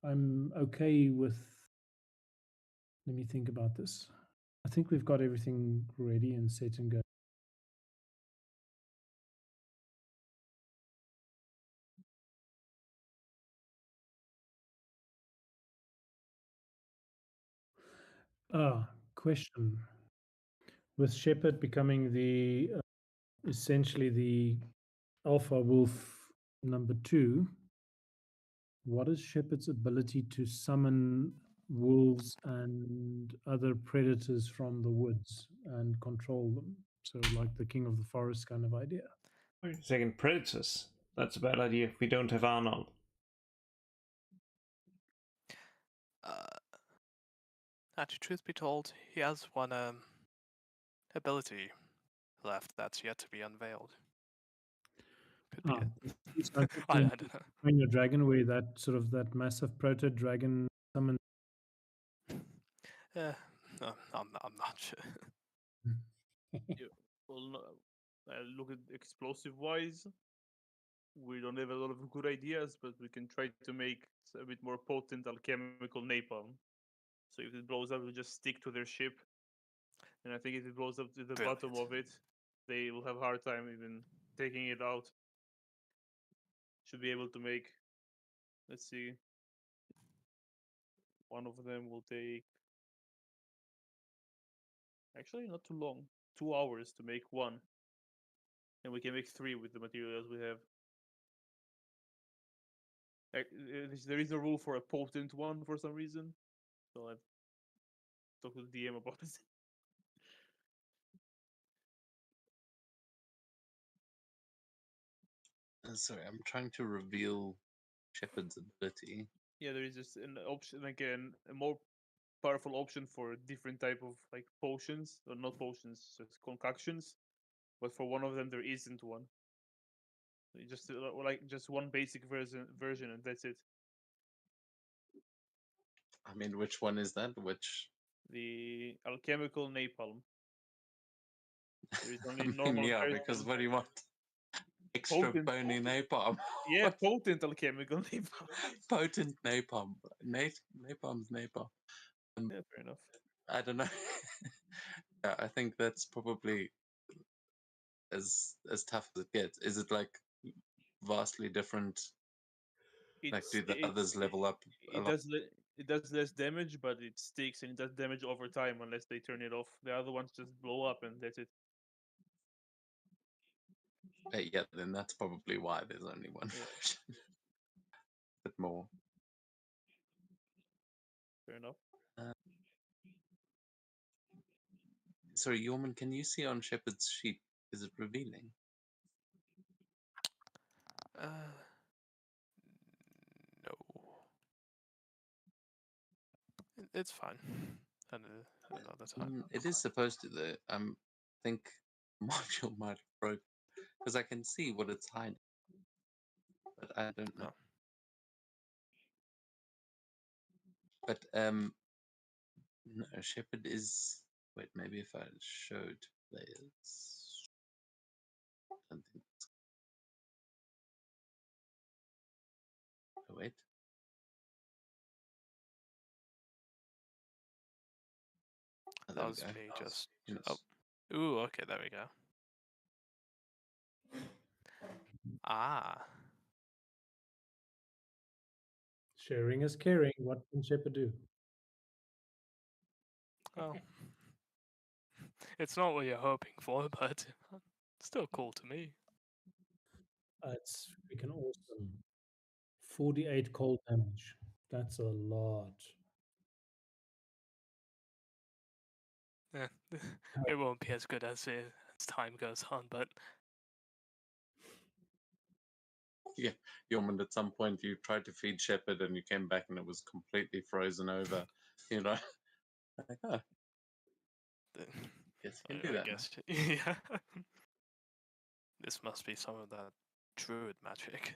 I'm okay with. Let me think about this. I think we've got everything ready and set and go. Question. With Shepard becoming the essentially the alpha wolf number 2, what is Shepard's ability to summon wolves and other predators from the woods and control them? So, like the king of the forest kind of idea. Wait a second, predators. That's a bad idea. We don't have Arnold. Actually, truth be told, he has one ability left that's yet to be unveiled. Could be it. I don't know. When your dragon, where that sort of that massive proto dragon summon. No, I'm not sure. Yeah. Well, no, look at explosive wise. We don't have a lot of good ideas, but we can try to make a bit more potent alchemical napalm. So if it blows up, it'll just stick to their ship. And I think if it blows up to the bottom of it, they will have a hard time even taking it out. Should be able to make. Let's see. One of them will take actually not too long, 2 hours to make one, and we can make 3 with the materials we have. There is a rule for a potent one for some reason, so I've talked to the DM about it. Sorry, I'm trying to reveal Shepard's ability. Yeah, there is just an option, like a more powerful option for different type of like potions, or not potions, just concoctions. But for one of them, there isn't one. Just like just one basic version, and that's it. I mean, which one is that? Which? The alchemical napalm. There is I only mean, normal yeah, version. because what do you want? Extra Potent. bony napalm. Yeah, potent alchemical napalm. Potent napalm. Napalm's napalm. Yeah, fair enough. I don't know. Yeah, I think that's probably as tough as it gets. Is it like vastly different? Like, do the others level up a lot? It does less damage, but it sticks and it does damage over time unless they turn it off. The other ones just blow up and that's it. Yeah, then that's probably why there's only one Yeah. version. Bit more. Fair enough. Sorry, Yorman, can you see on Shepard's sheet? Is it revealing? No. It's fine. Another time. It is supposed to, though. I think module might have broke because I can see what it's hiding, but I don't know. Oh. But no, Shepard is. Wait, maybe if I showed players. I don't think. Oh, wait. Oh, there That we was go. me just. Yes. Oh. Ooh, okay, there we go. Ah. Sharing is caring. What can Shepard do? Well, it's not what you're hoping for, but still cool to me. It's freaking awesome. 48 cold damage. That's a lot. Yeah, it won't be as good as time goes on, but Yeah, Yorman, at some point you tried to feed Shepard and you came back and it was completely frozen over. You know, like, oh, yes, you can do I that. guess yeah. This must be some of that druid magic.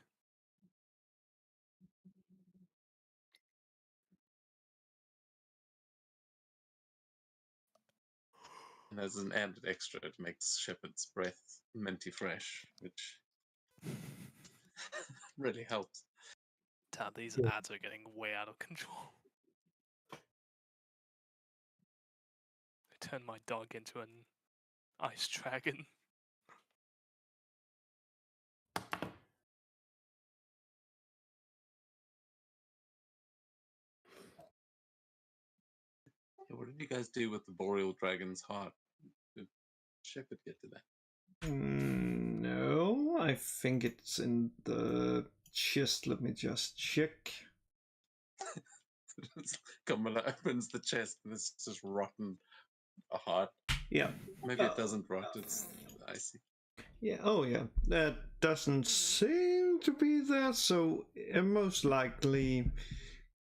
And as an added extra, it makes Shepard's breath minty fresh, which really helps. Damn, these Yeah. ads are getting way out of control. I turned my dog into an ice dragon. Yeah, what did you guys do with the Boreal Dragon's heart? Did Shepard get to that? No, I think it's in the chest. Let me just check. Kamala opens the chest and it's just rotten a heart. Yeah. Maybe it doesn't rot, it's icy. Yeah, oh yeah. That doesn't seem to be there, so most likely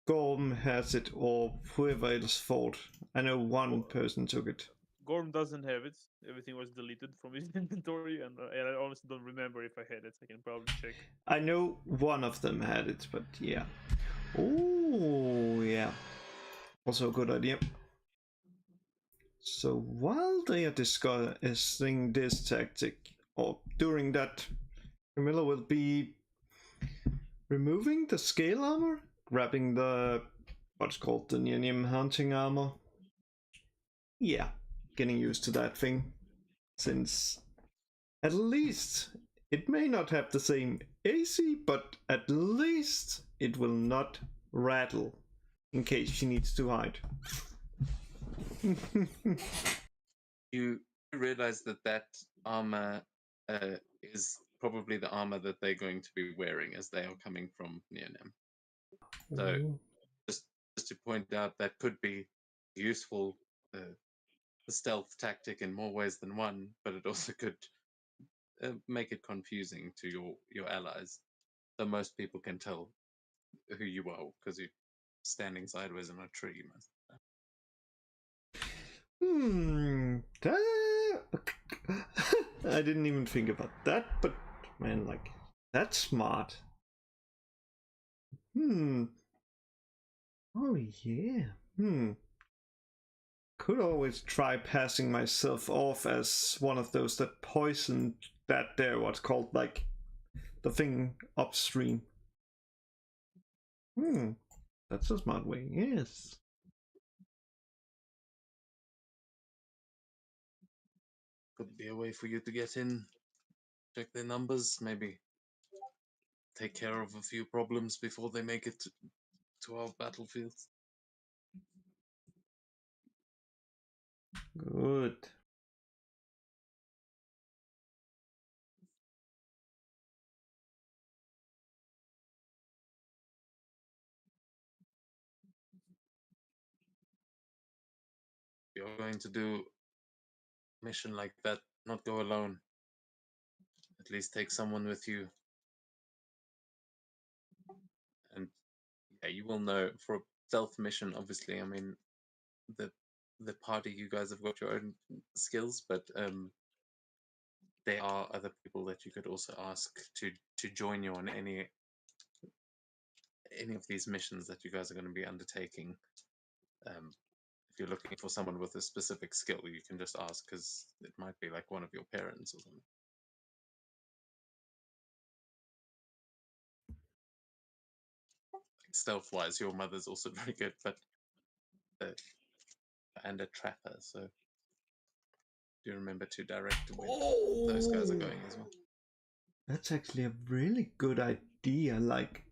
Gorm has it or whoever else fought. I know one person took it. Gorm doesn't have it. Everything was deleted from his inventory, and I honestly don't remember if I had it. I can probably check. I know one of them had it, but yeah. Oh, yeah. Also a good idea. So while they are discussing this tactic, or during that, Camilla will be removing the scale armor, grabbing the what's called the Nianim hunting armor. Yeah, getting used to that thing. Since at least it may not have the same AC, but at least it will not rattle. in case she needs to hide. You realize that armor is probably the armor that they're going to be wearing as they are coming from Neonem. So Ooh. just to point out, that could be useful a stealth tactic in more ways than one, but it also could make it confusing to your allies. So most people can tell who you are because you're standing sideways in a tree. I didn't even think about that, but man, like, that's smart. Oh yeah. Could always try passing myself off as one of those that poisoned that there, what's called, like, the thing upstream. That's a smart way, yes. Could be a way for you to get in, check their numbers, maybe take care of a few problems before they make it to our battlefields. Good. If you're going to do a mission like that, not go alone. At least take someone with you. And yeah, you will know for a stealth mission, obviously, I mean, the party, you guys have got your own skills, but there are other people that you could also ask to join you on any of these missions that you guys are going to be undertaking. If you're looking for someone with a specific skill, you can just ask because it might be like one of your parents or something. Stealth wise, your mother's also very good, but and a trapper, so do remember to direct where those guys are going as well. That's actually a really good idea. Like,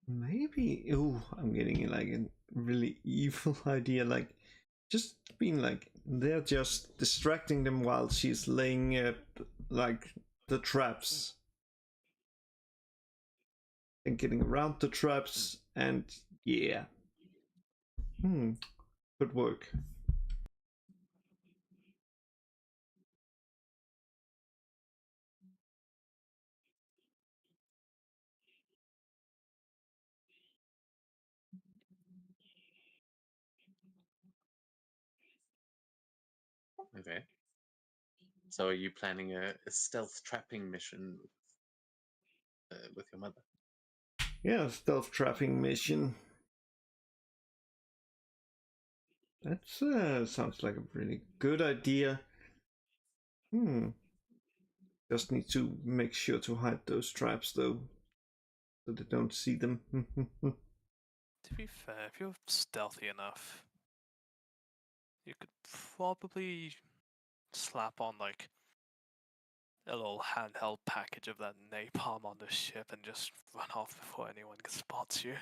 maybe. Oh, I'm getting like a really evil idea. Like, just being like, they're just distracting them while she's laying like the traps and getting around the traps, and yeah. Good work. Okay. So are you planning a stealth trapping mission with your mother? Yeah, stealth trapping mission. That sounds like a really good idea. Just need to make sure to hide those traps though, so they don't see them. To be fair, if you're stealthy enough, you could probably slap on like a little handheld package of that napalm on the ship and just run off before anyone spots you.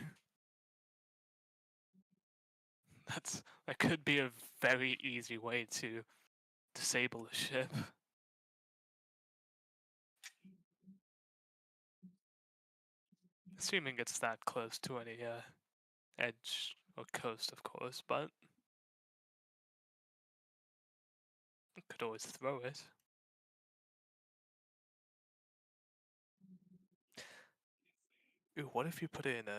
That could be a very easy way to disable the ship. Assuming it's that close to any edge or coast, of course, but you could always throw it. Ooh, what if you put it in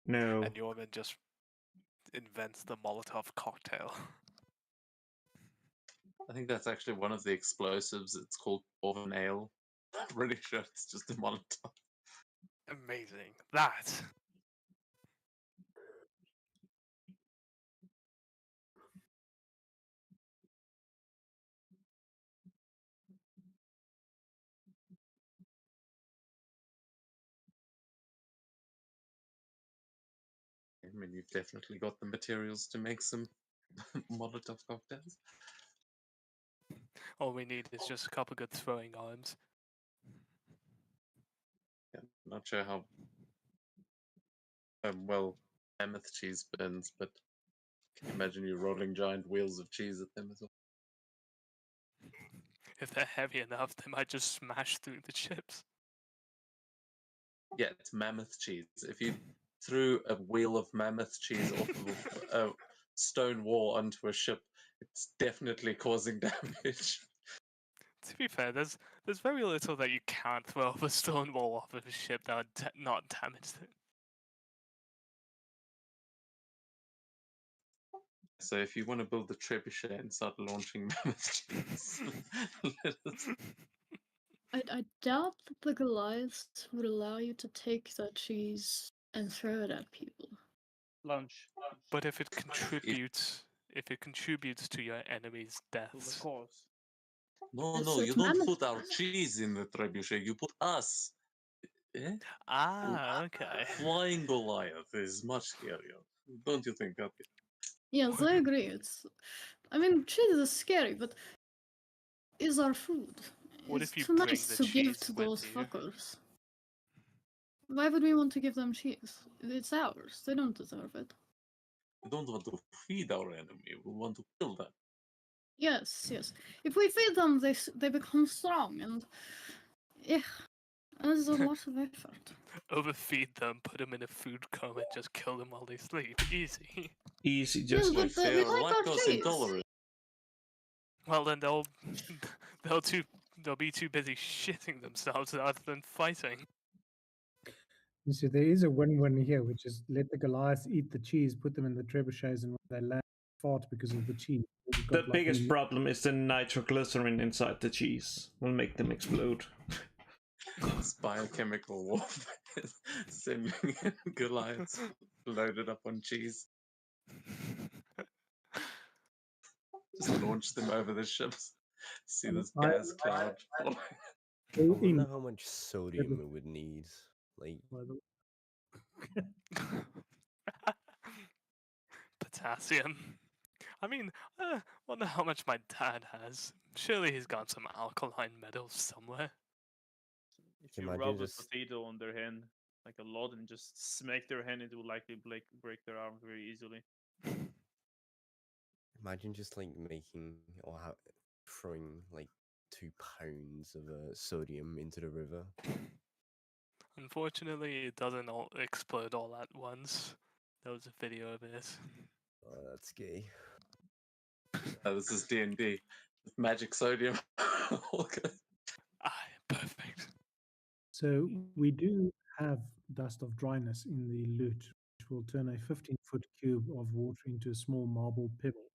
No. and Norman just invents the Molotov cocktail? I think that's actually one of the explosives. It's called Dwarven Ale. I'm pretty sure it's just a Molotov. Amazing. That. I mean, you've definitely got the materials to make some Molotov cocktails. All we need is just a couple good throwing arms. Yeah, Not sure how well mammoth cheese burns, but can you imagine you rolling giant wheels of cheese at them as well? If they're heavy enough, they might just smash through the chips. Yeah, it's mammoth cheese. If you threw a wheel of mammoth cheese off of a stone wall onto a ship, it's definitely causing damage. To be fair, there's very little that you can't throw off a stone wall off of a ship that would not damage it. So if you want to build the trebuchet and start launching mammoth cheese, let us... I doubt that the Goliaths would allow you to take that cheese and throw it at people. Lunch But if it contributes to your enemy's to the deaths, cause. No, It's no, you like don't mammoth put our cheese. cheese in the trebuchet. You put us. Eh? okay. Flying Goliath is much scarier, don't you think, Katya? Yes, I agree. I mean, cheese is scary, but is our food. What It's if you too bring nice the to give cheese to with those you? fuckers. Why would we want to give them cheese? It's ours. They don't deserve it. We don't want to feed our enemy. We want to kill them. Yes, yes. If we feed them, they become strong, and yeah, there's a lot of effort. Overfeed them, put them in a food coma, and just kill them while they sleep. Easy. Easy, Yes, just but If they we are like our lactose cheese. intolerant, Well, then they'll be too busy shitting themselves rather than fighting. You see, there is a win-win here, which is let the Goliaths eat the cheese, put them in the trebuchets, and when they land, fart because of the cheese. We've the got like biggest problem is the nitroglycerin inside the cheese will make them explode. it's biochemical warfare. Sending Goliaths loaded up on cheese. Just launch them over the ships. See this gas cloud. I in wonder how much sodium we would need. Like, by the Potassium. I mean, wonder how much my dad has. Surely he's got some alkaline metals somewhere. If Can you you imagine rub a just- potato on their hand like a lot and just smack their hand, it will likely break their arm very easily. imagine just like making or throwing like 2 pounds of sodium into the river. Unfortunately, it doesn't all explode all at once. There was a video of it. Oh, that's gay. This is D&D. Magic sodium. Okay. Perfect. So we do have dust of dryness in the loot, which will turn a 15-foot cube of water into a small marble pebble.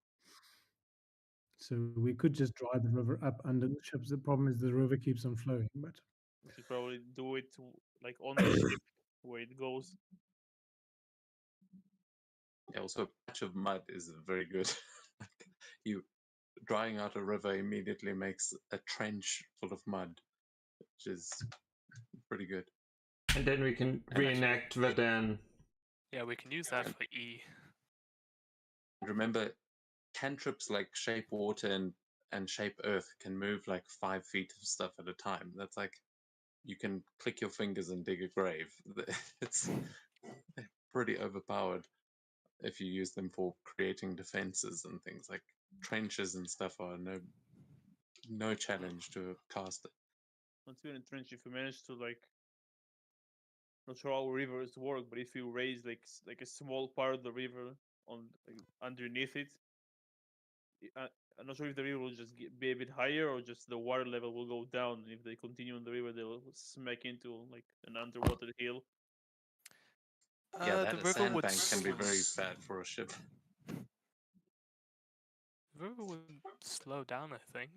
So we could just dry the river up under the ships. The problem is the river keeps on flowing, but We should probably do it like on the ship where it goes. Yeah, also a patch of mud is very good. You drying out a river immediately makes a trench full of mud, which is pretty good. And then we can And reenact Verdan. Yeah, we can use that for E. remember, cantrips like shape water and shape earth can move like 5 feet of stuff at a time. That's like you can click your fingers and dig a grave. It's pretty overpowered if you use them for creating defenses and things like trenches and stuff are no challenge to a caster. Once you're in a trench, if you manage to like, not sure how rivers work, but if you raise like a small part of the river on like, underneath it, I'm not sure if the river will just be a bit higher or just the water level will go down. And if they continue on the river, they'll smack into like an underwater hill. Yeah, The that a river would sandbank can be very bad for a ship. The river would slow down, I think,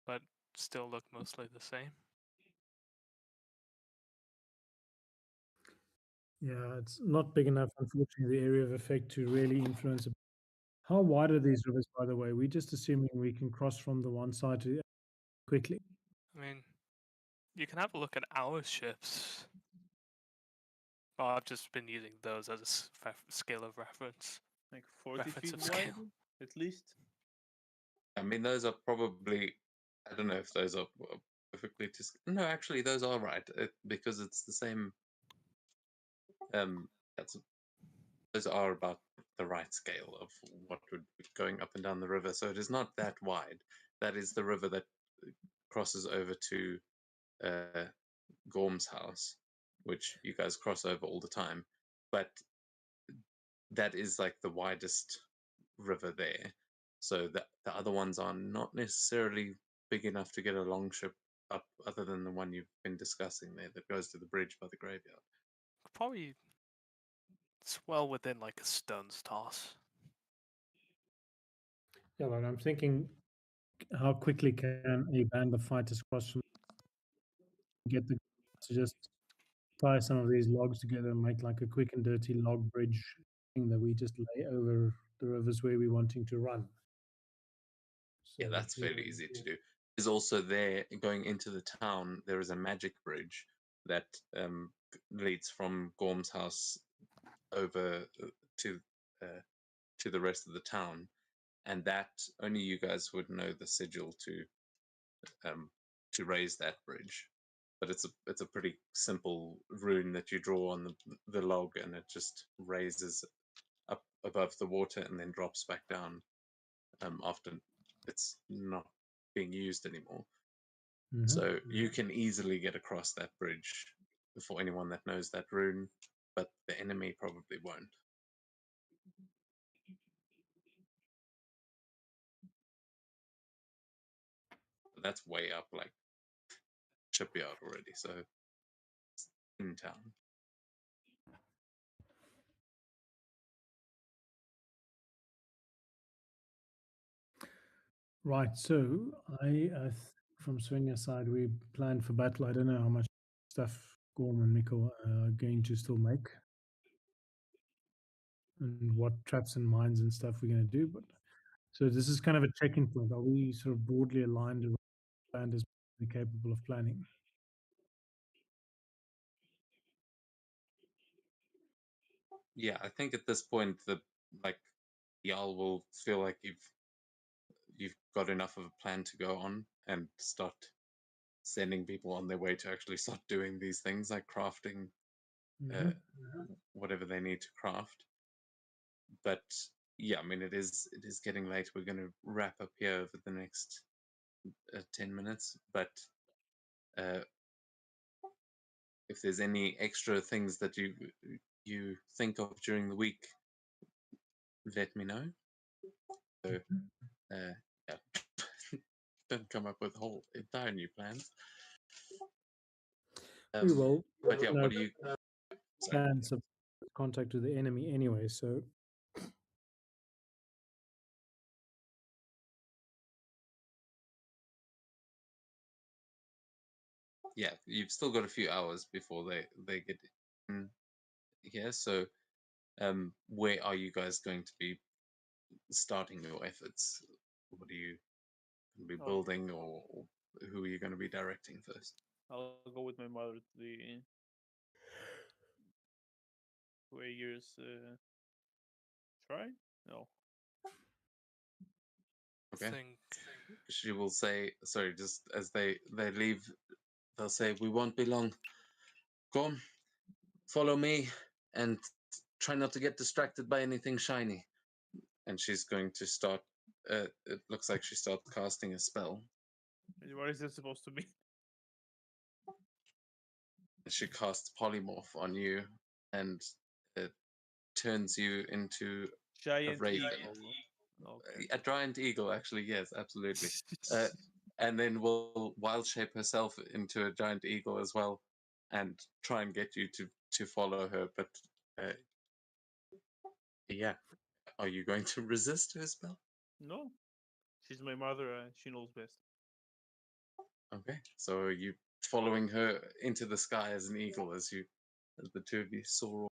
but still look mostly the same. yeah, it's not big enough, unfortunately, the area of effect to really influence it. How wide are these rivers, by the way? We're just assuming we can cross from the one side to the other quickly. I mean, you can have a look at our ships. Well, I've just been using those as a scale of reference. Like 40 Reference feet of wide, scale. at least. I mean, those are probably, I don't know if those are perfectly no, actually those are right, because it's the same that's those are about the right scale of what would be going up and down the river. So it is not that wide. That is the river that crosses over to Gorm's house, which you guys cross over all the time. But that is like the widest river there. So the other ones are not necessarily big enough to get a long ship up, other than the one you've been discussing there that goes to the bridge by the graveyard. Probably it's well within like a stone's toss. Yeah, but I'm thinking, how quickly can a band of fighters cross from get the to just tie some of these logs together and make like a quick and dirty log bridge thing that we just lay over the rivers where we're wanting to run. So Yeah, that's fairly easy to do. Is also there going into the town. There is a magic bridge that leads from Gorm's house over to the rest of the town, and that only you guys would know the sigil to raise that bridge. But it's a pretty simple rune that you draw on the log, and it just raises up above the water and then drops back down after it's not being used anymore. So you can easily get across that bridge for anyone that knows that rune, but the enemy probably won't. But that's way up, like shipyard already, so it's in town. Right, so from Svenya's side, we planned for battle. I don't know how much stuff Gorm and Mikko are going to still make, and what traps and mines and stuff we're going to do. But so this is kind of a checking point. Are we sort of broadly aligned around land as capable of planning? Yeah, I think at this point like y'all will feel like you've got enough of a plan to go on and start sending people on their way to actually start doing these things like crafting whatever they need to craft. But yeah, I mean it is getting late. We're going to wrap up here over the next 10 minutes, but if there's any extra things that you think of during the week, let me know. So yeah, don't come up with whole entire new plans. We will. But yeah, No what do you? Sorry. plans of contact with the enemy anyway, so Yeah, you've still got a few hours before they get in here. So, where are you guys going to be starting your efforts? What are you going to be building, or who are you going to be directing first? I'll go with my mother to the Rager's shrine. No, Okay. Think She will say, sorry, just as they leave, they'll say, "We won't be long. Come, follow me, and try not to get distracted by anything shiny." And she's going to start. It looks like she starts casting a spell. what is this supposed to be? She casts polymorph on you, and it turns you into a Giant raven. eagle. Okay. A giant eagle, actually, yes, absolutely. And then will wild shape herself into a giant eagle as well, and try and get you to follow her. But yeah, are you going to resist her spell? No, she's my mother. She knows best. Okay, so are you following her into the sky as an eagle as the two of you soar?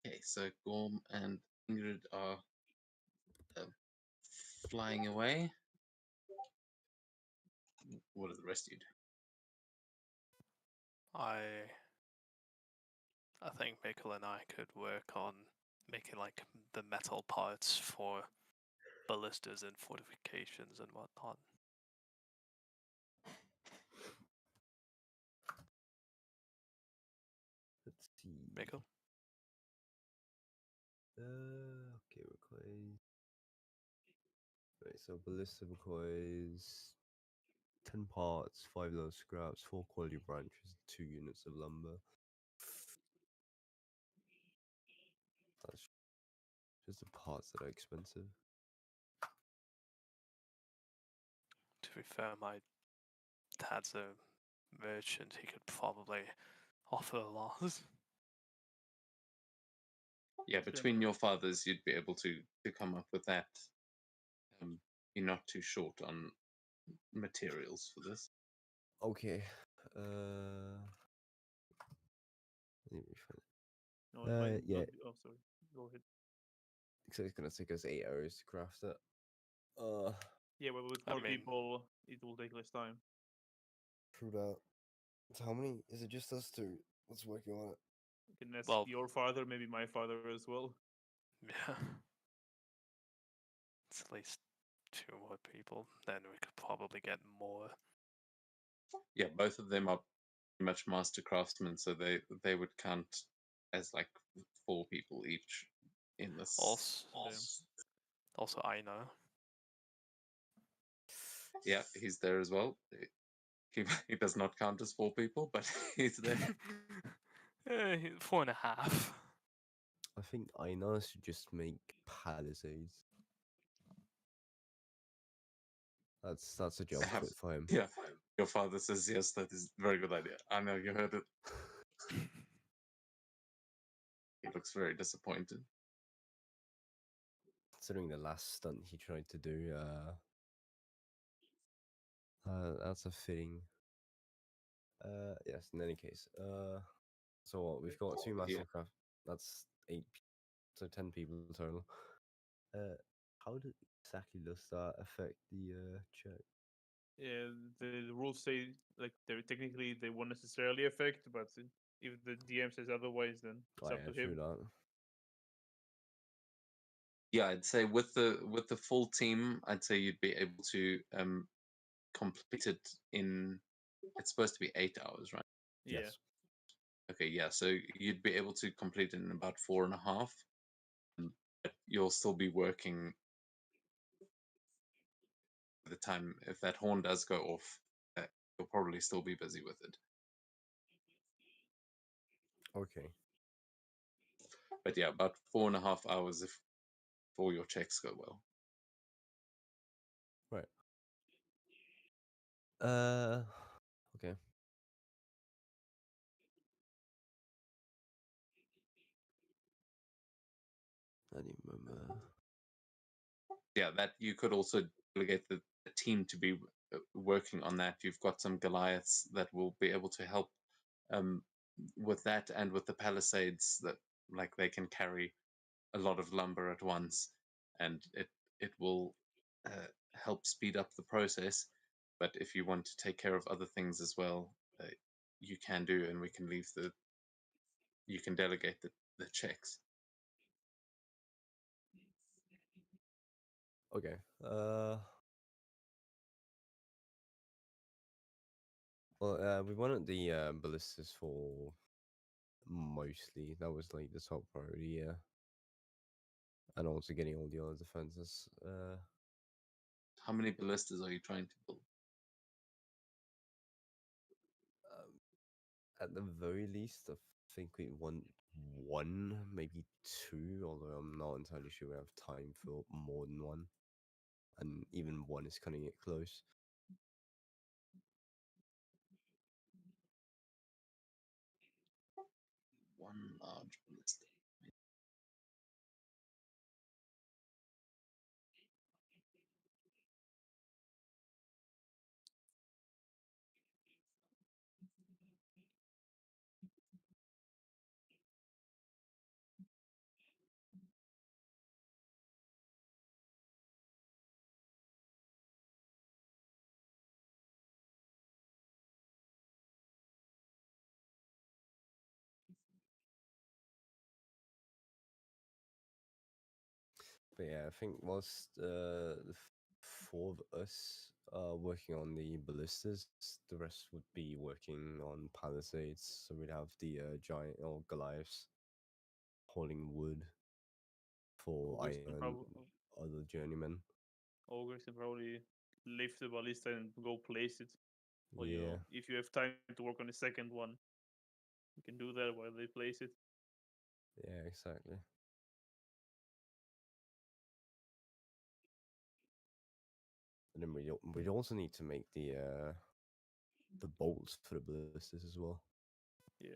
Okay, so Gorm and Ingrid are uh, flying away. What do the rest of you do? I think Mikkel and I could work on making like the metal parts for ballistas and fortifications and whatnot. Let's see. Miko? Okay, requires. Right, so ballista requires 10 parts, 5 low scraps, 4 quality branches, 2 units of lumber. That's just the parts that are expensive. To be fair, my dad's a merchant. He could probably offer a lot. Yeah, between your fathers, you'd be able to come up with that. You're not too short on materials for this. Okay. Let me find No, it might yeah. not be. Oh, sorry. Go ahead. So it's gonna take us 8 hours to craft it. Yeah, but with I more mean- people, it will take less time. True that. So how many? Is it just us two? What's working on it? You can ask Well- your father, maybe my father as well. Yeah. It's at least 2 more people. Then we could probably get more. Yeah, both of them are pretty much master craftsmen, so they would count as like 4 people each in this. Also, I know. Yeah, he's there as well. He does not count as 4 people, but he's there. 4.5. I think Einar should just make palisades. That's a job Have- fit for him. Yeah, your father says yes. That is a very good idea. I know you heard it. He looks very disappointed. Considering the last stunt he tried to do, that's a fitting. Yes. In any case, so what? We've got 2 master craft. That's 8. So 10 people total. How exactly does that affect the check? Yeah, the rules say like technically they won't necessarily affect, but if the DM says otherwise, then it's Oh, up yeah, to him. true that. Yeah, I'd say with the full team, I'd say you'd be able to complete it in. It's supposed to be 8 hours, right? Yeah. Yes. Okay, yeah. So you'd be able to complete it in about 4.5. But you'll still be working. By the time if that horn does go off, you'll probably still be busy with it. Okay. But yeah, about 4.5 hours if all your checks go well. Right. Okay. I don't remember. Yeah, that you could also delegate the team to be working on that. You've got some Goliaths that will be able to help with that and with the palisades that like they can carry a lot of lumber at once, and it will help speed up the process. But if you want to take care of other things as well, you can do, and we can leave you can delegate the checks. Okay. Well, we wanted the ballistas for mostly. That was like the top priority, yeah. And also getting all the other defenses. How many ballistas are you trying to build? At the very least, I think we want 1, maybe 2. Although I'm not entirely sure we have time for more than 1, and even 1 is cutting it close. One large ballista. But yeah, I think whilst four of us are working on the ballistas, the rest would be working on palisades. So we'd have the giant or Goliaths hauling wood for Ogres can iron probably other journeymen. ogres can probably lift the ballista and go place it. Or Yeah, if you have time to work on the second one, you can do that while they place it. yeah, exactly. And then we'd also need to make the bolts for the ballistas as well. Yeah.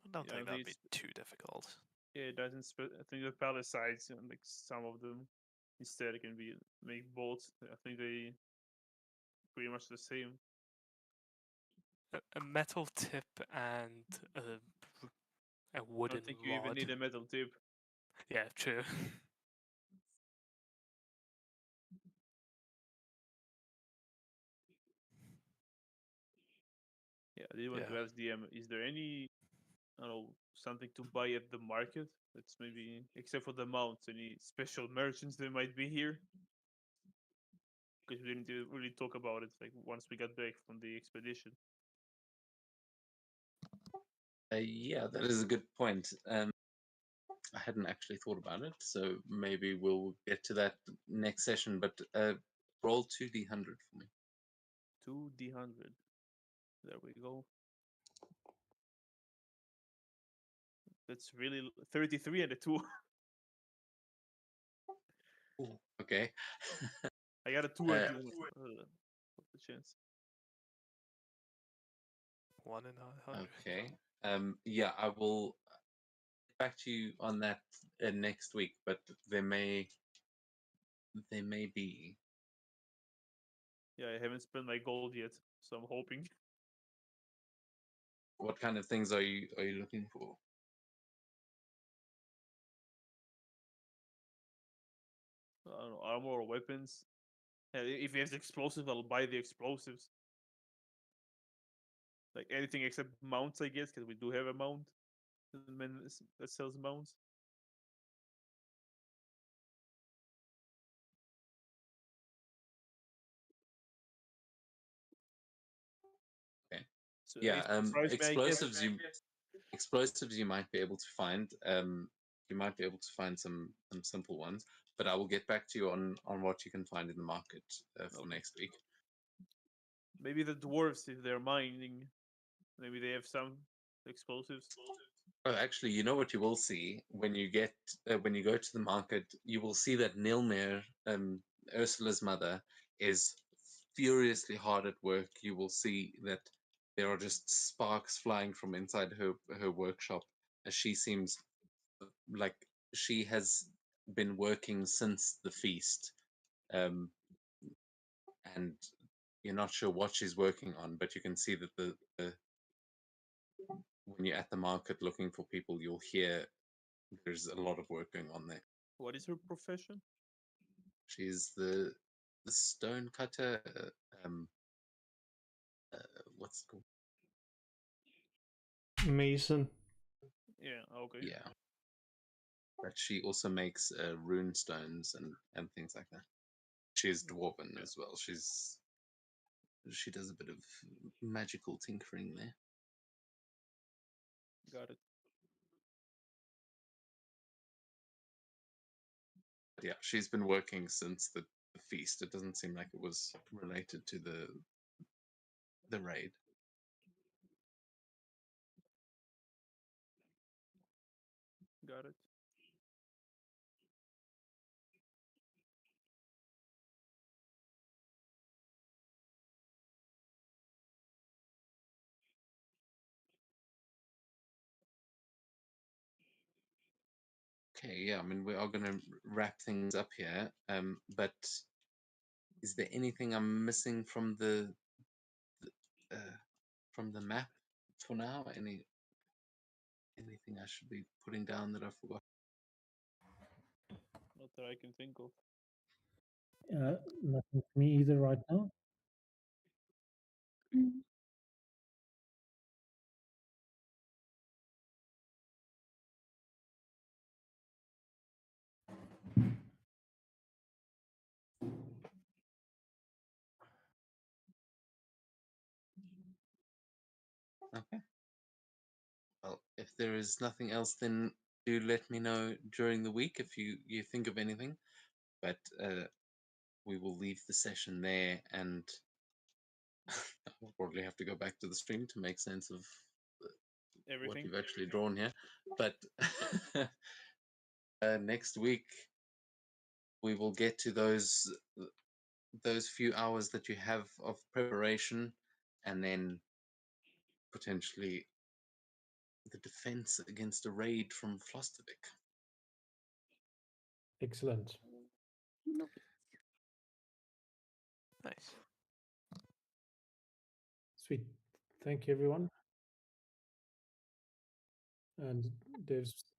I don't Yeah, I think think that'd be it's too difficult. yeah, it doesn't. I think the palisades, like some of them, instead can be make bolts. I think they pretty much the same. A metal tip and a I wooden don't think you even rod. need a metal tip. Yeah, true. Yeah, I did want to Yeah. ask DM: is there any, I don't know, something to buy at the market that's maybe except for the mounts, any special merchants that might be here? Because we didn't really talk about it like once we got back from the expedition. Yeah, that is a good point. I hadn't actually thought about it, so maybe we'll get to that next session. But roll 2d100 for me. 2d100. There we go. That's really 33 and a 2. Ooh, okay. I got a 2 and 2. What's the chance? 1 in 100. Okay. Yeah, I will get back to you on that next week, but there may be. Yeah, I haven't spent my gold yet, so I'm hoping. What kind of things are you looking for? I don't know, armor or weapons. If he has explosives, I'll buy the explosives. Like anything except mounts, I guess, because we do have a mount that sells mounts. Okay. So Yeah, surprise me, I guess. explosives you might be able to find. You might be able to find some simple ones, but I will get back to you on what you can find in the market for Okay. next week. Maybe the dwarves, if they're mining, maybe they have some explosives. Oh, actually, you know what you will see when you go to the market, you will see that Nilmir, Ursula's mother, is furiously hard at work. You will see that there are just sparks flying from inside her workshop, as she seems like she has been working since the feast, um, and you're not sure what she's working on, but you can see that the when you're at the market looking for people, you'll hear there's a lot of work going on there. What is her profession? She's the stone cutter. Uh, what's it called? Mason. Yeah, okay. Yeah, but she also makes rune stones and things like that. She's dwarven as well. She does a bit of magical tinkering there. Got it. But yeah, she's been working since the feast. It doesn't seem like it was related to the raid. Got it. Okay, yeah, I mean we are going to wrap things up here. But is there anything I'm missing uh, from the map for now? Anything I should be putting down that I forgot? Not that I can think of. Nothing for me either right now. Mm. Okay. Well, if there is nothing else, then do let me know during the week if you think of anything. But we will leave the session there, and I'll probably have to go back to the stream to make sense of what Everything. you've actually drawn here. But next week we will get to those few hours that you have of preparation, and then potentially the defense against a raid from Flostervik. Excellent. Nice. Sweet. Thank you, everyone. And Dev's